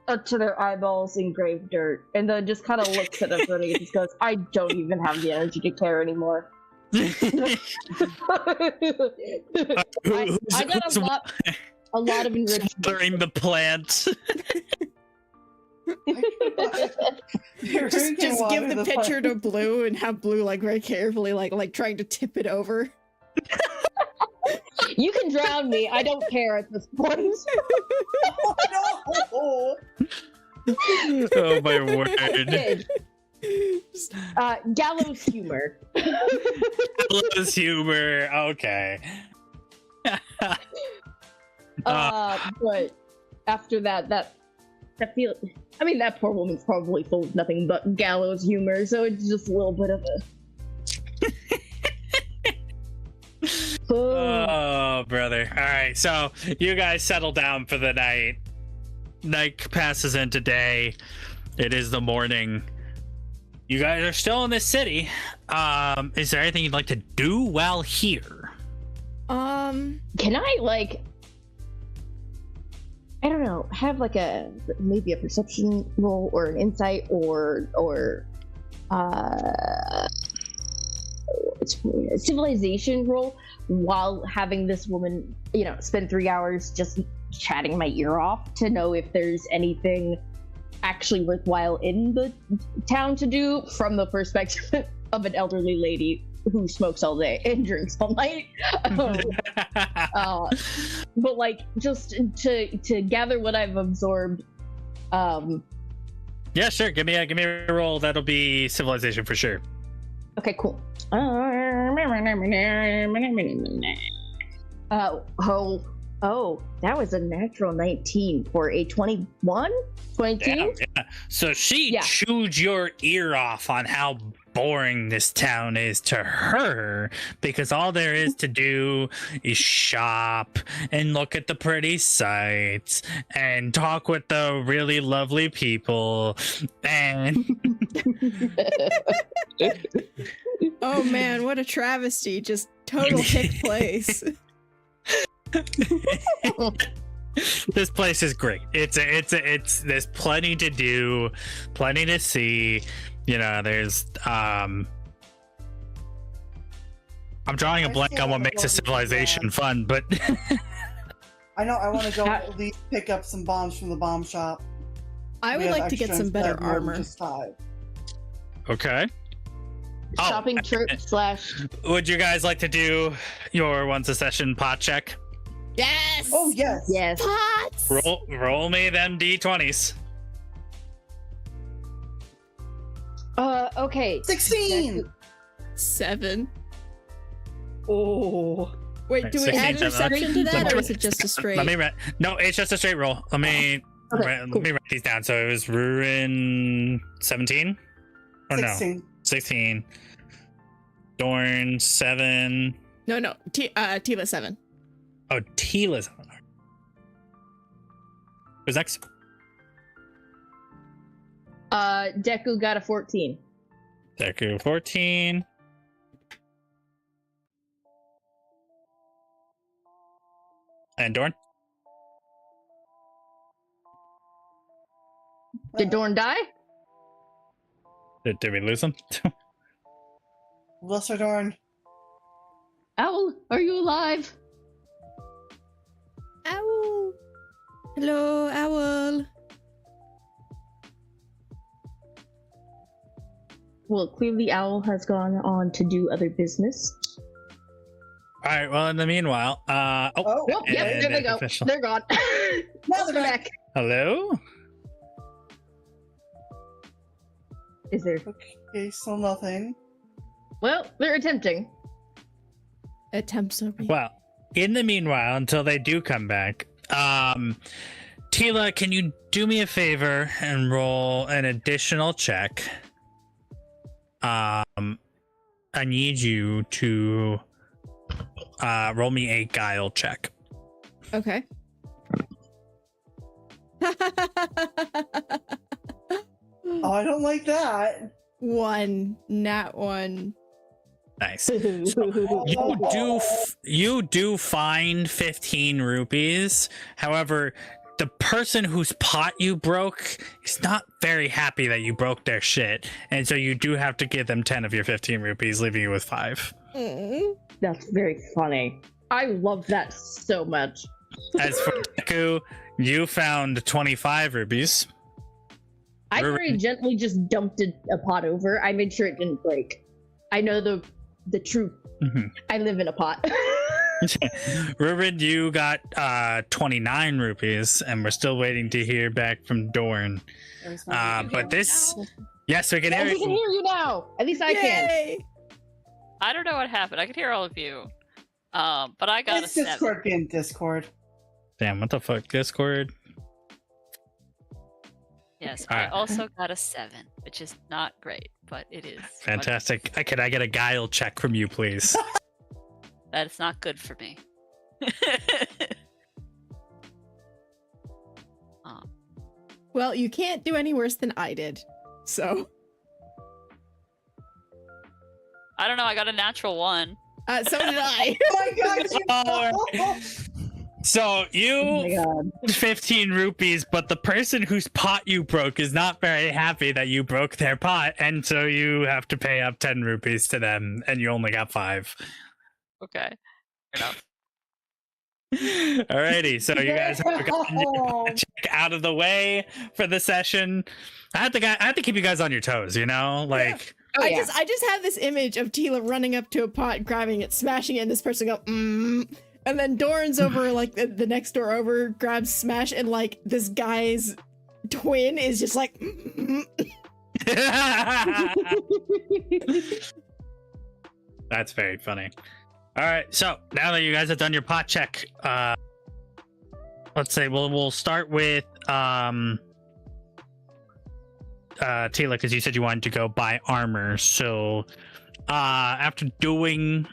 up to their eyeballs in grave dirt, and then just kind of looks at everybody and just goes, I don't even have the energy to care anymore. I got a lot of enrichment.
During the plant.
just give the pitcher to Blue and have Blue like very carefully like trying to tip it over.
You can drown me. I don't care at this point.
Oh, no!
Oh my word.
Gallows humor.
Gallows humor. Okay.
But after that poor woman's probably full of nothing but gallows humor, so it's just a little bit of a.
Oh, brother. All right, so you guys settle down for the night. Night passes into day. It is the morning. You guys are still in this city. Is there anything you'd like to do while here?
Can I I don't know, have like maybe a perception roll or an insight or civilization roll while having this woman, spend 3 hours just chatting my ear off to know if there's anything actually worthwhile in the town to do from the perspective of an elderly lady who smokes all day and drinks all night. But like just to gather what I've absorbed.
Yeah, sure. Give me a roll. That'll be civilization for sure.
Okay, cool. That was a natural 19 for a 21? 22?
Yeah. So she chewed your ear off on how boring this town is to her, because all there is to do is shop and look at the pretty sights and talk with the really lovely people and
Oh man, what a travesty. Just total pick place.
This place is great. It's there's plenty to do, plenty to see. You know, there's I'm drawing a blank on what makes a civilization fun, but
I know I want to go at least pick up some bombs from the bomb shop.
I would like to get some better armor.
Just 5.
okay.
Shopping trip /
Would you guys like to do your once a session pot check?
Yes!
Oh yes.
Yes.
Pots!
Roll me them d20s.
Okay.
16.
7.
Oh.
Wait, do we
16,
add a
7.
section to that,
Let
or
me-
is it just a straight?
No, it's just a straight roll. Let me let me write these down. So it was Ruin 17? Or
16.
no? 16. Dorn 7.
No. Tila 7.
Oh, Tila's on. Who's next?
Deku got a 14.
Deku 14. And Dorn?
Did Dorn die?
Did we lose him?
Lesser Dorn.
Owl, are you alive?
Owl! Hello, Owl.
Well, clearly Owl has gone on to do other business.
All right. Well, in the meanwhile,
Yep, there they go.
official.
They're gone.
Now they're back.
Hello.
Is there?
Okay, so nothing.
Well, they're attempting.
Attempts are real.
Well, in the meanwhile, until they do come back, Tila, can you do me a favor and roll an additional check? I need you to roll me a guile check.
Okay.
Oh, I don't like that.
1, not 1.
Nice. You do find 15 rupees. However, the person whose pot you broke is not very happy that you broke their shit, and so you do have to give them 10 of your 15 rupees, leaving you with 5.
That's very funny. I love that so much.
As for Deku, you found 25 rupees.
I very gently just dumped a pot over. I made sure it didn't break. I know the truth.
Mhm.
I live in a pot.
Ruben, you got 29 rupees, and we're still waiting to hear back from Dorn. But this, yes, we can hear
We can
you.
hear you now. At least I can.
Yay!
I don't know what happened. I could hear all of you. But I got
It's
a 7.
Discord being Discord.
Damn, what the fuck, Discord?
Yes,
All
I
right.
also got a 7, which is not great, but it is.
Fantastic. Could I get a guile check from you, please?
That is not good for me.
Well, you can't do any worse than I did. So,
I don't know. I got a natural 1.
so did I.
Oh my god!
Oh. So you
Oh my god.
15 rupees, but the person whose pot you broke is not very happy that you broke their pot, and so you have to pay up 10 rupees to them, and you only got 5.
Okay. Fair enough.
Alrighty, so you guys have gotten your check out of the way for the session. I have to keep you guys on your toes, you know? Like
Oh,
I
yeah.
just have this image of Tila running up to a pot, grabbing it, smashing it, and this person go, and then Doran's over like the next door over, grabs smash, and like this guy's twin is just like
That's very funny. Alright, so now that you guys have done your pot check, let's say we'll start with Tila, because you said you wanted to go buy armor. So after doing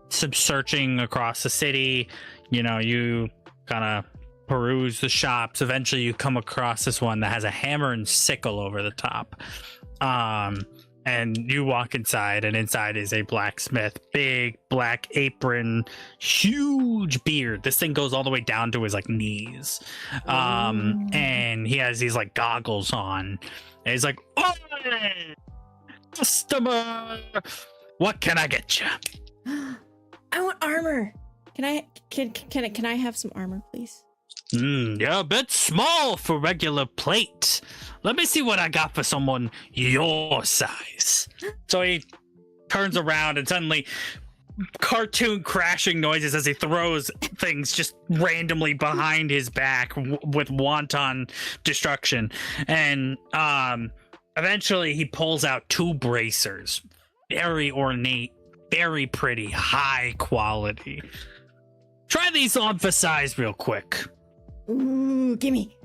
some searching across the city, you know, you kind of peruse the shops. Eventually you come across this one that has a hammer and sickle over the top. And you walk inside, and inside is a blacksmith, big black apron, huge beard. This thing goes all the way down to his like knees. And he has these like goggles on. And he's like, "Oh, customer, what can I get you?"
I want armor. Can I have some armor, please?
You're a bit small for regular plate. Let me see what I got for someone your size. So he turns around, and suddenly cartoon crashing noises as he throws things just randomly behind his back with wanton destruction. And eventually he pulls out 2 bracers, very ornate, very pretty, high quality. Try these on for size real quick.
Ooh, gimme.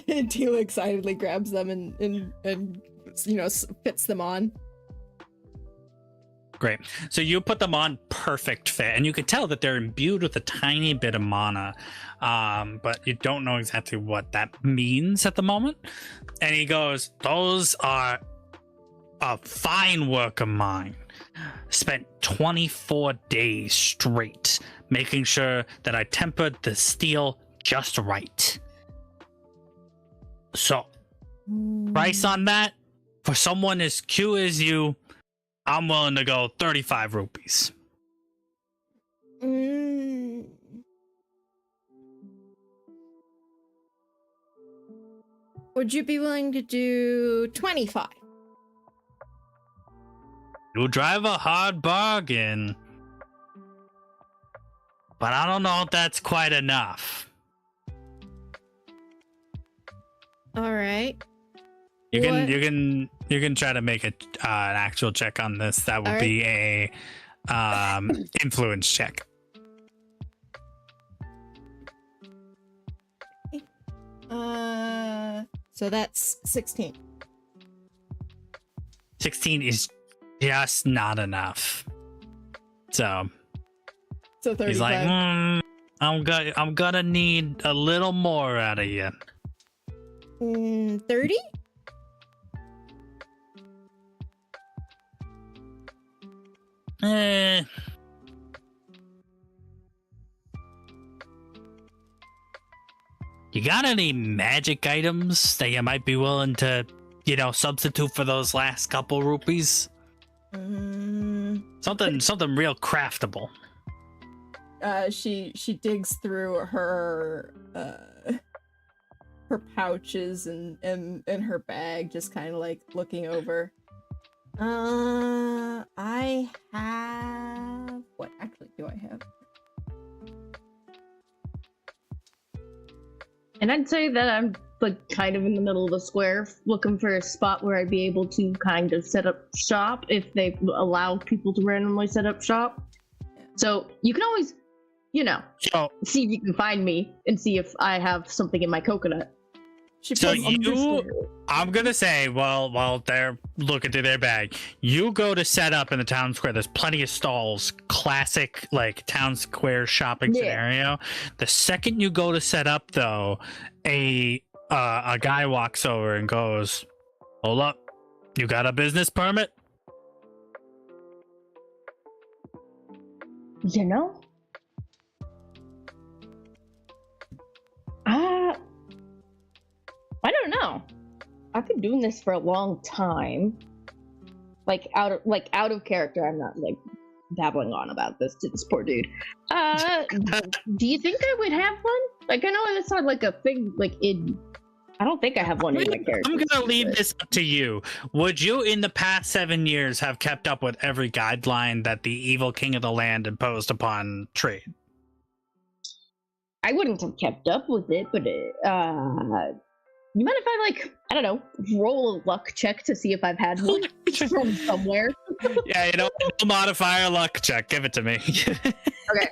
And Tila excitedly grabs them and you know, fits them on.
Great. So you put them on, perfect fit, and you can tell that they're imbued with a tiny bit of mana, but you don't know exactly what that means at the moment. And he goes, "Those are a fine work of mine. Spent 24 days straight making sure that I tempered the steel just right. So, price on that, for someone as cute as you, I'm willing to go 35 rupees.
Would you be willing to do 25?
You drive a hard bargain, but I don't know if that's quite enough.
All right.
You can try to make an actual check on this. That would be a influence check.
So that's 16.
16 is just not enough. So
35.
he's like, I'm gonna need a little more out of you.
30?
You got any magic items that you might be willing to, you know, substitute for those last couple rupees? Something real craftable.
She digs through her pouches and her bag, just kind of like looking over. I have, what actually do I have?
And I'd say that I'm like kind of in the middle of the square, looking for a spot where I'd be able to kind of set up shop if they allow people to randomly set up shop. So you can always, you know, see if you can find me and see if I have something in my coconut.
I'm gonna say, while they're looking through their bag, you go to set up in the town square. There's plenty of stalls, classic like town square shopping scenario. The second you go to set up, though, a guy walks over and goes, "Hold up, you got a business permit?"
You know, I don't know. I've been doing this for a long time. Like out of character, I'm not like babbling on about this to this poor dude. Do you think I would have one? Like, I know it's not like a thing, like, I don't think I have one in my character.
I'm gonna leave this up to you. Would you, in the past 7 years, have kept up with every guideline that the evil king of the land imposed upon trade?
I wouldn't have kept up with it, but you mind if I, like, I don't know, roll a luck check to see if I've had one from somewhere?
Yeah, no modifier, luck check. Give it to me.
Okay.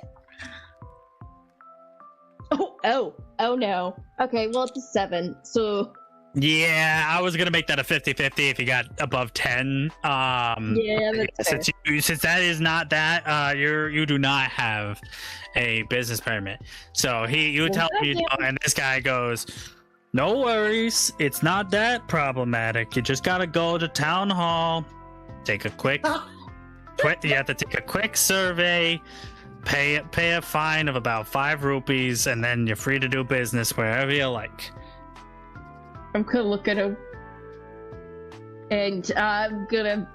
Oh no. Okay, well, it's a 7, so...
Yeah, I was gonna make that a 50-50 if you got above 10.
Yeah, that's fair.
Since that is not that, you do not have a business permit. So you tell me, and this guy goes, "No worries, it's not that problematic. You just gotta go to town hall, take a quick, you have to take a quick survey, pay a fine of about 5 rupees, and then you're free to do business wherever you like."
I'm gonna look at him, and I'm gonna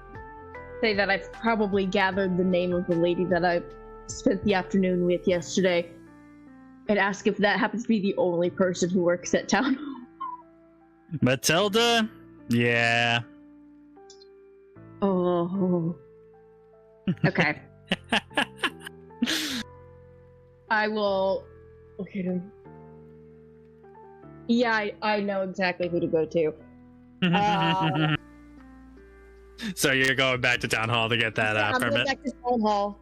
say that I've probably gathered the name of the lady that I spent the afternoon with yesterday, and ask if that happens to be the only person who works at town hall.
Matilda? Yeah.
Oh. Okay. I will look at him. Yeah, I know exactly who to go to.
So you're going back to town hall to get that
I'm
permit?
going back to town hall.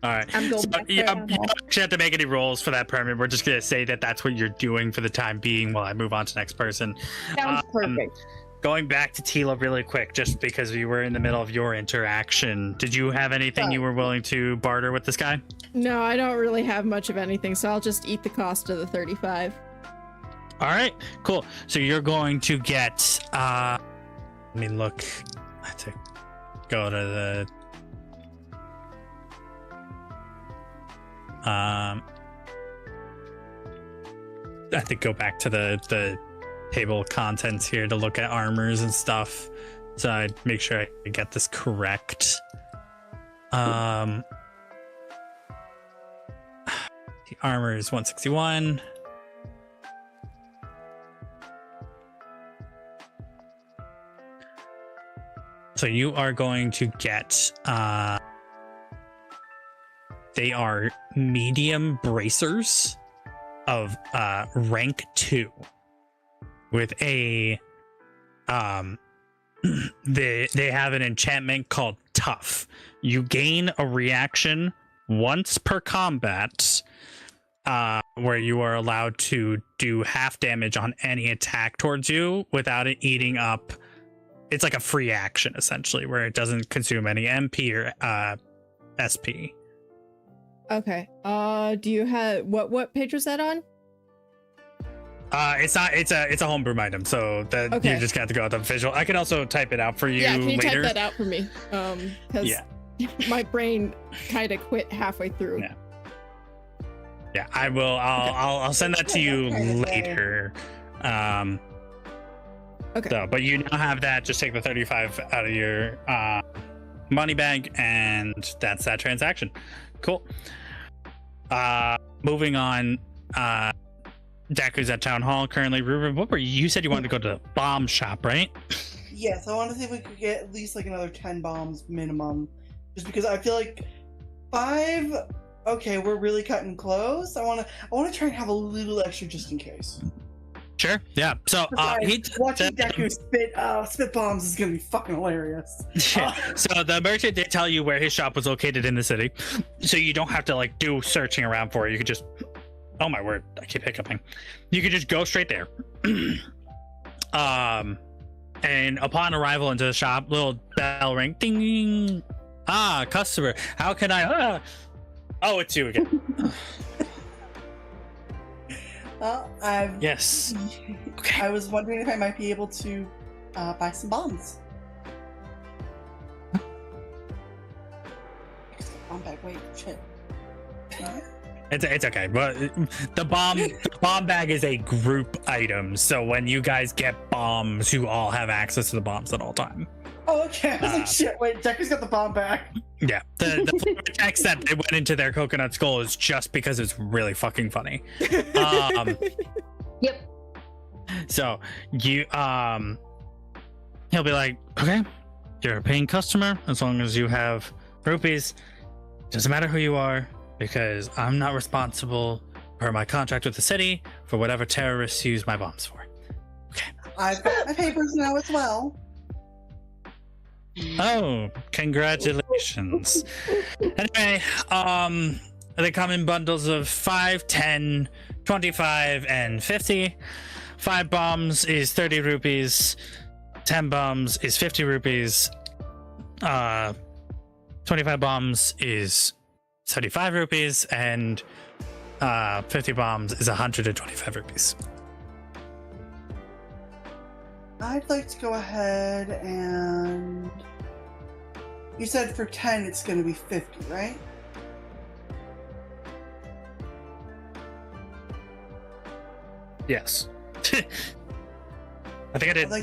All right.
I'm going
So
back to
you
town hall.
don't actually have to make any rolls for that permit. We're just going to say that that's what you're doing for the time being while I move on to the next person.
Sounds perfect.
Going back to Tila really quick, just because we were in the middle of your interaction, did you have anything you were willing to barter with this guy?
No, I don't really have much of anything, so I'll just eat the cost of the 35.
All right, cool. So you're going to get, I have to go to the, I have to go back to the table of contents here to look at armors and stuff. So I make sure I get this correct. The armor is 161. So you are going to get, they are medium bracers of rank 2 with a, they have an enchantment called Tough. You gain a reaction once per combat, where you are allowed to do half damage on any attack towards you without it eating up. It's like a free action, essentially, where it doesn't consume any MP or SP.
Okay. Do you have what page was that on?
It's not. It's a homebrew item, so that
Okay.
you just got to go with the visual. I can also type it out for you.
Yeah, can you
later.
type that out for me? Because my brain kind of quit halfway through.
Yeah. Yeah, I will. I'll send that to you later.
Okay.
So, but you now have that. Just take the 35 out of your money bag, and that's that transaction. Cool. Moving on. Deku's at town hall currently. Ruben, what were you said you wanted to go to the bomb shop, right?
Yes, I want to see if we could get at least like another 10 bombs minimum. Just because I feel like 5, okay, we're really cutting close. I wanna try and have a little extra just in case.
Sure. Yeah. So
Watching Deku spit bombs is gonna be fucking hilarious.
Yeah. So the merchant did tell you where his shop was located in the city, so you don't have to like do searching around for it. You could just, oh my word, I keep hiccuping. You could just go straight there. And upon arrival into the shop, little bell ring, ding, ding. Ah, customer, how can I? Oh, it's you again.
Well,
Yes. Okay.
I was wondering if I might be able to buy some bombs. Bomb bag, wait, shit.
It's okay, but the bomb bag is a group item. So when you guys get bombs, you all have access to the bombs at all time.
Oh, okay. I was like, shit, wait, Decker's got the bomb back.
Yeah, the text that it went into their coconut skull is just because it's really fucking funny.
Yep.
So you he'll be like, okay, you're a paying customer as long as you have rupees. Doesn't matter who you are, because I'm not responsible per my contract with the city for whatever terrorists use my bombs for. Okay.
I've got my papers now as well.
Oh, congratulations. Anyway, they come in bundles of 5, 10, 25, and 50. 5 bombs is 30 rupees. 10 bombs is 50 rupees. 25 bombs is 35 rupees, and 50 bombs is 125 rupees.
I'd like to go ahead and... You said for 10 it's going to be 50, right?
Yes. I think I did.
I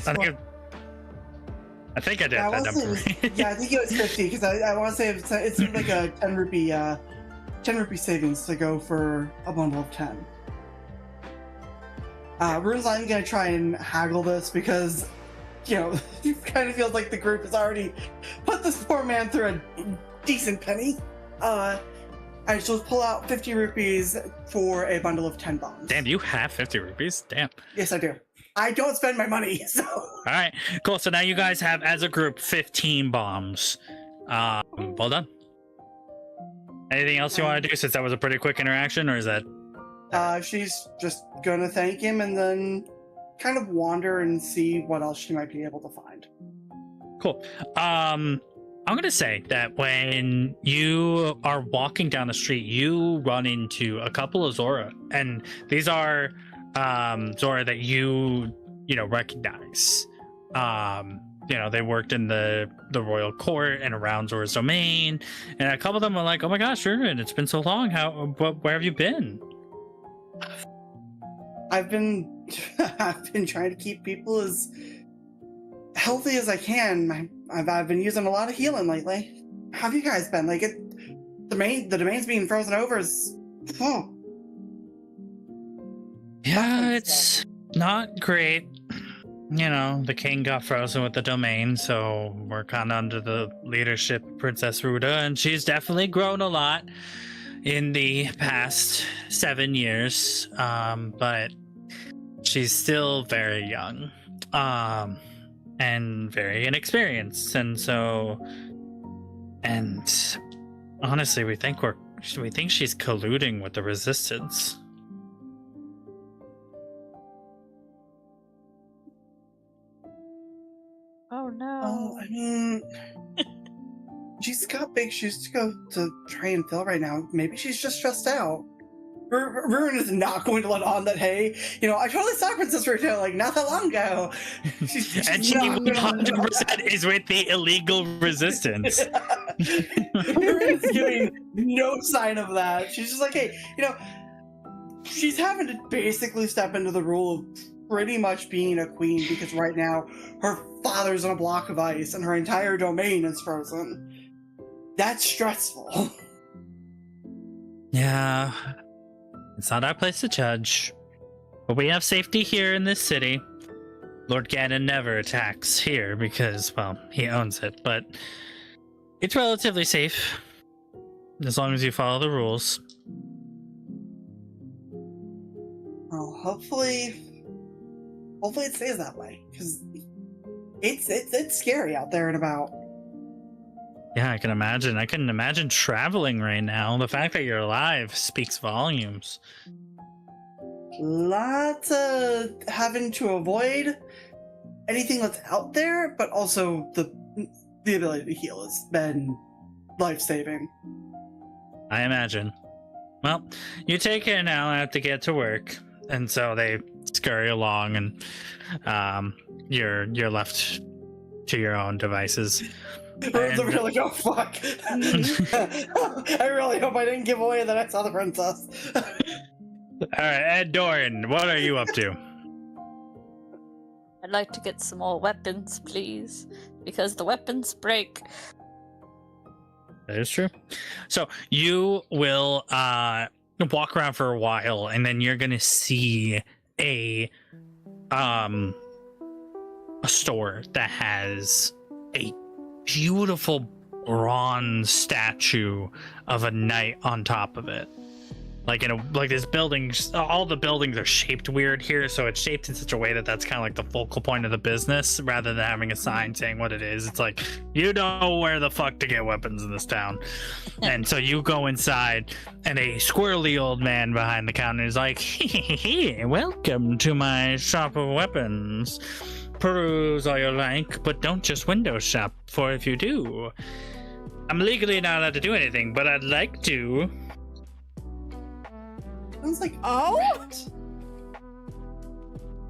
I think I did
Yeah,
that number.
yeah, I think it was 50 because I want to say it's like a 10 rupee savings to go for a bundle of 10. Rune's not even gonna try and haggle this because, you know, it kind of feels like the group has already put this poor man through a decent penny. I shall pull out 50 rupees for a bundle of 10 bombs.
Damn, you have 50 rupees? Damn.
Yes, I do. I don't spend my money, so.
All right, cool. So now you guys have, as a group, 15 bombs. Well done. Anything else you want to do, since that was a pretty quick interaction, or is that...
She's just gonna thank him and then kind of wander and see what else she might be able to find.
Cool. I'm gonna say that when you are walking down the street, you run into a couple of Zora, and these are Zora that you recognize. They worked in the royal court and around Zora's domain, and a couple of them are like, "Oh my gosh, Ruben, it's been so long. Where have you been?"
I've been trying to keep people as healthy as I can. I've been using a lot of healing lately. How have you guys been? Like, the domain's being frozen over is... Oh.
Yeah, it's not great. You know, the king got frozen with the domain, so we're kind of under the leadership of Princess Ruda, and she's definitely grown a lot in the past 7 years, but she's still very young, and very inexperienced, and honestly, we think she's colluding with the resistance.
Oh no.
Oh, I mean, she's got big shoes to go to try and fill right now. Maybe she's just stressed out. Ruin is not going to let on that, hey, I totally saw Princess Ruta, like, not that long ago. She's
And she 100% is with the illegal resistance.
Ruin is giving no sign of that. She's just like, hey, she's having to basically step into the role of pretty much being a queen, because right now her father's on a block of ice and her entire domain is frozen. That's stressful.
Yeah. It's not our place to judge. But we have safety here in this city. Lord Ganon never attacks here because, well, he owns it, but it's relatively safe. As long as you follow the rules.
Well, hopefully it stays that way, because it's scary out there and about.
Yeah, I can imagine. I can imagine traveling right now. The fact that you're alive speaks volumes.
Lots of having to avoid anything that's out there, but also the ability to heal has been life-saving.
I imagine. Well, you take care now. I have to get to work. And so they scurry along, and you're left to your own devices.
Rune's over here like, oh fuck. I really hope I didn't give away that I saw the princess.
Alright, Ed Doran, what are you up to?
I'd like to get some more weapons, please. because the weapons break.
That is true. So you will walk around for a while, and then you're gonna see a store that has a beautiful bronze statue of a knight on top of it. Like this building, all the buildings are shaped weird here, so it's shaped in such a way that that's kind of like the focal point of the business, rather than having a sign saying what it is. It's like, you know where the fuck to get weapons in this town. And so you go inside, and a squirrely old man behind the counter is like, welcome to my shop of weapons. Peruse all you like, but don't just window shop, for if you do, I'm legally not allowed to do anything, but I'd like to.
Sounds like
Oh?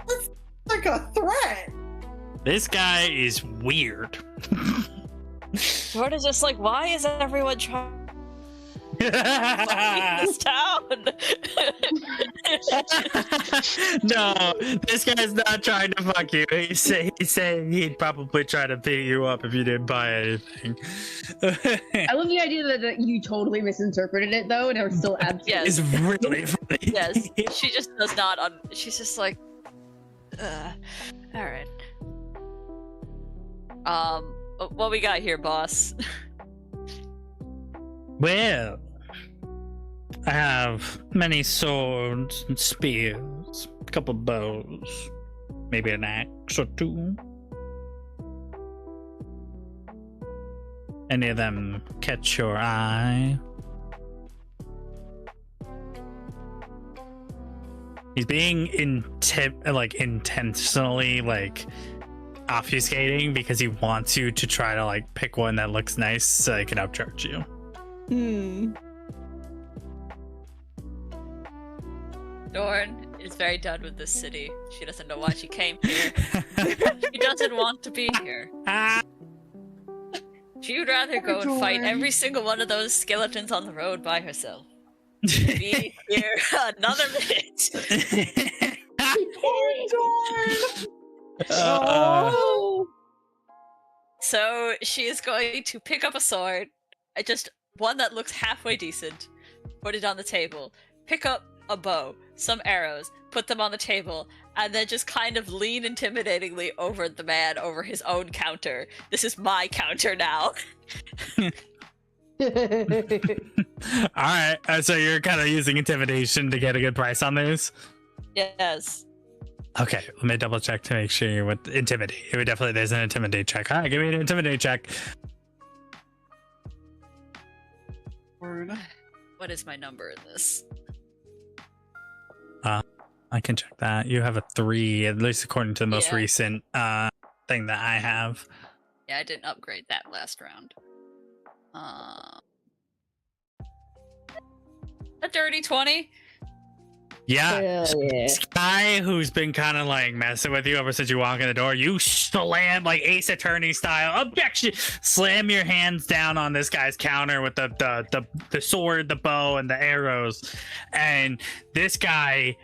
that's like a threat.
This guy is weird.
Jordan is just like, why is everyone trying to this town?
No, this guy's not trying to fuck you. He's saying he'd probably try to beat you up if you didn't buy anything.
I love the idea that you totally misinterpreted it though, and are still absolutely.
It's really funny.
Yes, she just does not. She's just like, all right. What we got here, boss?
Well, I have many swords and spears, a couple bows, maybe an axe or two. Any of them catch your eye? He's being intentionally obfuscating because he wants you to try to pick one that looks nice so he can upcharge you.
Dorn is very done with this city. She doesn't know why she came here. She doesn't want to be here. She would rather go and fight every single one of those skeletons on the road by herself. Be here another minute.
Poor Dorn.
Oh.
So she is going to pick up a sword, just one that looks halfway decent, put it on the table, pick up a bow, some arrows, put them on the table, and then just kind of lean intimidatingly over the man over his own counter. This is my counter now.
Alright, so you're kind of using intimidation to get a good price on these?
Yes.
Okay, let me double check to make sure you're with intimidate. It would definitely, there's an intimidate check. Alright, give me an intimidate check.
Word.
What is my number in this?
I can check that. You have a 3, at least according to the most
Yeah.
recent thing that I have.
Yeah, I didn't upgrade that last round. A dirty 20.
Yeah.
Hell yeah.
This guy who's been kind of messing with you ever since you walk in the door, you slam Ace Attorney style, objection, slam your hands down on this guy's counter with the sword, the bow, and the arrows, and this guy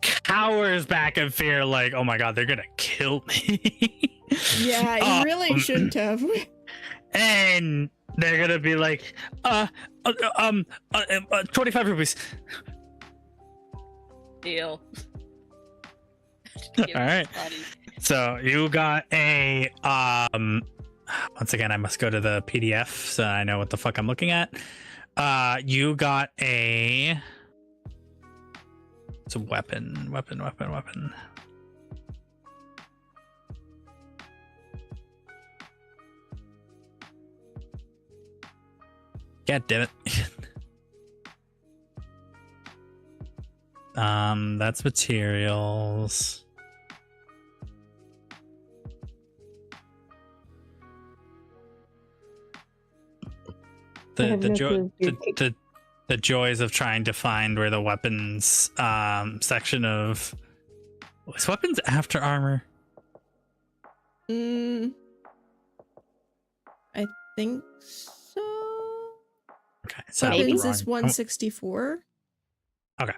cowers back in fear, oh my god, they're gonna kill me.
Yeah, you really shouldn't have.
And they're gonna be 25 rupees.
Deal.
All right. So you got a once again, I must go to the PDF so I know what the fuck I'm looking at. You got it's a weapon. God damn it. That's materials. The joys of trying to find where the weapons section of was weapons after armor.
I think so.
Okay, so
Weapons is 164.
Okay.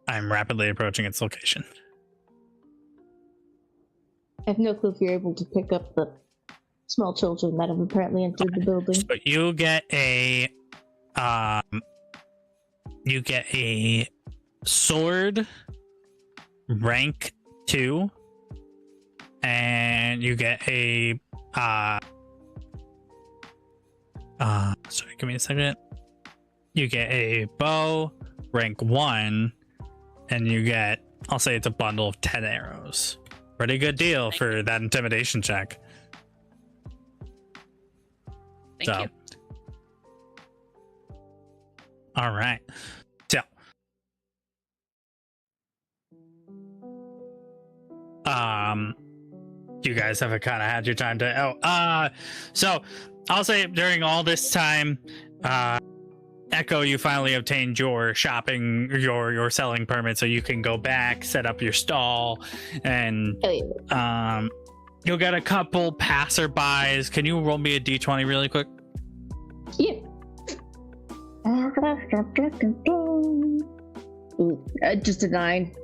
I'm rapidly approaching its location.
I have no clue if you're able to pick up the small children that have apparently entered the building.
So you get a sword rank 2, and you get a sorry, give me a second. You get a bow rank 1, and you get, I'll say it's a bundle of 10 arrows. Pretty good deal for that intimidation check.
Thank you.
All right. So, you guys have kind of had your time to. So I'll say during all this time, Echo, you finally obtained your shopping, your selling permit, so you can go back, set up your stall, and you'll get a couple passerbys. Can you roll me a d20 really quick?
Yeah. Just a 9.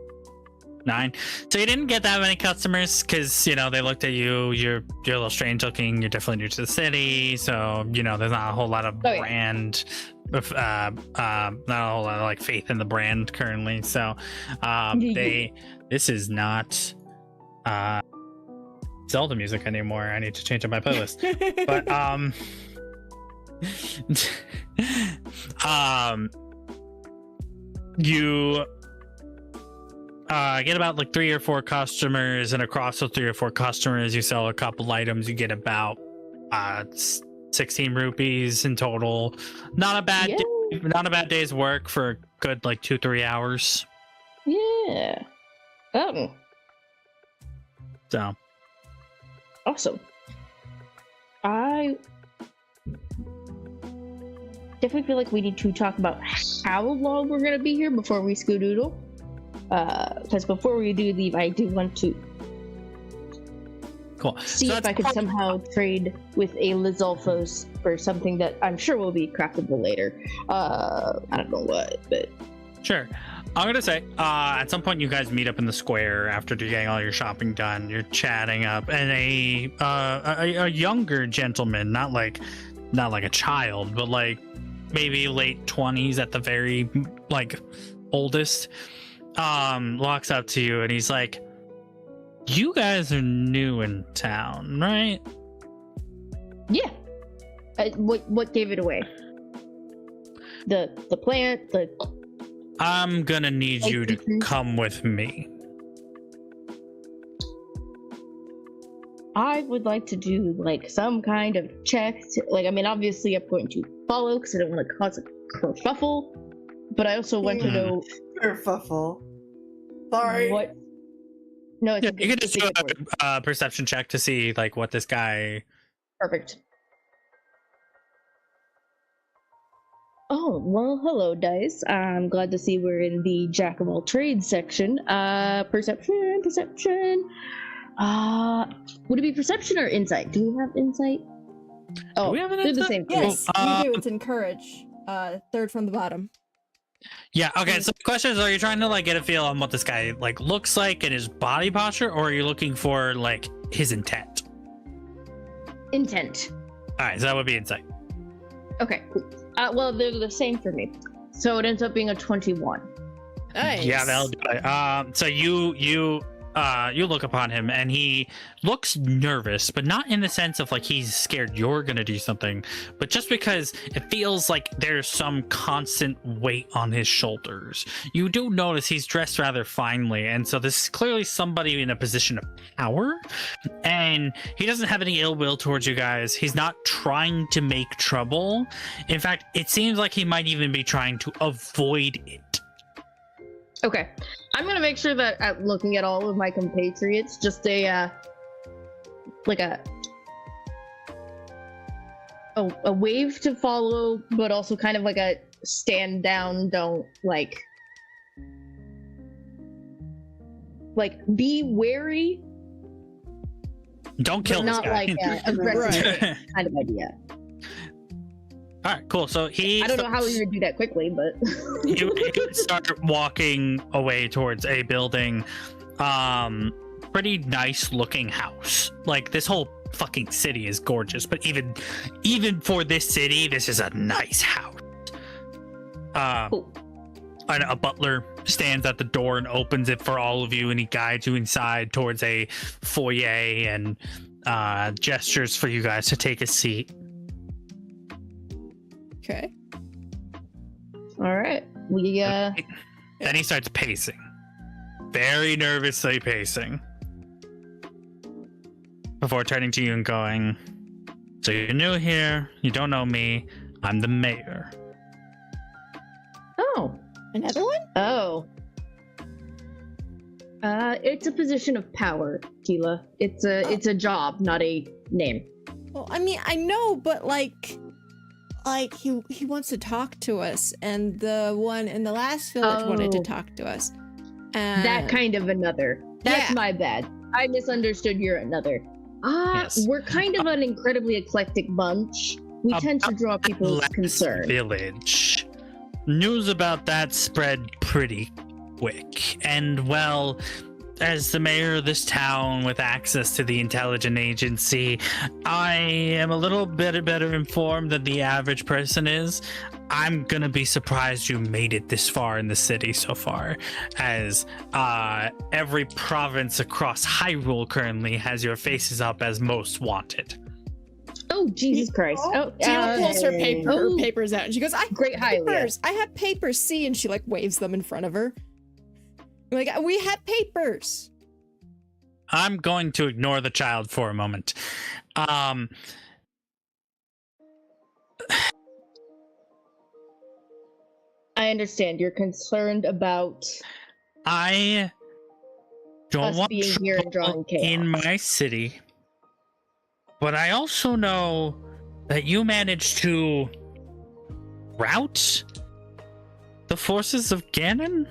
9. So you didn't get that many customers because, you know, they looked at you. You're a little strange looking. You're definitely new to the city, so you know there's not a whole lot of brand, not a whole lot of like faith in the brand currently. So this is not Zelda music anymore. I need to change up my playlist. But you get about like 3 or 4 customers, and across those 3 or 4 customers you sell a couple items. You get about 16 rupees in total. Not a bad not a bad day's work for a good like 2-3 hours.
Yeah. Oh.
So
Awesome. I definitely feel like we need to talk about how long we're gonna be here before we skedaddle. Because before we do leave, I do want to see if I could somehow trade with a Lizalfos for something that I'm sure will be craftable later. I don't know what, but
sure. I'm gonna say at some point you guys meet up in the square after getting all your shopping done. You're chatting up, and a younger gentleman, not like a child, but like maybe late 20s at the very like oldest, walks up to you and he's like, "You guys are new in town, right?"
Yeah. What gave it away? The plant,
I'm gonna need you to come with me.
I would like to do like some kind of check. I mean, obviously I'm going to follow because I don't want to cause a kerfuffle, but I also want to know
Kerfuffle. Sorry.
what. No, it's
Yeah, you can just do a perception check to see like what this guy.
Perfect. Oh, well, hello, dice. I'm glad to see we're in the Jack of all trades section. Perception. Would it be perception or insight? Do we have insight? Oh,
Do we have an
they're the
insight?
same thing.
Yes, we do. It's encourage. Third from the bottom.
Yeah. Okay. So the question is, are you trying to like get a feel on what this guy like looks like and his body posture, or are you looking for like his intent?
Intent.
All right. So that would be insight.
Okay, cool. Well, they're the same for me. So it ends up being a 21.
Nice.
Yeah, that'll do it. So you look upon him and he looks nervous, but not in the sense of like he's scared you're gonna do something, but just because it feels like there's some constant weight on his shoulders. You do notice he's dressed rather finely, and so this is clearly somebody in a position of power, and he doesn't have any ill will towards you guys. He's not trying to make trouble. In fact, it seems like he might even be trying to avoid it.
Okay, I'm gonna make sure that at looking at all of my compatriots, just a wave to follow, but also kind of like a stand down, don't like be wary.
Don't kill this
not
guy.
like aggressive
Right.
kind of idea.
All right, cool. So
I don't know how we would do that quickly, but
you would start walking away towards a building. pretty nice looking house. Like, this whole fucking city is gorgeous, but even for this city, this is a nice house.
Cool.
And a butler stands at the door and opens it for all of you, and he guides you inside towards a foyer and gestures for you guys to take a seat.
Okay.
All right. We
Then he starts pacing, very nervously pacing, before turning to you and going, "So you're new here, you don't know me, I'm the mayor."
Oh.
Another one?
Oh. It's a position of power, Tila. It's a job, not a name.
Well, I mean, I know, but like he wants to talk to us, and the one in the last village wanted to talk to us.
That kind of another. That's my bad. I misunderstood your another.
Yes.
We're kind of an incredibly eclectic bunch. We tend to draw people's
Last
concern.
Village. News about that spread pretty quick, and well, as the mayor of this town with access to the intelligence agency, I am a little bit better informed than the average person is. I'm gonna be surprised you made it this far in the city so far, as every province across Hyrule currently has your faces up as most wanted.
Oh, Jesus Christ. Oh,
Tila pulls her papers out, and she goes, "I have
Great Hylia.
papers. I have papers. See," and she like waves them in front of her. Like, we have papers.
I'm going to ignore the child for a moment.
I understand. You're concerned about
I don't
us
want
being here and drawing
trouble
chaos.
in my city, but I also know that you managed to rout the forces of Ganon.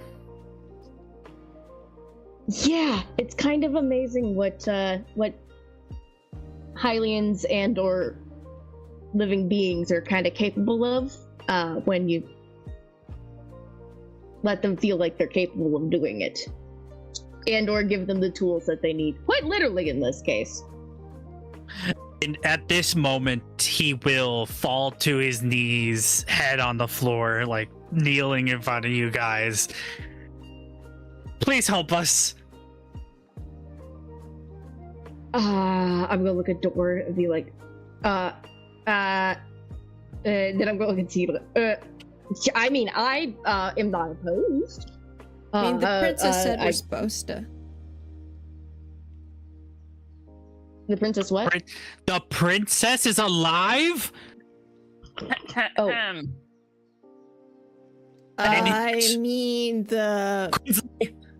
Yeah, it's kind of amazing what Hylians and or living beings are kind of capable of when you let them feel like they're capable of doing it, and or give them the tools that they need. Quite literally in this case.
And at this moment, he will fall to his knees, head on the floor, like kneeling in front of you guys. Please help us.
I'm gonna look at Dor and be like, then I'm gonna look at Tila. I mean, I am not opposed.
I mean, the princess said we're supposed to.
The princess what?
The princess is alive?
Oh.
I mean, the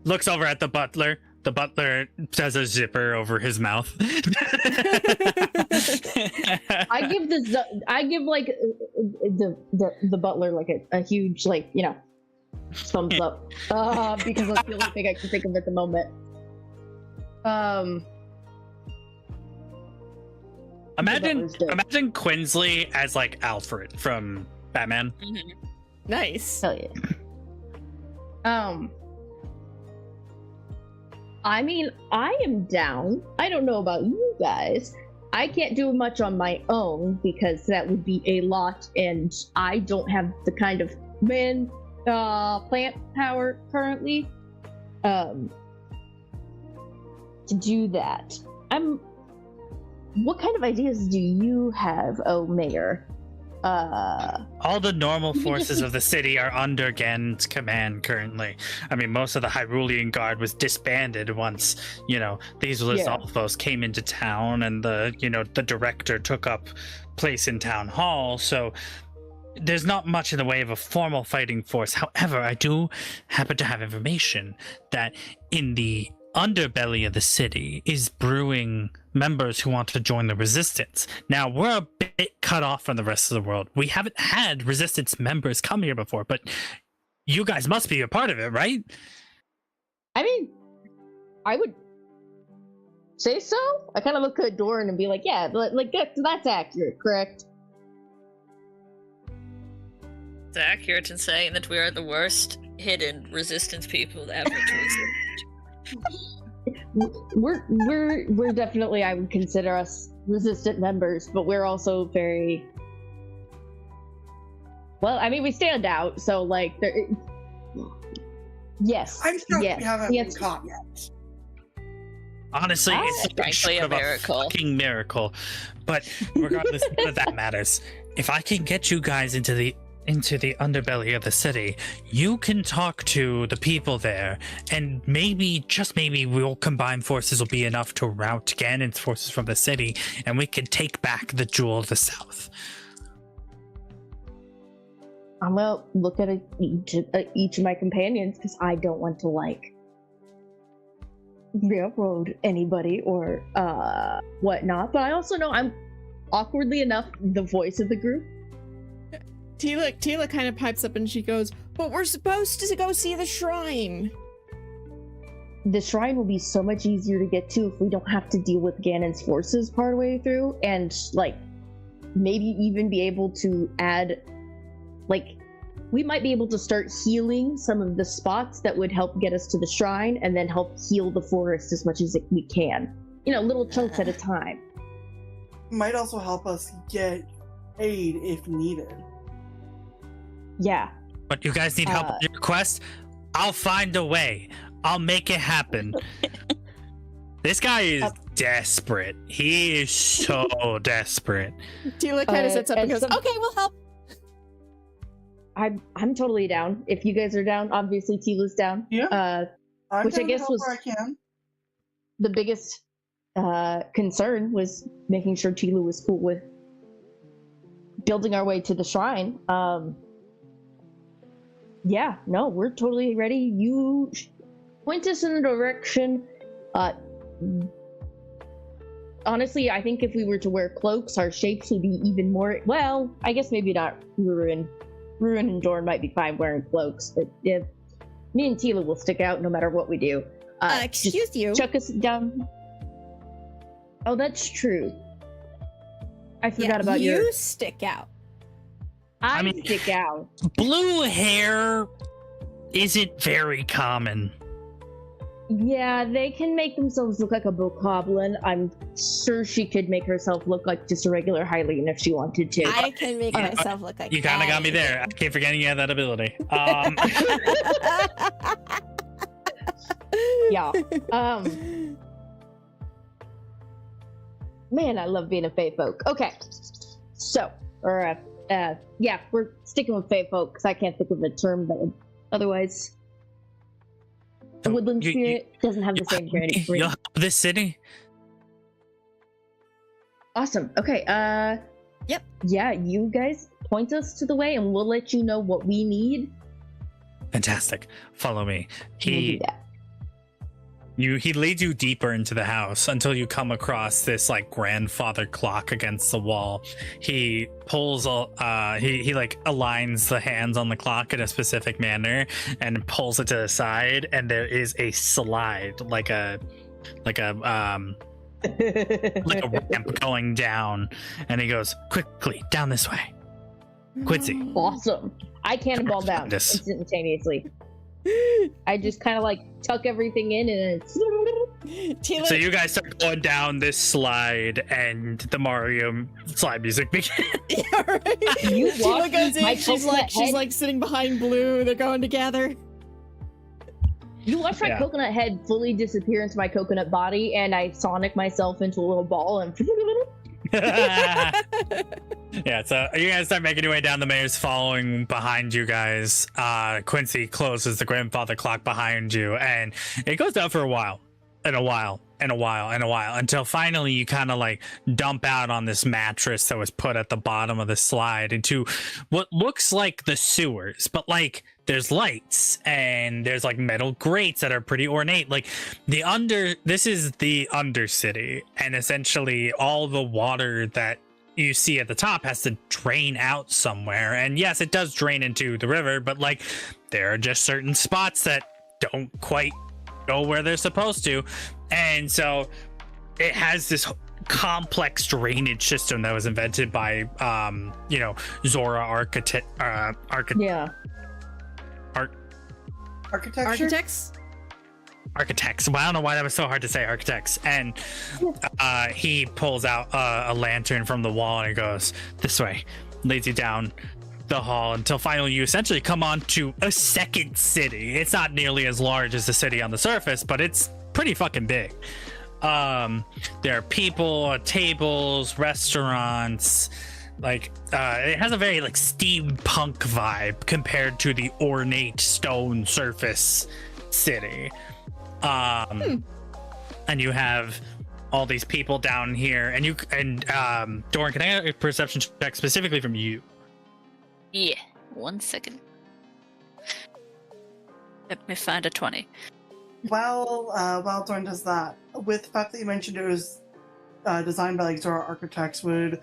Looks over at the butler. The butler has a zipper over his mouth.
I give like the butler like a huge, like, you know, thumbs up because that's the only thing I can think of at the moment.
Imagine Quinsley as like Alfred from Batman.
nice.
Hell yeah. I mean, I am down. I don't know about you guys. I can't do much on my own because that would be a lot, and I don't have the kind of plant power currently to do that. What kind of ideas do you have, oh mayor?
All the normal forces of the city are under Ganon's command currently. I mean, most of the Hyrulean Guard was disbanded once, these Lizalfos came into town and the director took up place in town hall. So there's not much in the way of a formal fighting force. However, I do happen to have information that in the underbelly of the city is brewing members who want to join the resistance. Now, we're a bit cut off from the rest of the world. We haven't had resistance members come here before, but you guys must be a part of it, right?
I mean, I would say so. I kind of look at Doran and be like, yeah, like that's accurate, correct?
It's accurate in saying that we are the worst hidden resistance people ever to exist.
we're definitely, I would consider us resistant members, but we're also very well. I mean, we stand out, so like, yes,
I'm shocked
yes,
we haven't
yes.
been caught yet.
Honestly, it's
frankly
short
a
of
miracle.
fucking miracle. But regardless, none of that matters. If I can get you guys into the underbelly of the city, you can talk to the people there, and maybe, just maybe, we'll combine forces will be enough to rout Ganon's forces from the city, and we can take back the Jewel of the South.
I'm gonna look at each of my companions because I don't want to like railroad anybody or whatnot. But I also know I'm awkwardly enough the voice of the group.
Tila kind of pipes up and she goes, "But we're supposed to go see the shrine."
The shrine will be so much easier to get to if we don't have to deal with Ganon's forces part of the way through, and like maybe even be able to add, like, we might be able to start healing some of the spots that would help get us to the shrine, and then help heal the forest as much as we can. You know, little chunks at a time.
Might also help us get aid if needed.
Yeah.
But you guys need help with your quest? I'll find a way. I'll make it happen. This guy is desperate. He is so desperate.
Tila kind of sits up and goes, "Okay, we'll help."
I'm totally down. If you guys are down, obviously Tila's down.
Yeah.
Which I guess was
where I can.
the biggest concern was making sure Tila was cool with building our way to the shrine. Yeah, no, we're totally ready. You point us in the direction. Honestly, I think if we were to wear cloaks, our shapes would be even more. Well, I guess maybe not. Ruin and Dorn might be fine wearing cloaks, but if me and Tila will stick out no matter what we do.
Excuse you.
Chuck us down. Oh, that's true. I forgot about
you stick out.
I
mean,
stick out.
Blue hair isn't very common.
Yeah, they can make themselves look like a bokoblin. I'm sure she could make herself look like just a regular Hylian if she wanted to.
I can make myself look like
You kind of got me there. I keep forgetting you have that ability.
Yeah. Man, I love being a Fae folk. Okay. So, yeah, we're sticking with Fae folk because I can't think of a term that would otherwise. The woodland spirit doesn't have the same granny.
You'll help this city?
Awesome. Okay.
Yep.
Yeah, you guys point us to the way, and we'll let you know what we need.
Fantastic. Follow me.
We'll do that.
He leads you deeper into the house until you come across this like grandfather clock against the wall. He pulls he like aligns the hands on the clock in a specific manner and pulls it to the side, and there is a slide like a ramp going down, and he goes, "Quickly down this way, Quincy."
Awesome. I cannonball down instantaneously. I just kind of like tuck everything in, and
Tila,
So you guys start going down this slide, and the Mario slide music begins.
yeah, right?
You
Tila
walk
goes
my
in. She's
coconut head.
like sitting behind Blue. They're going together.
You watch my coconut head fully disappear into my coconut body, and I sonic myself into a little ball, and
Yeah, so you guys start making your way down. The mayor's following behind you guys. Quincy closes the grandfather clock behind you, and it goes down for a while, and a while, until finally you kind of like dump out on this mattress that was put at the bottom of the slide into what looks like the sewers, but like there's lights and there's like metal grates that are pretty ornate. Like this is the Undercity, and essentially all the water that you see at the top has to drain out somewhere. And yes, it does drain into the river, but like there are just certain spots that don't quite go where they're supposed to. And so it has this complex drainage system that was invented by Zora
Architecture?
Architects?
architects. Well, I don't know why that was so hard to say, architects. And he pulls out a lantern from the wall and he goes, this way, leads you down the hall until finally you essentially come on to a second city. It's not nearly as large as the city on the surface, but it's pretty fucking big. There are people, tables, restaurants. Like it has a very like steampunk vibe compared to the ornate stone surface city. And you have all these people down here, and Doran, can I get a perception check specifically from you?
Yeah, 1 second. Let me find a 20.
While Dorn does that, with the fact that you mentioned it was designed by like Zora architects, would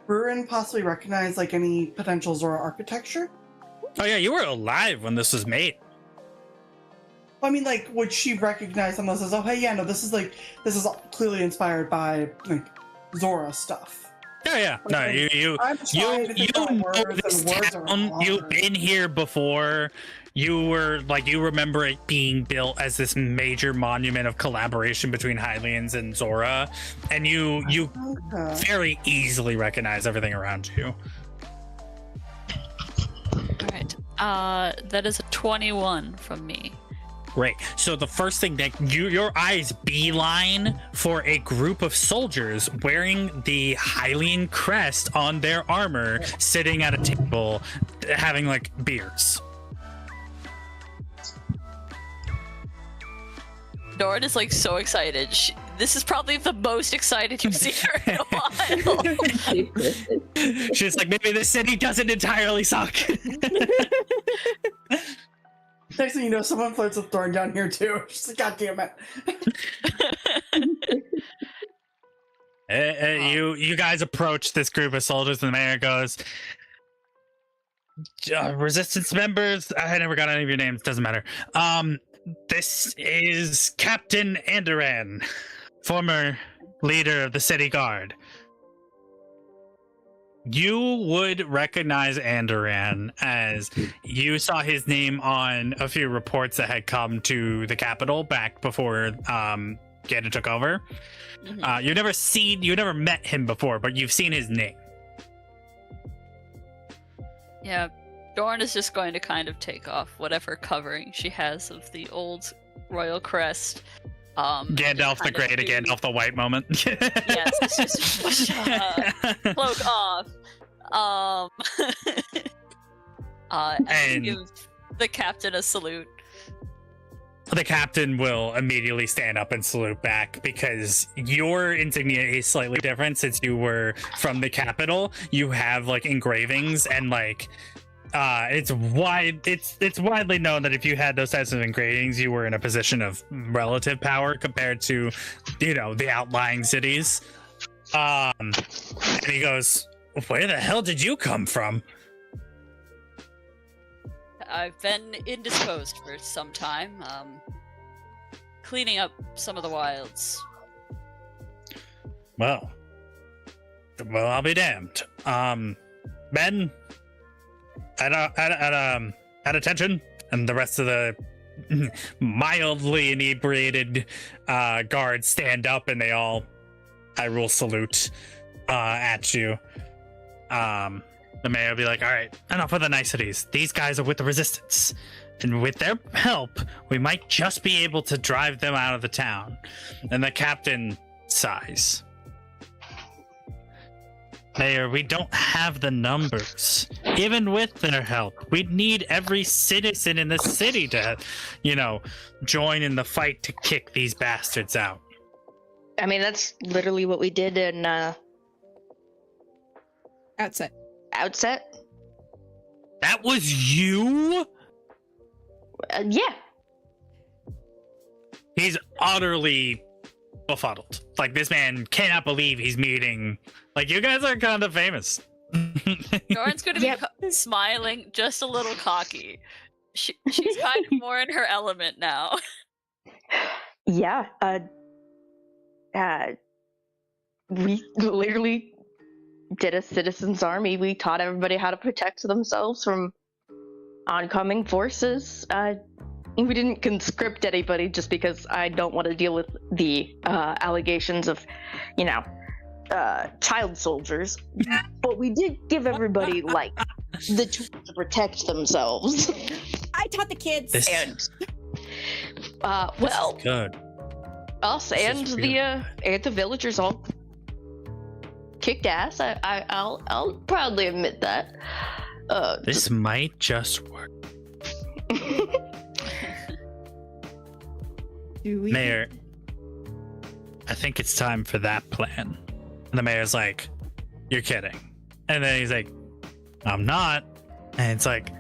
Ruin possibly recognize like any potential Zora architecture?
Oh yeah, you were alive when this was made.
I mean, like, would she recognize them as, oh, hey, yeah, no, this is clearly inspired by like Zora stuff.
Yeah. No, you know this town. You've been here before. You remember it being built as this major monument of collaboration between Hylians and Zora, and you very easily recognize everything around you.
All right. That is a 21 from me.
Great. So the first thing that your eyes beeline for a group of soldiers wearing the Hylian crest on their armor, sitting at a table, having like beers.
Doran is like so excited. This is probably the most excited you've seen her in a while.
She's like, maybe this city doesn't entirely suck.
Next thing you know, someone flirts with Thorn down here too. She's like, God damn it.
You guys approach this group of soldiers, and the mayor goes, resistance members, I never got any of your names, doesn't matter. This is Captain Andoran, former leader of the city guard. You would recognize Andoran as you saw his name on a few reports that had come to the capital back before Ganon took over.
Mm-hmm.
You never met him before, but you've seen his name.
Yeah, Doran is just going to kind of take off whatever covering she has of the old royal crest.
Gandalf the Grey to Gandalf the White moment.
Yes, it's just cloak off. And give the captain a salute.
The captain will immediately stand up and salute back because your insignia is slightly different since you were from the capital. You have like engravings and like it's widely known that if you had those types of engravings, you were in a position of relative power compared to, the outlying cities. And he goes, where the hell did you come from?
I've been indisposed for some time, cleaning up some of the wilds.
Well, I'll be damned. Ben, at attention, and the rest of the mildly inebriated guards stand up, and they all, I will salute at you. The mayor will be like, all right, enough of the niceties. These guys are with the resistance, and with their help, we might just be able to drive them out of the town. And the captain sighs. Mayor, we don't have the numbers. Even with their help, we'd need every citizen in the city to, join in the fight to kick these bastards out.
I mean, that's literally what we did in Outset.
That was you?
Yeah.
He's utterly befuddled. Like, this man cannot believe he's meeting. Like, you guys are kind of famous.
Doran's going to be smiling, just a little cocky. She's kind of more in her element now.
Yeah. We literally did a citizens army. We taught everybody how to protect themselves from oncoming forces. We didn't conscript anybody just because I don't want to deal with the allegations of, child soldiers. But we did give everybody, the tools to protect themselves.
I taught the kids.
And, well,
Good.
us and the villagers all kicked ass. I'll proudly admit that.
This might just work.
Do we?
Mayor, I think it's time for that plan. And the mayor's like, you're kidding. And then he's like, I'm not. And it's like,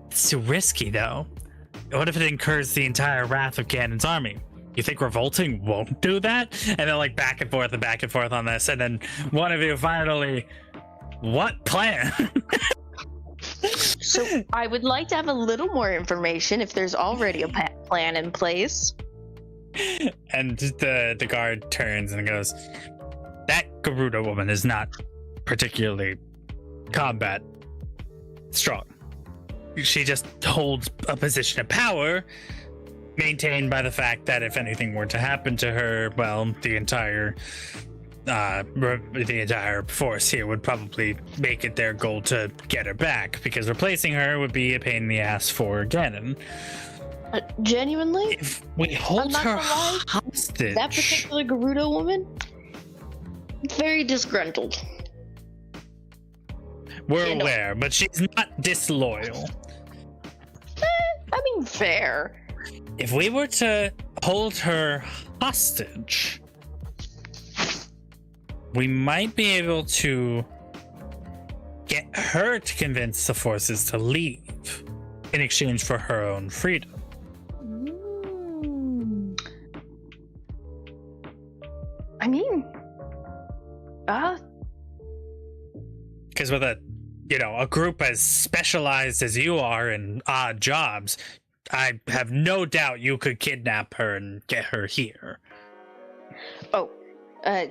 it's too risky though. What if it incurs the entire wrath of Ganon's army? You think revolting won't do that? And they're like back and forth on this. And then one of you finally, what plan?
So I would like to have a little more information if there's already a plan in place.
And the guard turns and goes, that Gerudo woman is not particularly combat strong. She just holds a position of power maintained by the fact that if anything were to happen to her, well, the entire force here would probably make it their goal to get her back, because replacing her would be a pain in the ass for Ganon.
Genuinely?
If we hold her hostage,
That particular Gerudo woman? Very disgruntled.
we're aware, but she's not disloyal.
I mean, fair.
If we were to hold her hostage, we might be able to get her to convince the forces to leave in exchange for her own freedom.
I mean,
because with a group as specialized as you are in odd jobs, I have no doubt you could kidnap her and get her here.
I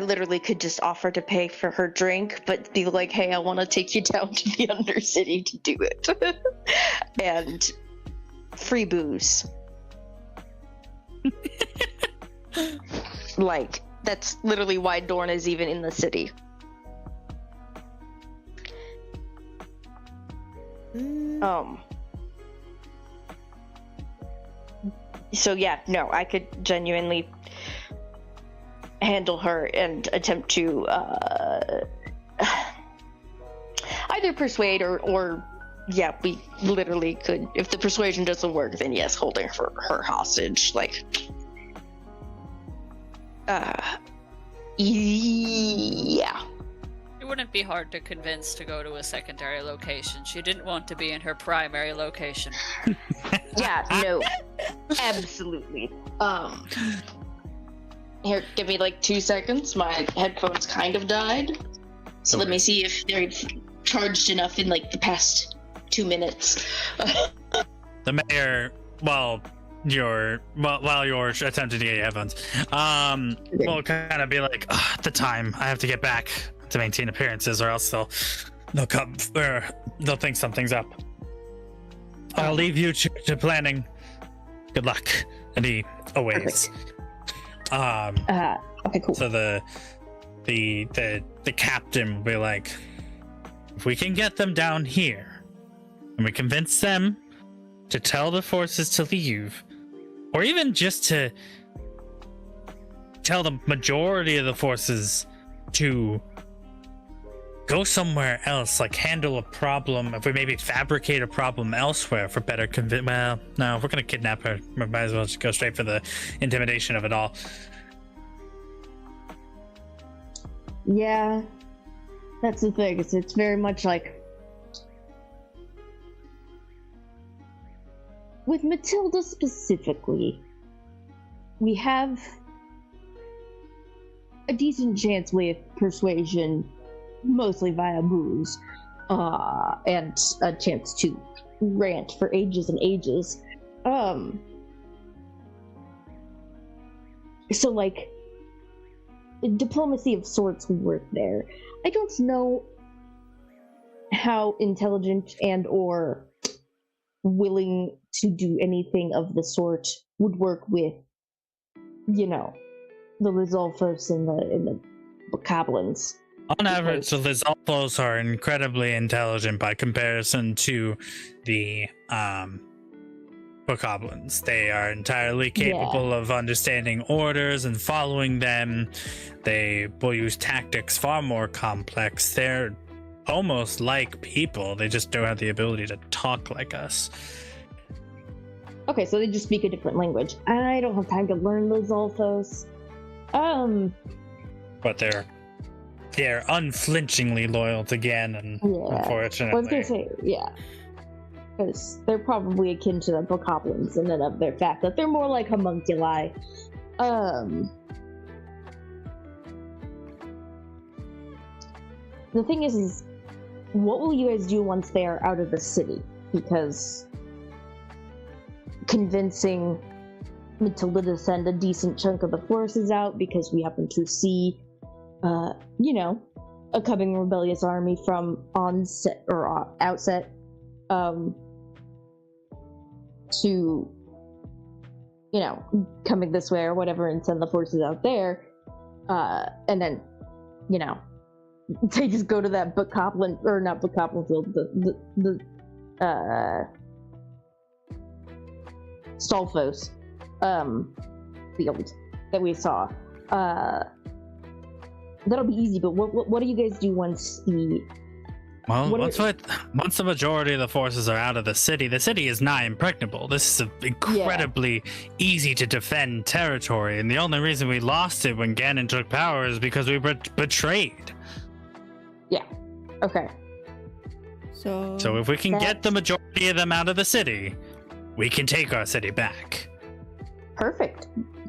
literally could just offer to pay for her drink, but be like, hey, I want to take you down to the Undercity to do it. And free booze. That's literally why Dorn is even in the city. So yeah, no, I could genuinely handle her and attempt to either persuade or yeah, we literally could. If the persuasion doesn't work, then yes, holding her hostage, yeah.
It wouldn't be hard to convince to go to a secondary location. She didn't want to be in her primary location.
Yeah, no, absolutely. Here, give me 2 seconds. My headphones kind of died, so let me see if they're charged enough in the past 2 minutes.
The mayor, while you're attempting to get your headphones, will kind of be like, at the time, I have to get back to maintain appearances, or else they'll come, or they'll think something's up. I'll leave you to planning. Good luck. And he awaits.
Okay, cool.
So the captain will be like, if we can get them down here, and we convince them to tell the forces to leave, or even just to tell the majority of the forces to go somewhere else, handle a problem, if we maybe fabricate a problem elsewhere for better well, no, if we're gonna kidnap her, we might as well just go straight for the intimidation of it all.
Yeah, that's the thing. It's very much with Matilda specifically, we have a decent chance with persuasion, mostly via booze, and a chance to rant for ages and ages. So diplomacy of sorts would work there. I don't know how intelligent and or willing to do anything of the sort would work with, you know, the Lizolfos and the Bokoblins.
On average, the Lizolfos are incredibly intelligent by comparison to the Bokoblins. They are entirely capable of understanding orders and following them. They will use tactics far more complex. They're almost like people. They just don't have the ability to talk like us.
Okay, so they just speak a different language. I don't have time to learn Lizolfos.
But they're unflinchingly loyal to Ganon, unfortunately.
I was gonna say, because they're probably akin to the Bokoblins in and of their fact that they're more like homunculi. The thing is, what will you guys do once they are out of the city? Because convincing Matilda to send a decent chunk of the forces out, because we happen to see, you know, a coming rebellious army from onset or outset, to, you know, coming this way or whatever, and send the forces out there, and then, you know, they just go to that Bokoblin, or not Bokoblin field, the Stolfos field that we saw. That'll be easy, but what do you guys do once the...
Well, once the majority of the forces are out of the city is nigh impregnable. This is an incredibly easy to defend territory, and the only reason we lost it when Ganon took power is because we were betrayed.
Yeah. Okay.
So
if we can get the majority of them out of the city, we can take our city back.
Perfect.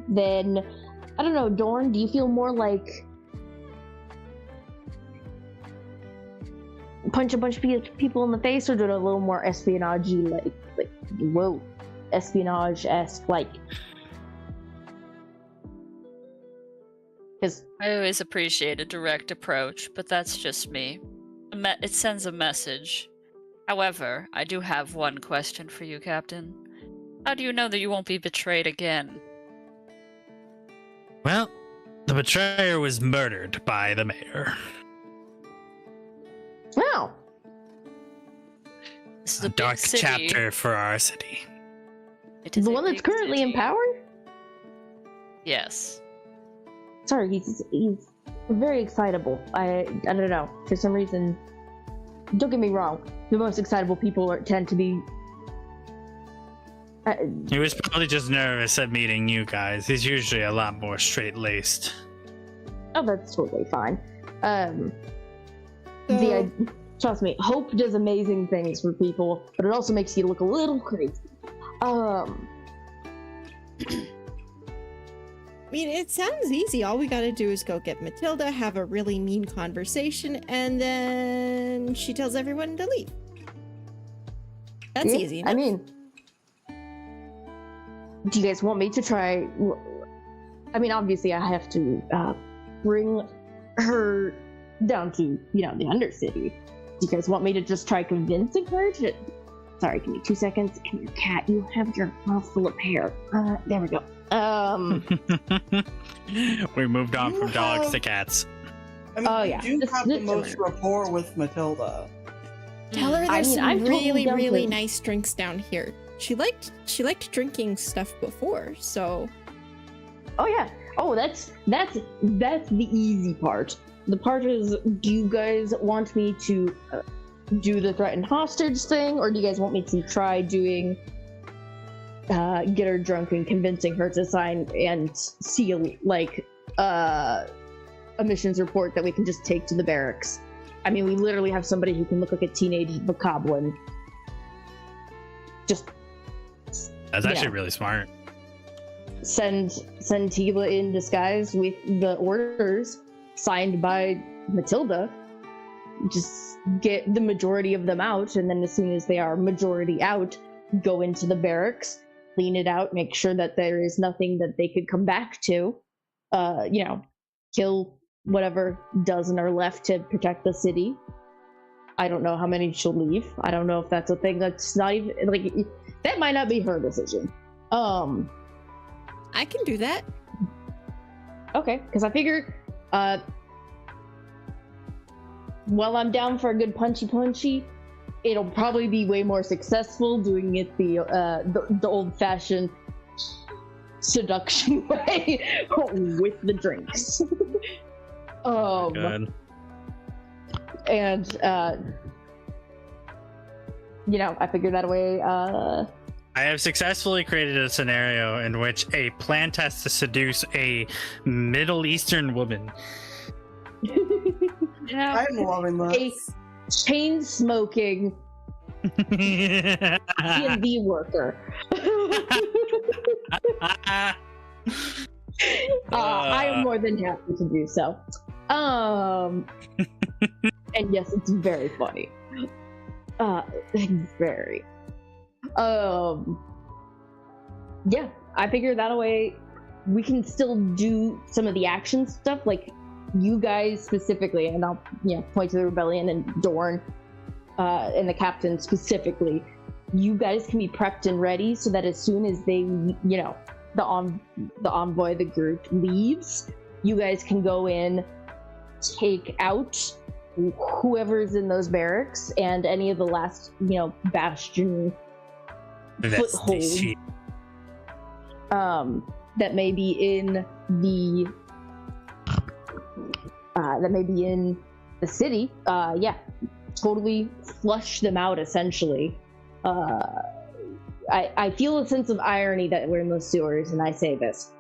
Then, I don't know, Dorn, do you feel more like punch a bunch of people in the face, or do it a little more espionage-y, like whoa, espionage-esque, like? Because
I always appreciate a direct approach, but that's just me. It sends a message. However, I do have one question for you, Captain. How do you know that you won't be betrayed again?
Well, the betrayer was murdered by the mayor.
wow.
This is
A
a big
dark
city.
chapter for our city.
It is
The
a
one that's
big
currently in
city.
power?
Yes.
Sorry, he's very excitable. I don't know. For some reason, don't get me wrong, the most excitable people tend to be...
He was probably just nervous at meeting you guys. He's usually a lot more straight-laced.
oh, that's totally fine.
So-
Trust me, hope does amazing things for people, but it also makes you look a little crazy.
I mean, it sounds easy. All we gotta do is go get Matilda, have a really mean conversation, and then she tells everyone to leave. That's
yeah,
easy.
I mean, do you guys want me to try? I mean, obviously, I have to bring her down to, you know, the Undercity. Do you guys want me to just try convincing her to... Sorry, give me 2 seconds. Come here, cat. You have your mouth full of hair. There we go.
We moved on
You
from dogs
have-
to cats.
I mean,
Oh,
you
yeah.
do
This-
have the
this-
most rapport with Matilda.
Tell her
I
there's
mean,
some
I'm totally
really,
down
really
for-
nice drinks down here. She liked drinking stuff before, so
Oh yeah. Oh, that's the easy part. The part is, do you guys want me to do the threatened hostage thing, or do you guys want me to try doing get her drunk and convincing her to sign and seal like a missions report that we can just take to the barracks? I mean, we literally have somebody who can look like a teenage bokoblin. Just
That's actually
Yeah.
really smart.
send Tila in disguise with the orders signed by Matilda. Just get the majority of them out, and then as soon as they are majority out, go into the barracks, clean it out, make sure that there is nothing that they could come back to. Kill whatever dozen are left to protect the city. I don't know how many she'll leave. I don't know if that's a thing that's not even like that might not be her decision.
I can do that.
Okay, because I figured while I'm down for a good punchy, it'll probably be way more successful doing it the old-fashioned seduction way with the drinks.
Good.
And I figured that way.
I have successfully created a scenario in which a plant has to seduce a Middle Eastern woman.
Yeah.
I'm loving
A
this.
chain-smoking D&D worker. I am more than happy to do so. And yes, it's very funny. Very. Yeah, I figured that way we can still do some of the action stuff, like you guys specifically, and I'll point to the rebellion and Dorn, and the captain specifically. You guys can be prepped and ready so that as soon as they, the envoy, the group leaves, you guys can go in, take out whoever's in those barracks and any of the last, bastion foothold that may be in the city. Totally flush them out essentially. I feel a sense of irony that we're in the sewers and I say this.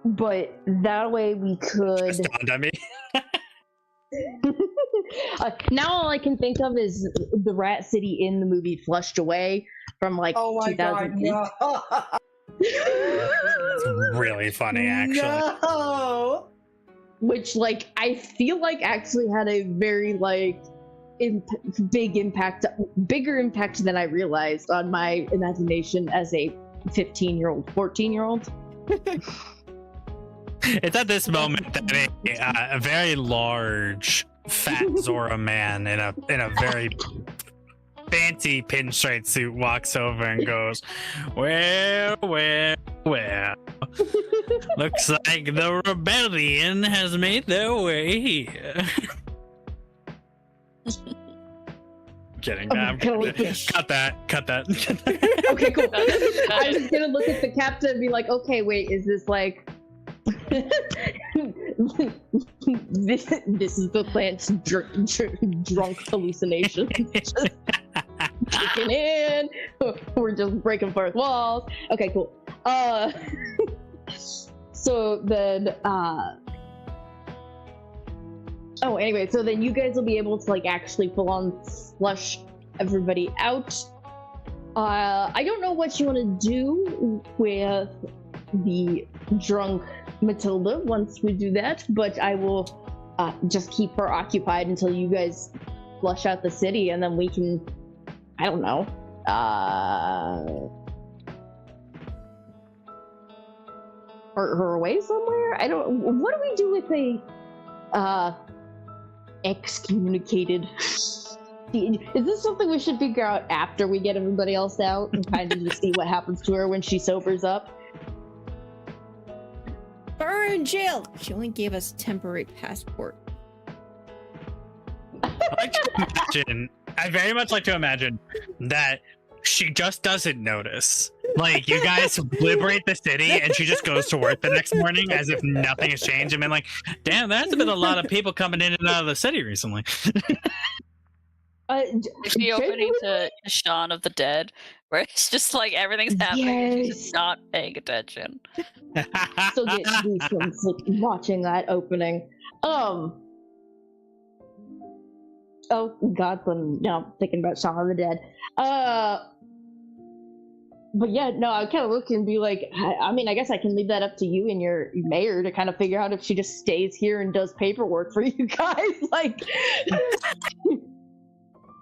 But that way we could.
Just dawned on me.
Now all I can think of is the Rat City in the movie Flushed Away from like
Oh my god,
2008.
no.
It's really funny, actually.
No.
Which I feel like actually had a very bigger impact than I realized on my imagination as a 15-year-old, 14-year-old.
It's at this moment that a very large, fat Zora man in a very fancy pinstripe suit walks over and goes, well. Looks like the rebellion has made their way here. Kidding. Cut that.
Okay, cool. I was gonna look at the captain and be like, okay, wait, is this this is the plant's drunk hallucination. Just kicking in. We're just breaking fourth walls. Okay, cool. So then, anyway, so then you guys will be able to actually full on flush everybody out. I don't know what you want to do with the drunk Matilda once we do that, but I will just keep her occupied until you guys flush out the city, and then we can, I don't know, her away somewhere? What do we do with a excommunicated? Is this something we should figure out after we get everybody else out and kind of just see what happens to her when she sobers up?
Put her in jail. She only gave us temporary passport.
I very much like to imagine that she just doesn't notice. You guys liberate the city and she just goes to work the next morning as if nothing has changed. And been like, damn, there's been a lot of people coming in and out of the city recently.
Is she opening to Shaun of the Dead, where it's just everything's happening and she's just not paying attention?
Still get goosebumps watching that opening. Oh god, I'm now thinking about Shaun of the Dead. But yeah, no, I kind of look and be like, I mean, I guess I can leave that up to you and your mayor to kind of figure out if she just stays here and does paperwork for you guys.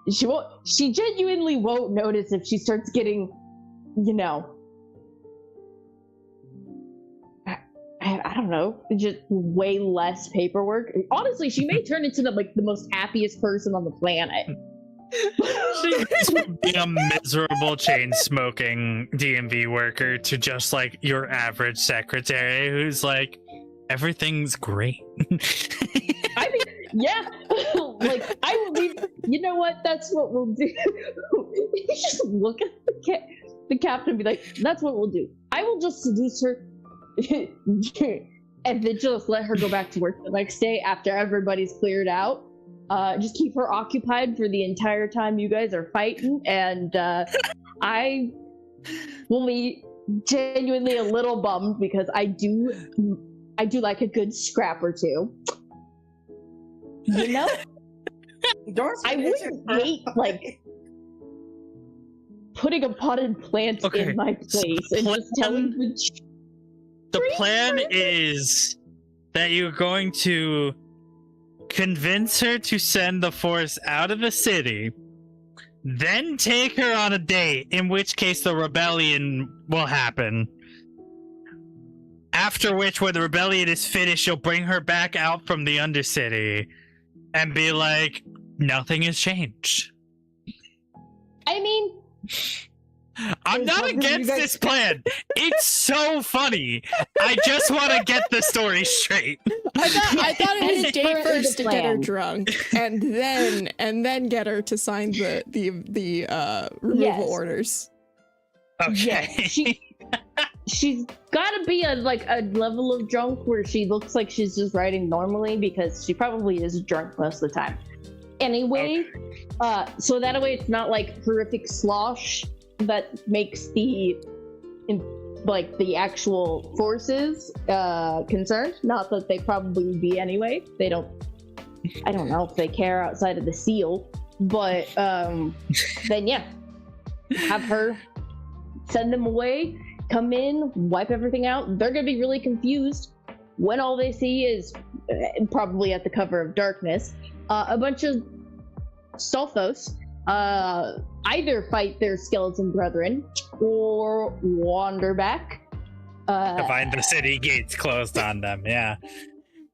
She genuinely won't notice if she starts getting, I don't know, just way less paperwork. Honestly, she may turn into the most happiest person on the planet.
She's from being a miserable chain-smoking DMV worker to just like your average secretary who's like, everything's great.
I mean, yeah, like I will be. You know what? That's what we'll do. You just look at the captain and be like, "That's what we'll do. I will just seduce her, and then just let her go back to work the next day after everybody's cleared out. Just keep her occupied for the entire time you guys are fighting, and I will be genuinely a little bummed because I do like a good scrap or two. You know, I wouldn't hate like putting a potted plant in my place and just telling
the plan is that you're going to convince her to send the force out of the city, then take her on a date, in which case the rebellion will happen. After which, when the rebellion is finished, you'll bring her back out from the Undercity and be like, nothing has changed.
I mean,
I'm not against this plan. It's so funny. I just want to get the story straight.
I thought it was date first to get her
plan.
drunk, and then get her to sign the removal orders.
Okay.
Yeah, she's got to be a level of drunk where she looks like she's just writing normally, because she probably is drunk most of the time. Anyway, so that way it's not like horrific slosh that makes the actual forces concerned. Not that they probably would be anyway. They don't. I don't know if they care outside of the seal, but then yeah, have her send them away. Come in, wipe everything out. They're gonna be really confused when all they see is, probably at the cover of darkness, a bunch of Stalfos either fight their skeleton brethren or wander back.
To find the city gates closed on them, yeah.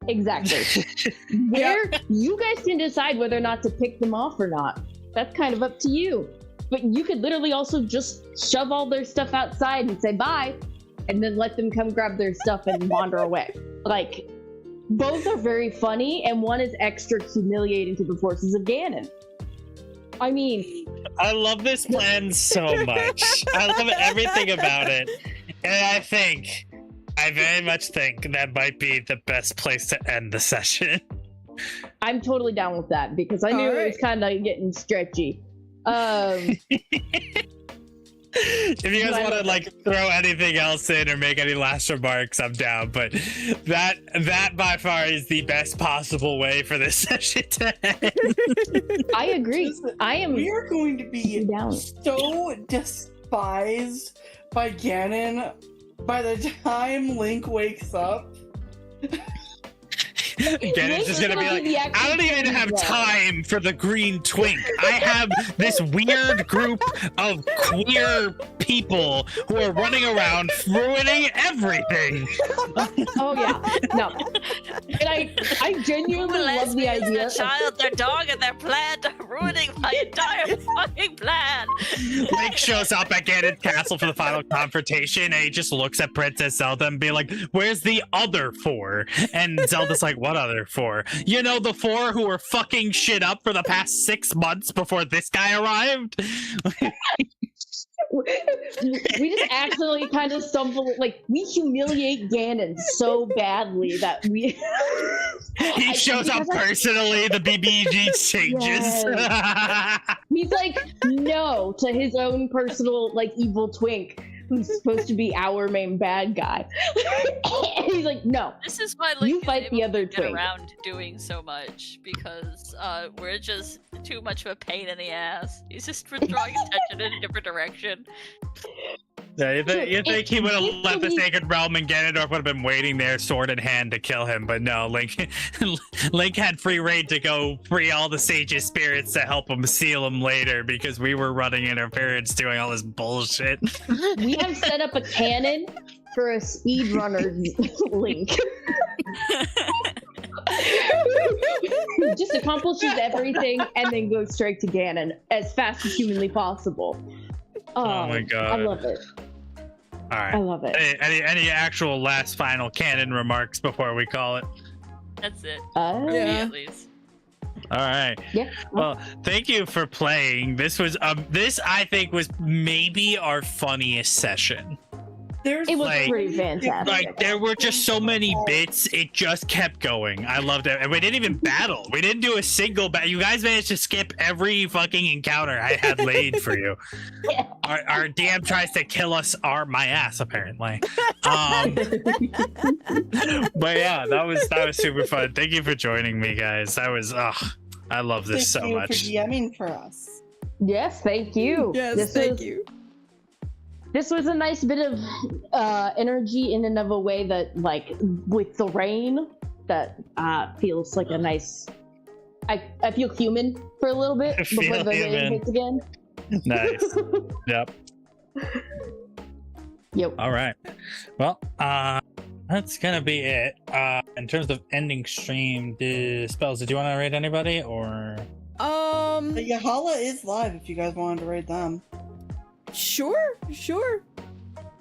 Exactly. Where you guys can decide whether or not to pick them off or not. That's kind of up to you. But you could literally also just shove all their stuff outside and say bye, and then let them come grab their stuff and wander away. Like, both are very funny, and one is extra humiliating to the forces of Ganon. I mean,
I love this plan so much. I love everything about it. And I very much think that might be the best place to end the session.
I'm totally down with that, because I knew it was kind of getting stretchy.
If you guys want to like throw anything else in or make any last remarks, I'm down. But that by far is the best possible way for this session to end.
I agree.
We are going to be
down.
so despised by Ganon by the time Link wakes up.
Ganon's just gonna be like, I don't even have time for the green twink. I have this weird group of queer people who are running around ruining everything.
Oh yeah, no. And I genuinely love the idea.
Their child, their dog, and their plant are ruining my entire fucking plan.
Link shows up at Ganon's castle for the final confrontation, and he just looks at Princess Zelda and be like, "Where's the other four?" And Zelda's like, "What other four? You know, the four who were fucking shit up for the past 6 months before this guy arrived."
We just accidentally kind of stumble, like, we humiliate Ganon so badly that we...
He shows up personally, the BBG changes.
Yes. He's like, no, to his own personal, like, evil twink, who's supposed to be our main bad guy. And he's like, no.
This is why Link
You
is
fight
able
the other
to get
twink.
around doing so much, because we're just too much of a pain in the ass. He's just withdrawing attention in a different direction.
Yeah, you think he would have left the Sacred Realm and Ganondorf would have been waiting there, sword in hand, to kill him, but no, Link had free reign to go free all the sage's spirits to help him seal him later, because we were running interference doing all this bullshit.
We have set up a cannon for a speedrunner link. Just accomplishes everything and then goes straight to Ganon as fast as humanly possible.
Oh my god.
I love it.
All right.
I love it.
Any actual last final canon remarks before we call it?
That's it.
Uh,
Me,
Yeah.
at least.
All right.
Yeah.
Well, thank you for playing. This was this I think was maybe our funniest session.
There's
It was
Like-
pretty fantastic.
Like there were just so many bits. It just kept going. I loved it, and we didn't even battle. We didn't do a single battle. You guys managed to skip every fucking encounter I had laid for you.
Yeah.
Our DM tries to kill us. My ass apparently. But yeah, that was super fun. Thank you for joining me, guys. That was I love this so
Thank you
much.
for DMing for us.
Yes, thank you.
Yes, thank you.
This was a nice bit of energy in and of a way that, like, with the rain, that feels like a nice. I feel human for a little bit
I
before
feel
the rain
human.
hits again.
Nice. Yep.
Yep.
All right. Well, that's gonna be it. In terms of ending stream, Spells, did you want to raid anybody or?
But Yahala is live if you guys wanted to raid them.
Sure.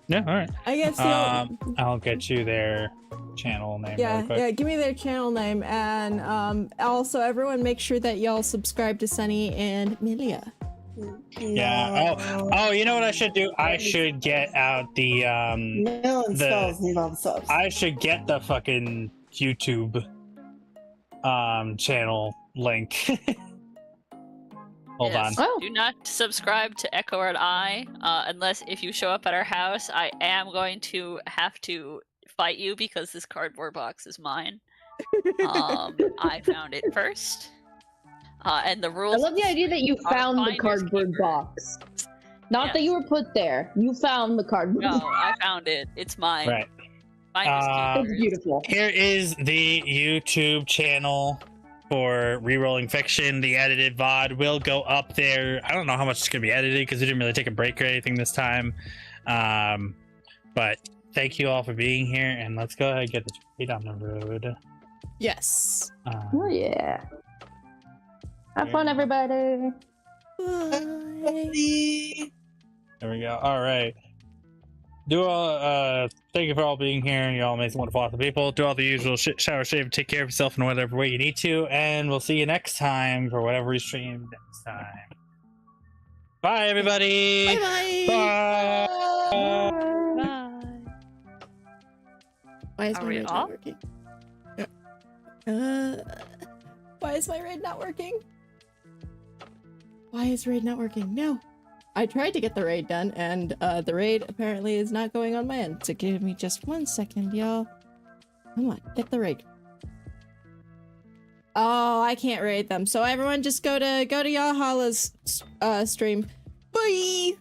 Yeah. All right.
I guess
I'll get you their channel name.
yeah,
really quick.
yeah. Give me their channel name, and also everyone make sure that y'all subscribe to Sunny and Milia.
Yeah. Oh, you know what I should do? I should get out the
Mill and
the-
Spells need all the subs.
I should get the fucking YouTube channel link. Hold
Yes.
on.
Oh.
Do not subscribe to Echo or I unless if you show up at our house. I am going to have to fight you because this cardboard box is mine. I found it first. And the
I
rules.
love the idea that you
Our
found the
finders
cardboard
keeper.
box. Not that
Yes.
you were put there. You found the cardboard
No,
box.
I found it. It's mine.
Right.
Finders
It's
keepers.
beautiful.
Here is the YouTube channel for Rerolling Fiction. The edited VOD will go up there. I don't know how much it's going to be edited because we didn't really take a break or anything this time. But thank you all for being here, and let's go ahead and get this raid on the road.
Yes.
Oh yeah. Have fun, everybody.
Bye.
There we go. All right. Do all thank you for all being here, you all amazing, wonderful, awesome people. Do all the usual shit, shower, shave, take care of yourself in whatever way you need to, and we'll see you next time for whatever we stream next time. Bye, everybody.
Bye.
Bye.
Bye.
Why is
Are
my
we
raid
off?
not working? Why is my raid not working? Why is raid not working? No. I tried to get the raid done, and the raid apparently is not going on my end. So give me just 1 second, y'all. Come on, get the raid. Oh, I can't raid them. So everyone just go to Yahala's stream. Bye!